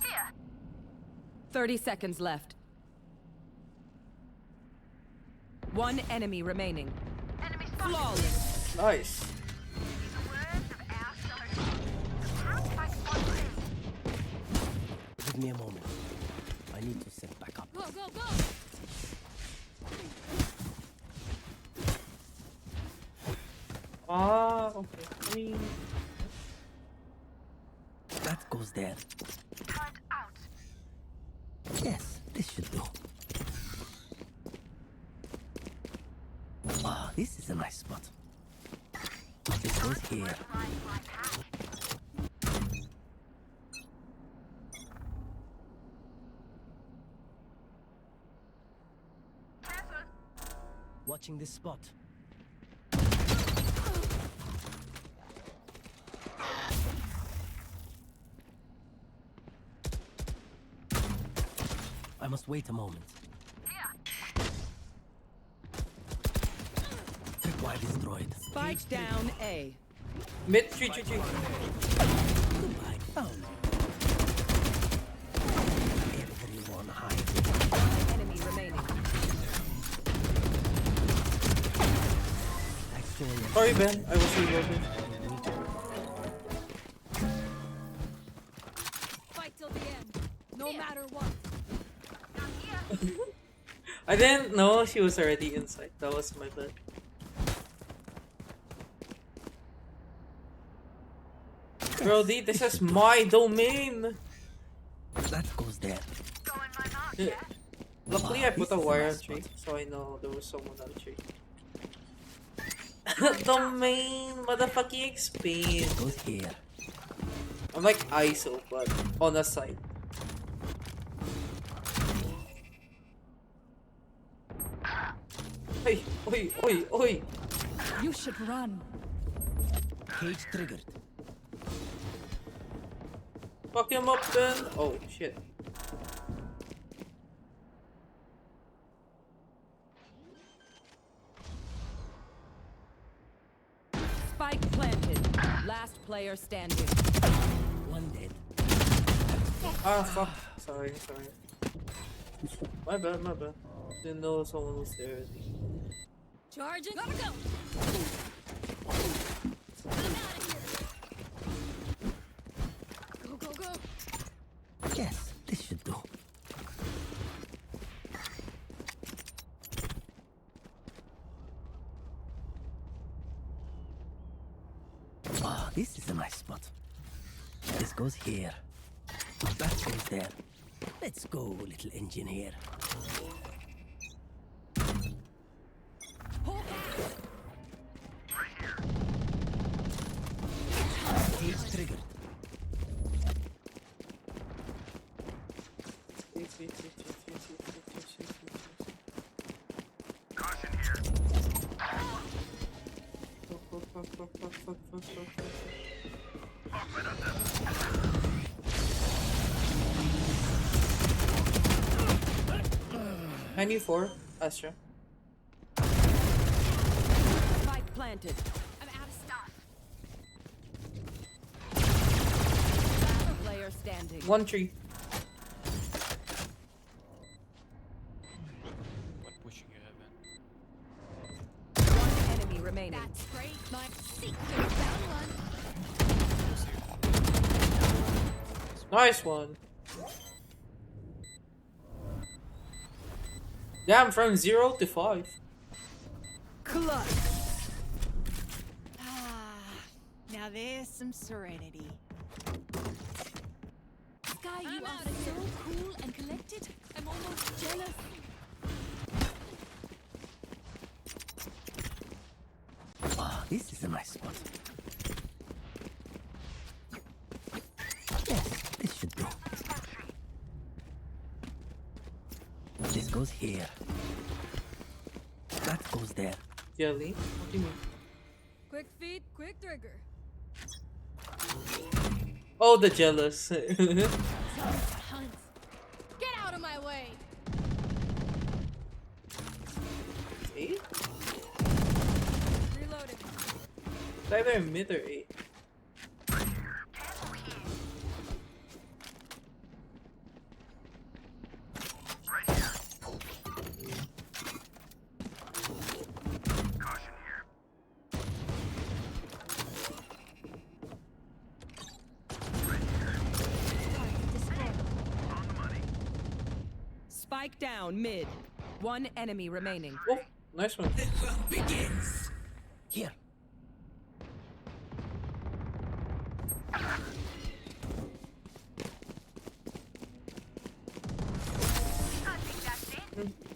Here. 30 seconds left. One enemy remaining. Enemy spotted. Flawless. Nice. Give me a moment. I need to set back up. Go, go, go! Ah, okay. I mean, That goes there. Turret out. Yes, this should do. Ah, this is a nice spot. This goes here. Watching this spot. I must wait a moment. Tripwire destroyed. Spike down A. mid 3 3 3. Goodbye, found. Everyone hide. Enemy remaining. Sorry, Ben. I was reloading. Fight till the end, no matter what. I didn't know she was already inside. That was my bad. Brody, this is my domain. That goes there. Yeah. Luckily, I put a wire on tree, so I know there was someone on tree. Domain, motherfucking explain. Goes here. I'm like ISO, but on a side. Oi, oi, oi, oi. You should run. Cage triggered. Fuck him up then. Oh shit. Spike planted. Last player standing. One dead. Ah fuck. Sorry. My bad. Didn't know someone was there. Charging. Gotta go. I'm out of here. Go. Yes, this should do. Ah, this is a nice spot. This goes here. That goes there. Let's go, little engine here. Cage triggered. Caution here. Open up them. I knew 4, Astra. Spike planted. I'm out of stuff. Last player standing. 1 tree. Pushing you, heaven. One enemy remaining. That's great. My secret down one. Nice one. Damn, from 0 to 5. Clutch. Now there's some serenity. Sky, you are so cool and collected. I'm almost jealous. Ah, this is a nice spot. Yes, this should do. This goes goes here. That goes there. Jelly? What do you mean? Quick feet, quick trigger. Oh, the jealous. Get out of my way. Eight? Reloading. It's either mid or 8. Spike down mid. One enemy remaining. Oh, nice one. The hunt begins. Here.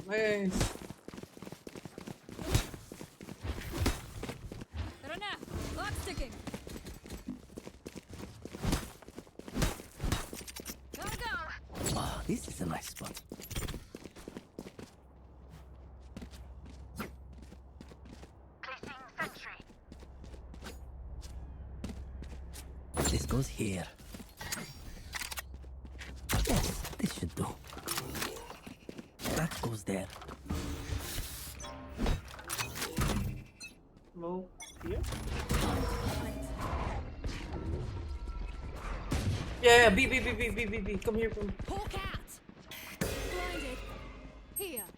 Nice. Rana, lock sticking. Gotta go. Oh, this is a nice spot. This goes here. Yes, this should do. That goes there. Low here? Yeah, B. Come here, come. Pull cat. Blinded. Here.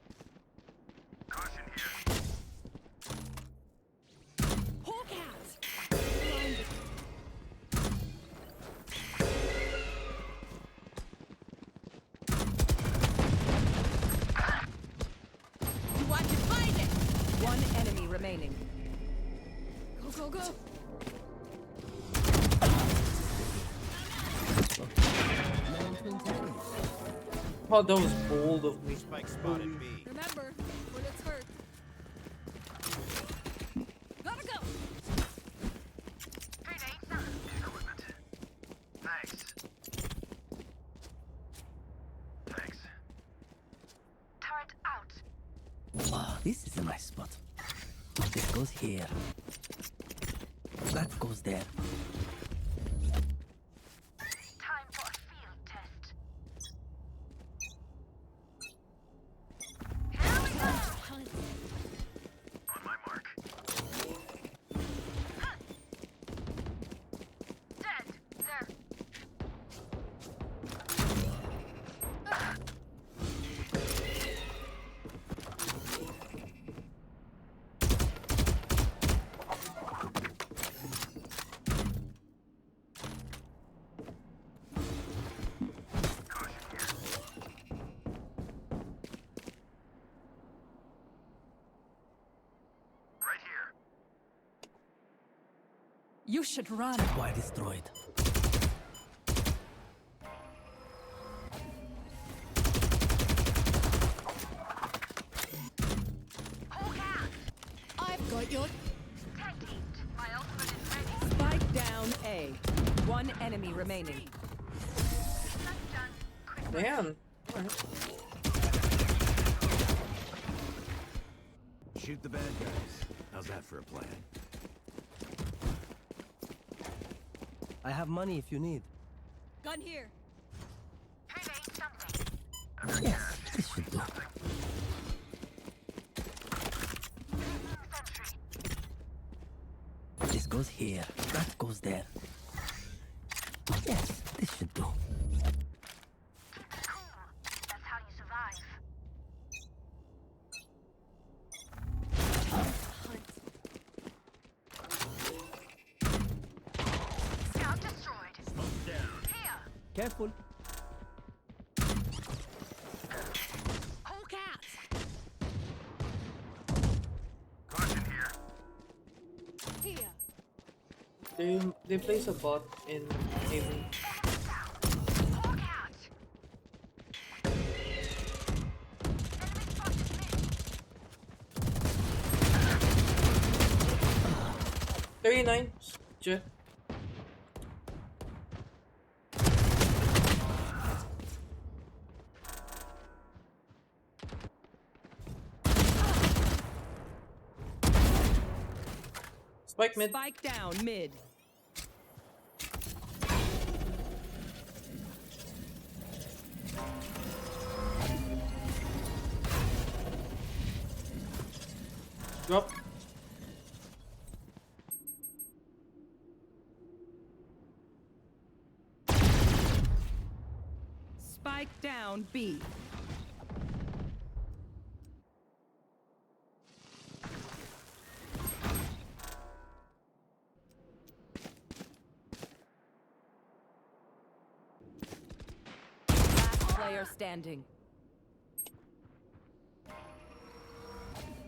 Pull cat. Blinded. You want to find it? One enemy remaining. Go, go, go. Oh, that was bold of me. Spike spotted B. Remember, bullets hurt. Gotta go. Thanks. Thanks. Turret out. Oh, this is a nice spot. This goes here. That goes there. Time for a field test. Here we go. On my mark. Dead. There. Right here. You should run. Why destroyed? I've got your. My ultimate is ready. Spike down A. One enemy remaining. Damn. Alright. Shoot the bad guys. How's that for a plan? I have money if you need. Gun here. Yes, this should do. This goes here. That goes there. Yes, this should do. That's how you survive. Scout destroyed. Smoke down. Here. Careful. Pull cat. Caution here. Here. They place a bot in Haven. Pull cat. 39. Jet. Spike mid. Spike down mid. Drop. Spike down B. Last player standing.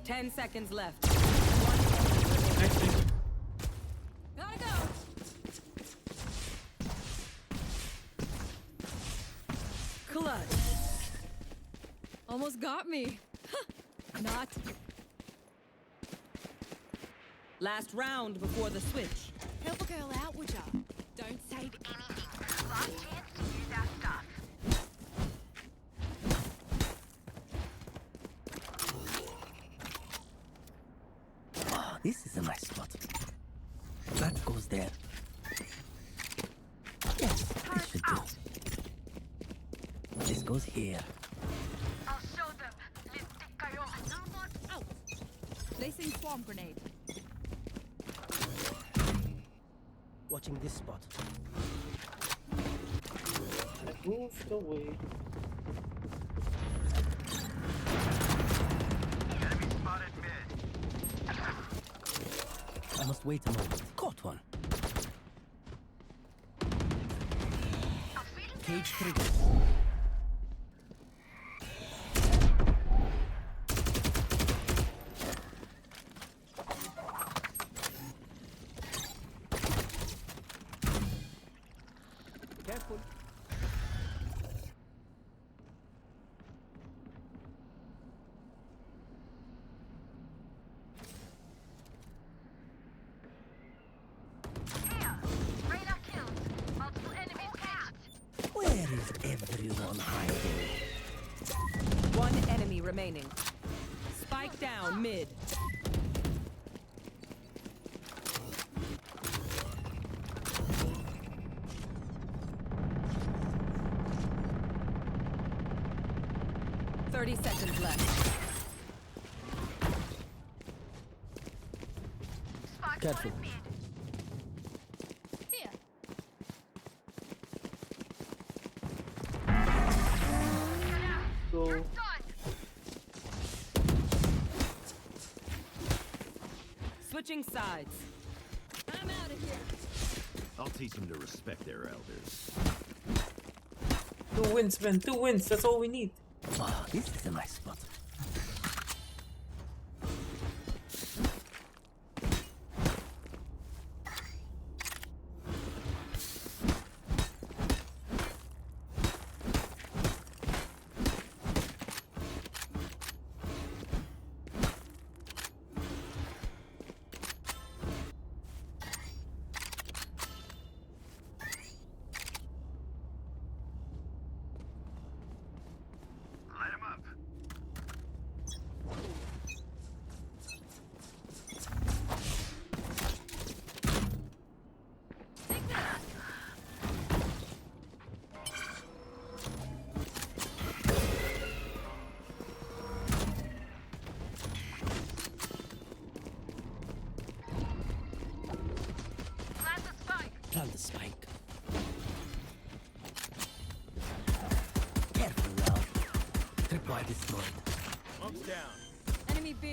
10 seconds left. Next thing. Gotta go. Clutch. Almost got me. Not. Last round before the switch. Help a girl out, would ya? Don't save anything. Last chance to use that stuff. Oh, this is a nice spot. That goes there. Yes, this should do. This goes here. I'll show them. Listik kayo. Out. Placing swarm grenade. Watching this spot. I moved away. Enemy spotted mid. I must wait a moment. Caught one. Cage trigger. Careful. Here. Reyna killed. Multiple enemies caged. Where is everyone hiding? One enemy remaining. Spike down mid. Seconds left. Spike Careful. spotted mid. Here. Go. Done. Switching sides. I'm out of here. I'll teach them to respect their elders. 2 wins, man. 2 wins. That's all we need. Oh, this is a nice spot. Light 'em up. Plant the spike. Plant the spike. Careful now. Tripwire destroyed. Smoke's down. Enemy B.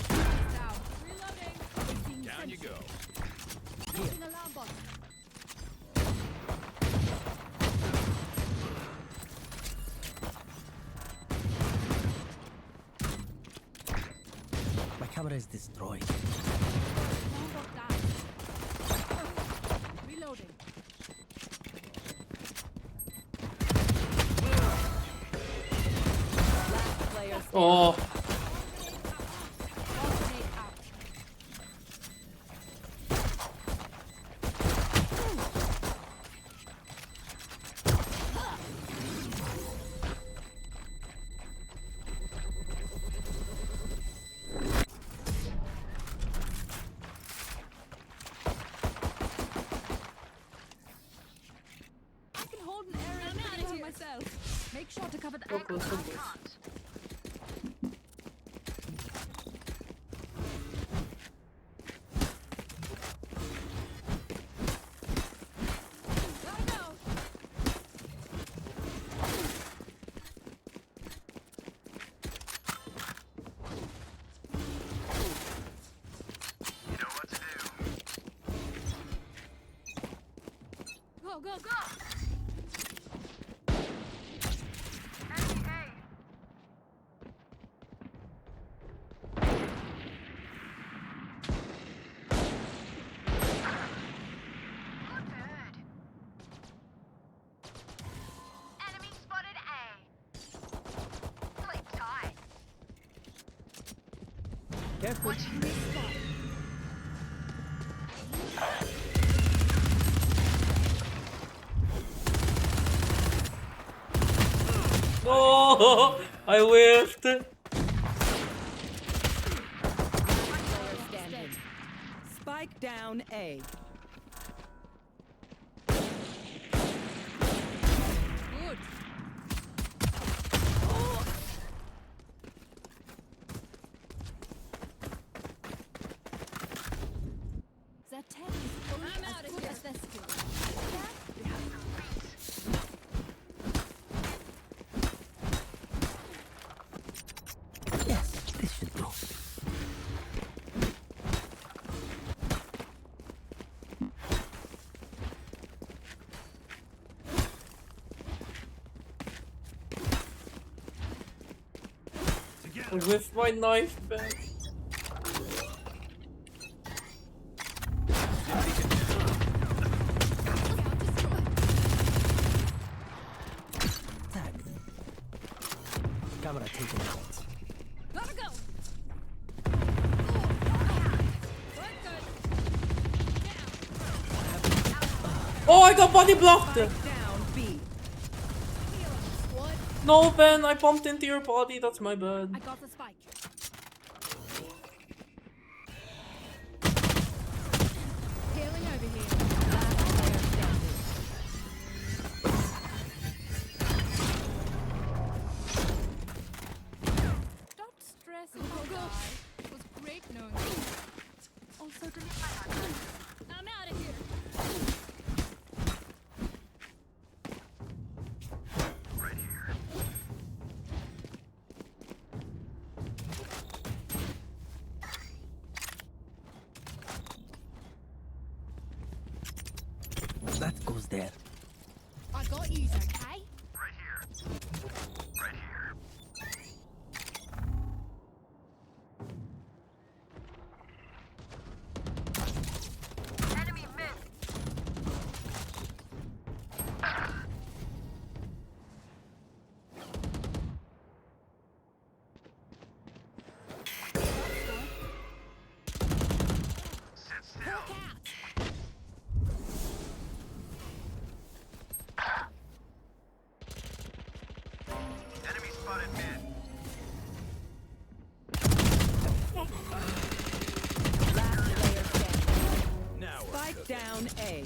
Down. Reloading. Placing Down you sentry. go. Placing alarm bot. My camera is destroyed. Alarm bot down. Perfect. Reloading. Last player standing. Oh. Swarm grenade out. So close, so close. Go, go, go! Enemy spotted A. Play tight. Careful. No, I whiffed. Standing. Spike down A. Good. That tech is only as good as their skill. Yes, this should do. With my knife back. Tag. Camera taking shots. Gotta go! Oh, I got body blocked. Down B. No, Ben, I bumped into your body. That's my bad. I got the spike. Healing over here. Stop stressing, guys. It was great knowing you. Also, I'm out of here. That goes there. I got you, okay? Right here. Right here. Enemy mid. Sit still. Look out! Enemy spotted mid. Last player standing. Now we're Spike cooking. down A.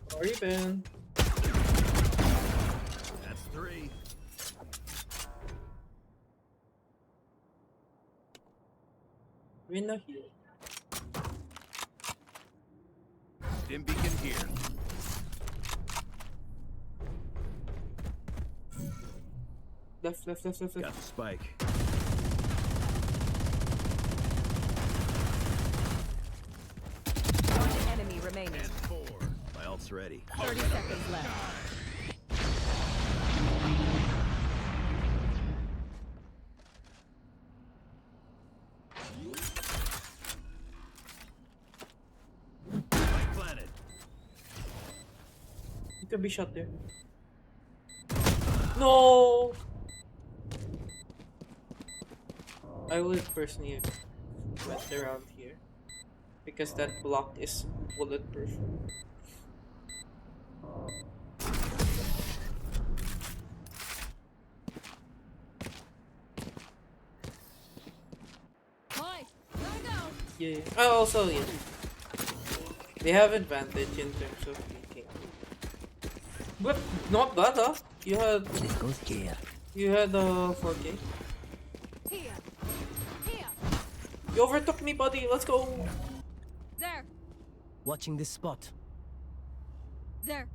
Sorry, Ben. That's 3. We're not here. Stim beacon here. Left, left, left, left, Got left. the spike. One enemy remaining. And 4. My ult's ready. 30 seconds left. Spike planted. You can be shot there. No! I would personally went around here because that block is bulletproof. Hi, gotta go! Yeah. Oh, also, yeah. They have advantage in terms of peeking. But not bad, huh? You had This goes here. you had 4K. Here. Here. You overtook me, buddy. Let's go. There. Watching this spot. There.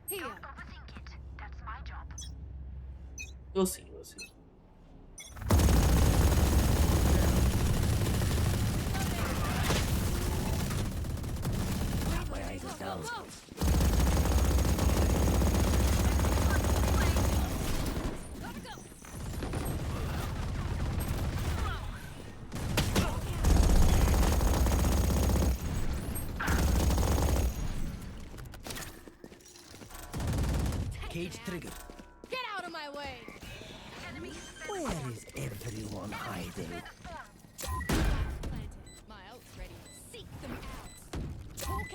Here. Don't overthink it. That's my job. We'll see. We'll see. My eyes are down. Cage trigger. Get out of my way. Where is everyone hiding? Planted. My ult's ready. Seek them out. Hawk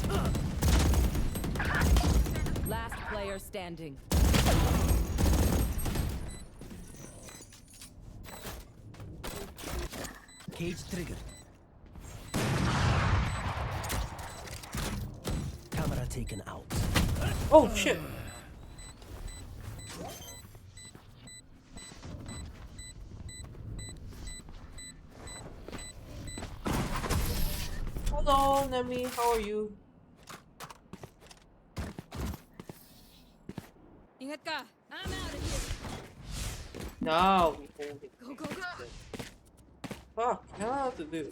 out. Last player standing. Cage trigger. Camera taken out. Oh shit. Hello, Nemi. How are you? Ingat ka. I'm out of here. Now we hold it. Go, go, go. Fuck, I don't know what to do.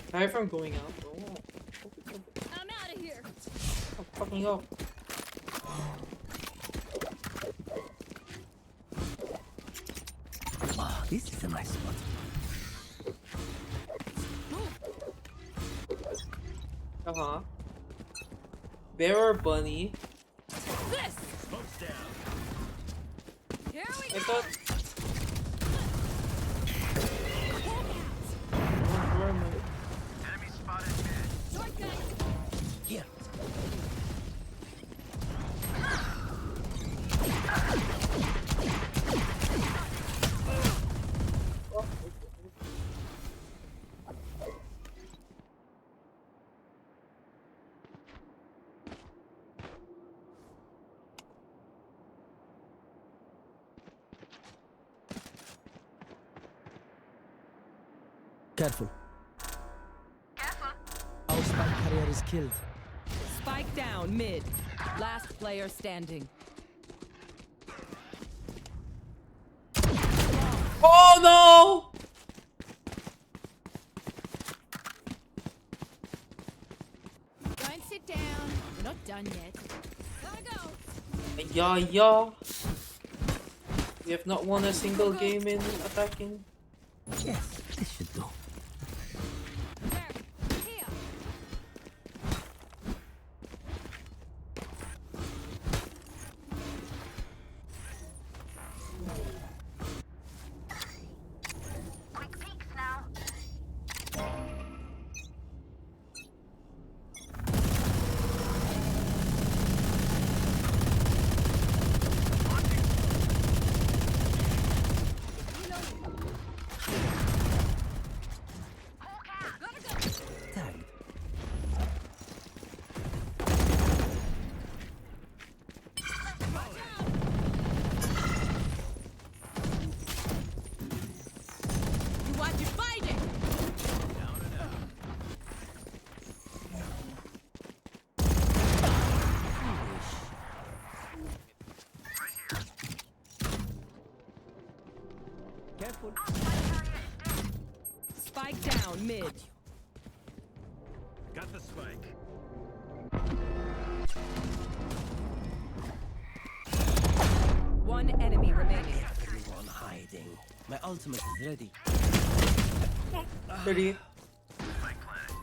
Aside from going out, oh, I'm out of here. I'm fucking up. Wow, this is a nice spot. Uh-huh. Bear or bunny? This. Smoke's down. Here we I go. thought... Enemy spotted mid. Shotgun. Here. Careful. Careful. Our spike carrier is killed. Spike down mid. Last player standing. Oh no! Don't sit down. We're not done yet. Gotta go. Yeah. We have not won a single game in attacking. Yes, this should do. There. Here. Quick peeks now. Tagged. You watch it fighting. Down and out. Careful. Spike down mid. Got the spike. One enemy remaining. Everyone hiding. My ultimate is ready. Ready? Spike planted.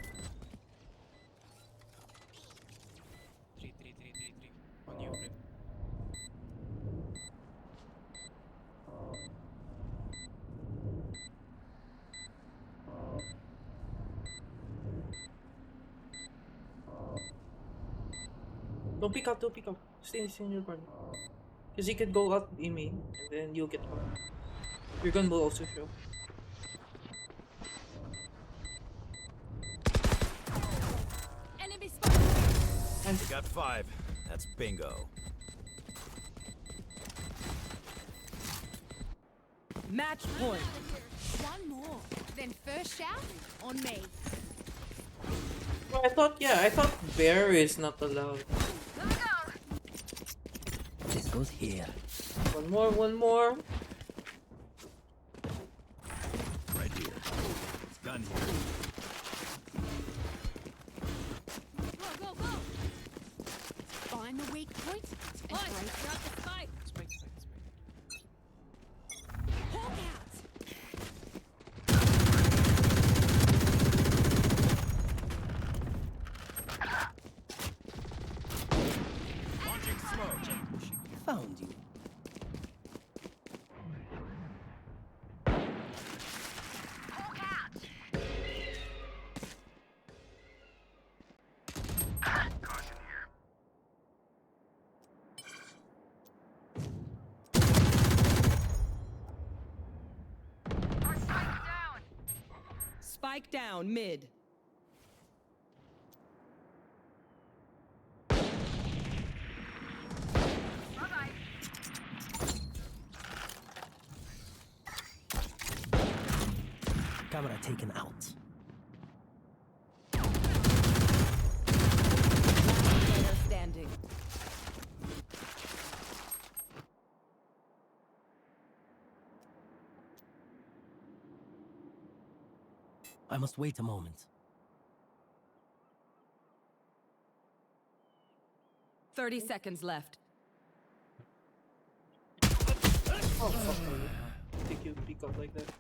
On you, Red. Don't pick up, don't pick up. Stay in your corner. Because he could go out in main, and then you'll get one. Your gun will also show. We got 5. That's bingo. Match point. One more. Then first shout on me. Well, I thought bear is not allowed. This goes here. One more. Right here. It's done here. Go. Find the weak point and break out the spike. Hawk out. Launching smoke. Found you. Caution here. Spike down mid. Camera taken out. Player standing. I must wait a moment. 30 seconds left. Oh fuck me. Think you pick up like that.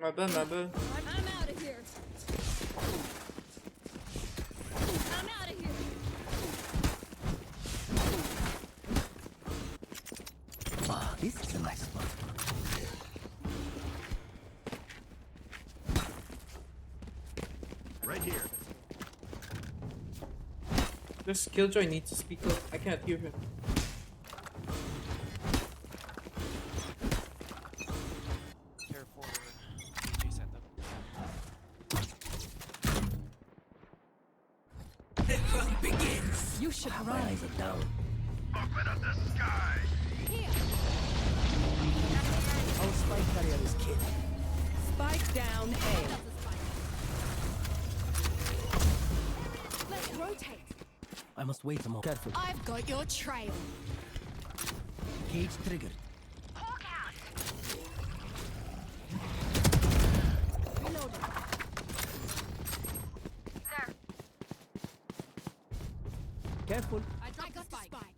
My bad. I'm out of here. I'm out of here. Ah, this is a nice spot. Right here. This Killjoy needs to speak up. I can't hear him. Care for DJ setup. The hunt begins. You should My eyes are down. Open up the sky. Here. Our spike carrier is killed. Spike down A. Let's rotate. I must wait a moment. Careful. I've got your trail. Cage triggered. Reloading. Careful. I got the spike. Reloading.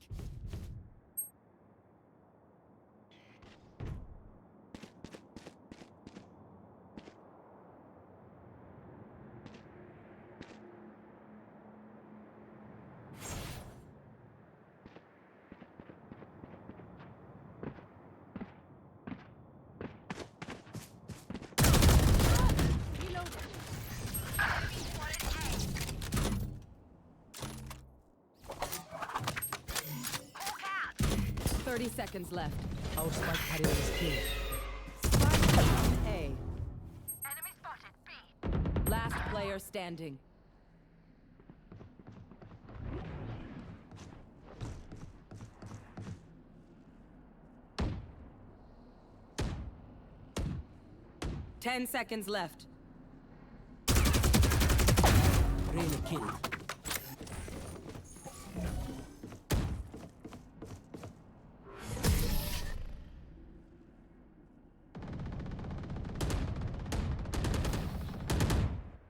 30 seconds left. Our spike carrier is killed. Spike down A. Enemy spotted. B. Last player standing. Ten seconds left. Reyna killed.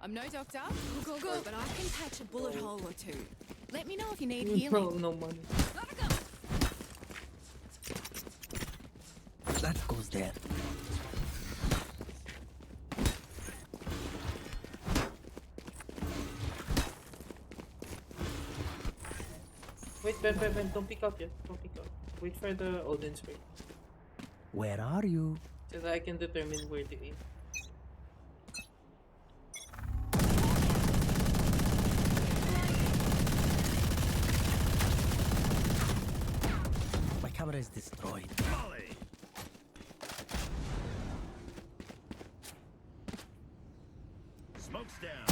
I'm no doctor, go, but I can patch a bullet hole or two. Let me know if you need healing. Bro, no money. Gotta go. That goes there. Wait, Ben, don't pick up yet. Don't pick up. Wait for the Odin spray. Where are you? So that I can determine where to aim. My camera is destroyed. Volley. Smoke's down.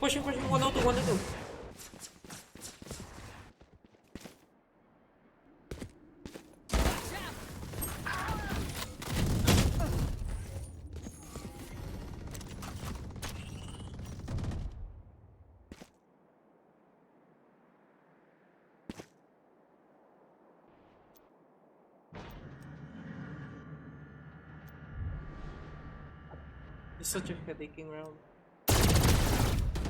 pushing, 102, 102. It's such a headaching round.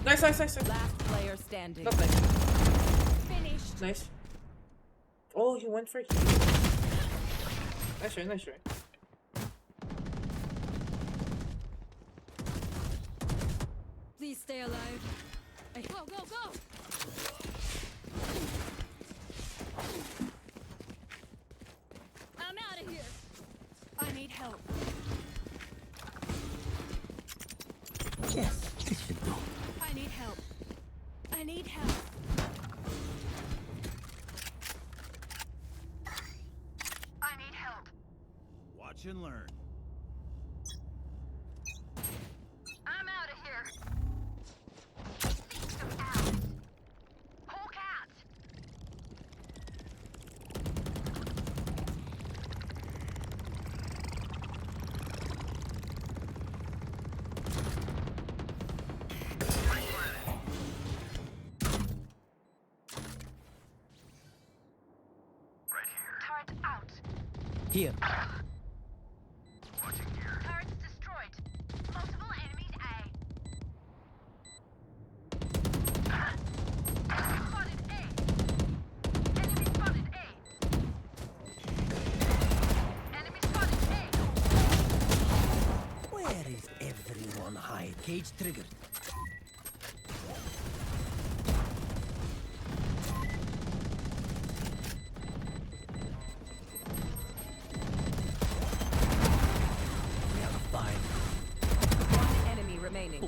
Nice. Last player standing. Nothing. Finished. Nice. Oh, he went for it. Nice try. Please stay alive. Hey, go! I'm out of here. I need help. Yes, this should do. I need help. I need help. I need help. Watch and learn. I'm out of here. Seek some out. Hulk out. Turret out. Here. Turrets destroyed. Multiple enemies A. Spotted A. Enemy spotted A. Enemy spotted A. Where is everyone hide? Cage triggered. We are fine. One enemy remaining.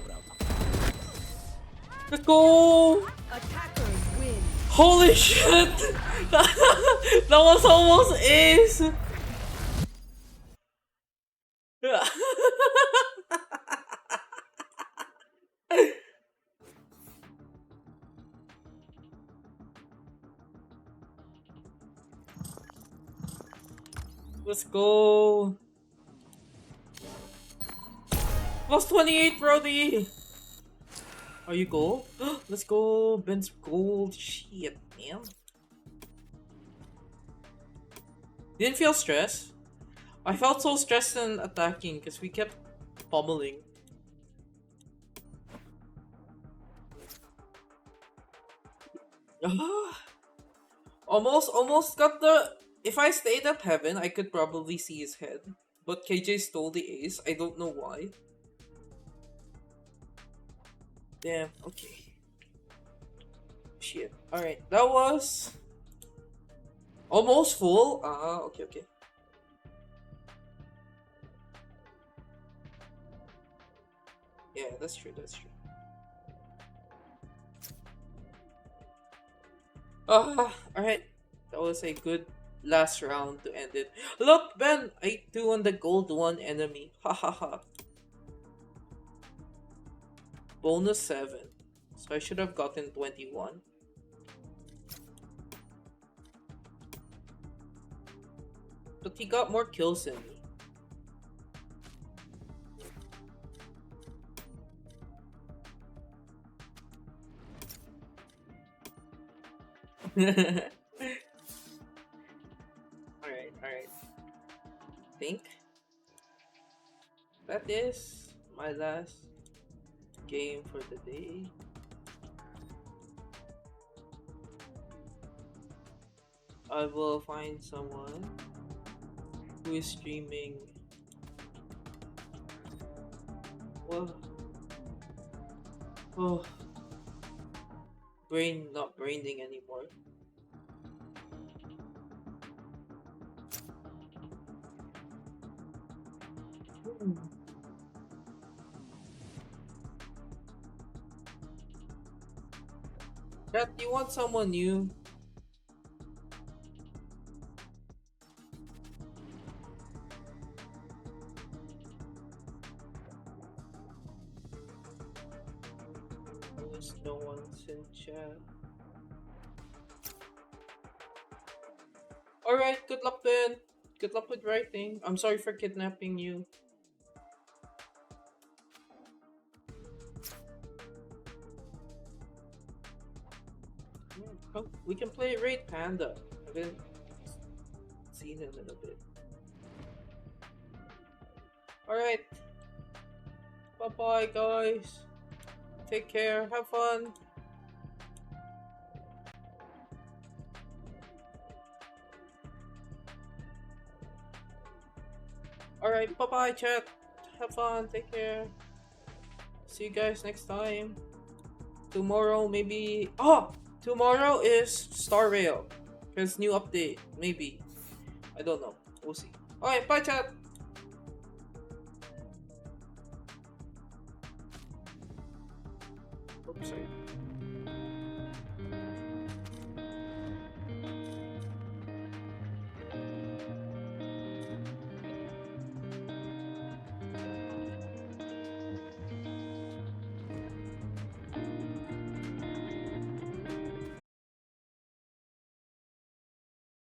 Let's go! Attackers win. Holy shit! That was almost ace! Let's go! Plus 28, Brody! Are you gold? Let's go! Ben's gold. Shit, man. Didn't feel stressed. I felt so stressed in attacking because we kept pummeling. Almost got the... If I stayed at heaven, I could probably see his head. But KJ stole the ace. I don't know why. Damn, okay. Shit. Alright, that was... almost full. Okay. Yeah, that's true. Alright. That was a good last round to end it. Look, Ben! I 2 on the gold 1 enemy. Ha. Bonus 7. So I should have gotten 21. But he got more kills than me. Alright. Think that is my last game for the day. I will find someone who is streaming. Oh, not braining anymore. Chat, you want someone new? Since no one's in chat. Alright, good luck then. Good luck with writing. I'm sorry for kidnapping you. Oh, we can play Raid Panda. I haven't seen him in a bit. Alright. Bye bye, guys. Take care. Have fun. Alright, bye bye, chat. Have fun. Take care. See you guys next time. Tomorrow, maybe. Oh! Tomorrow is Star Rail. There's new update. Maybe. I don't know. We'll see. Alright, bye, chat. Oops, sorry.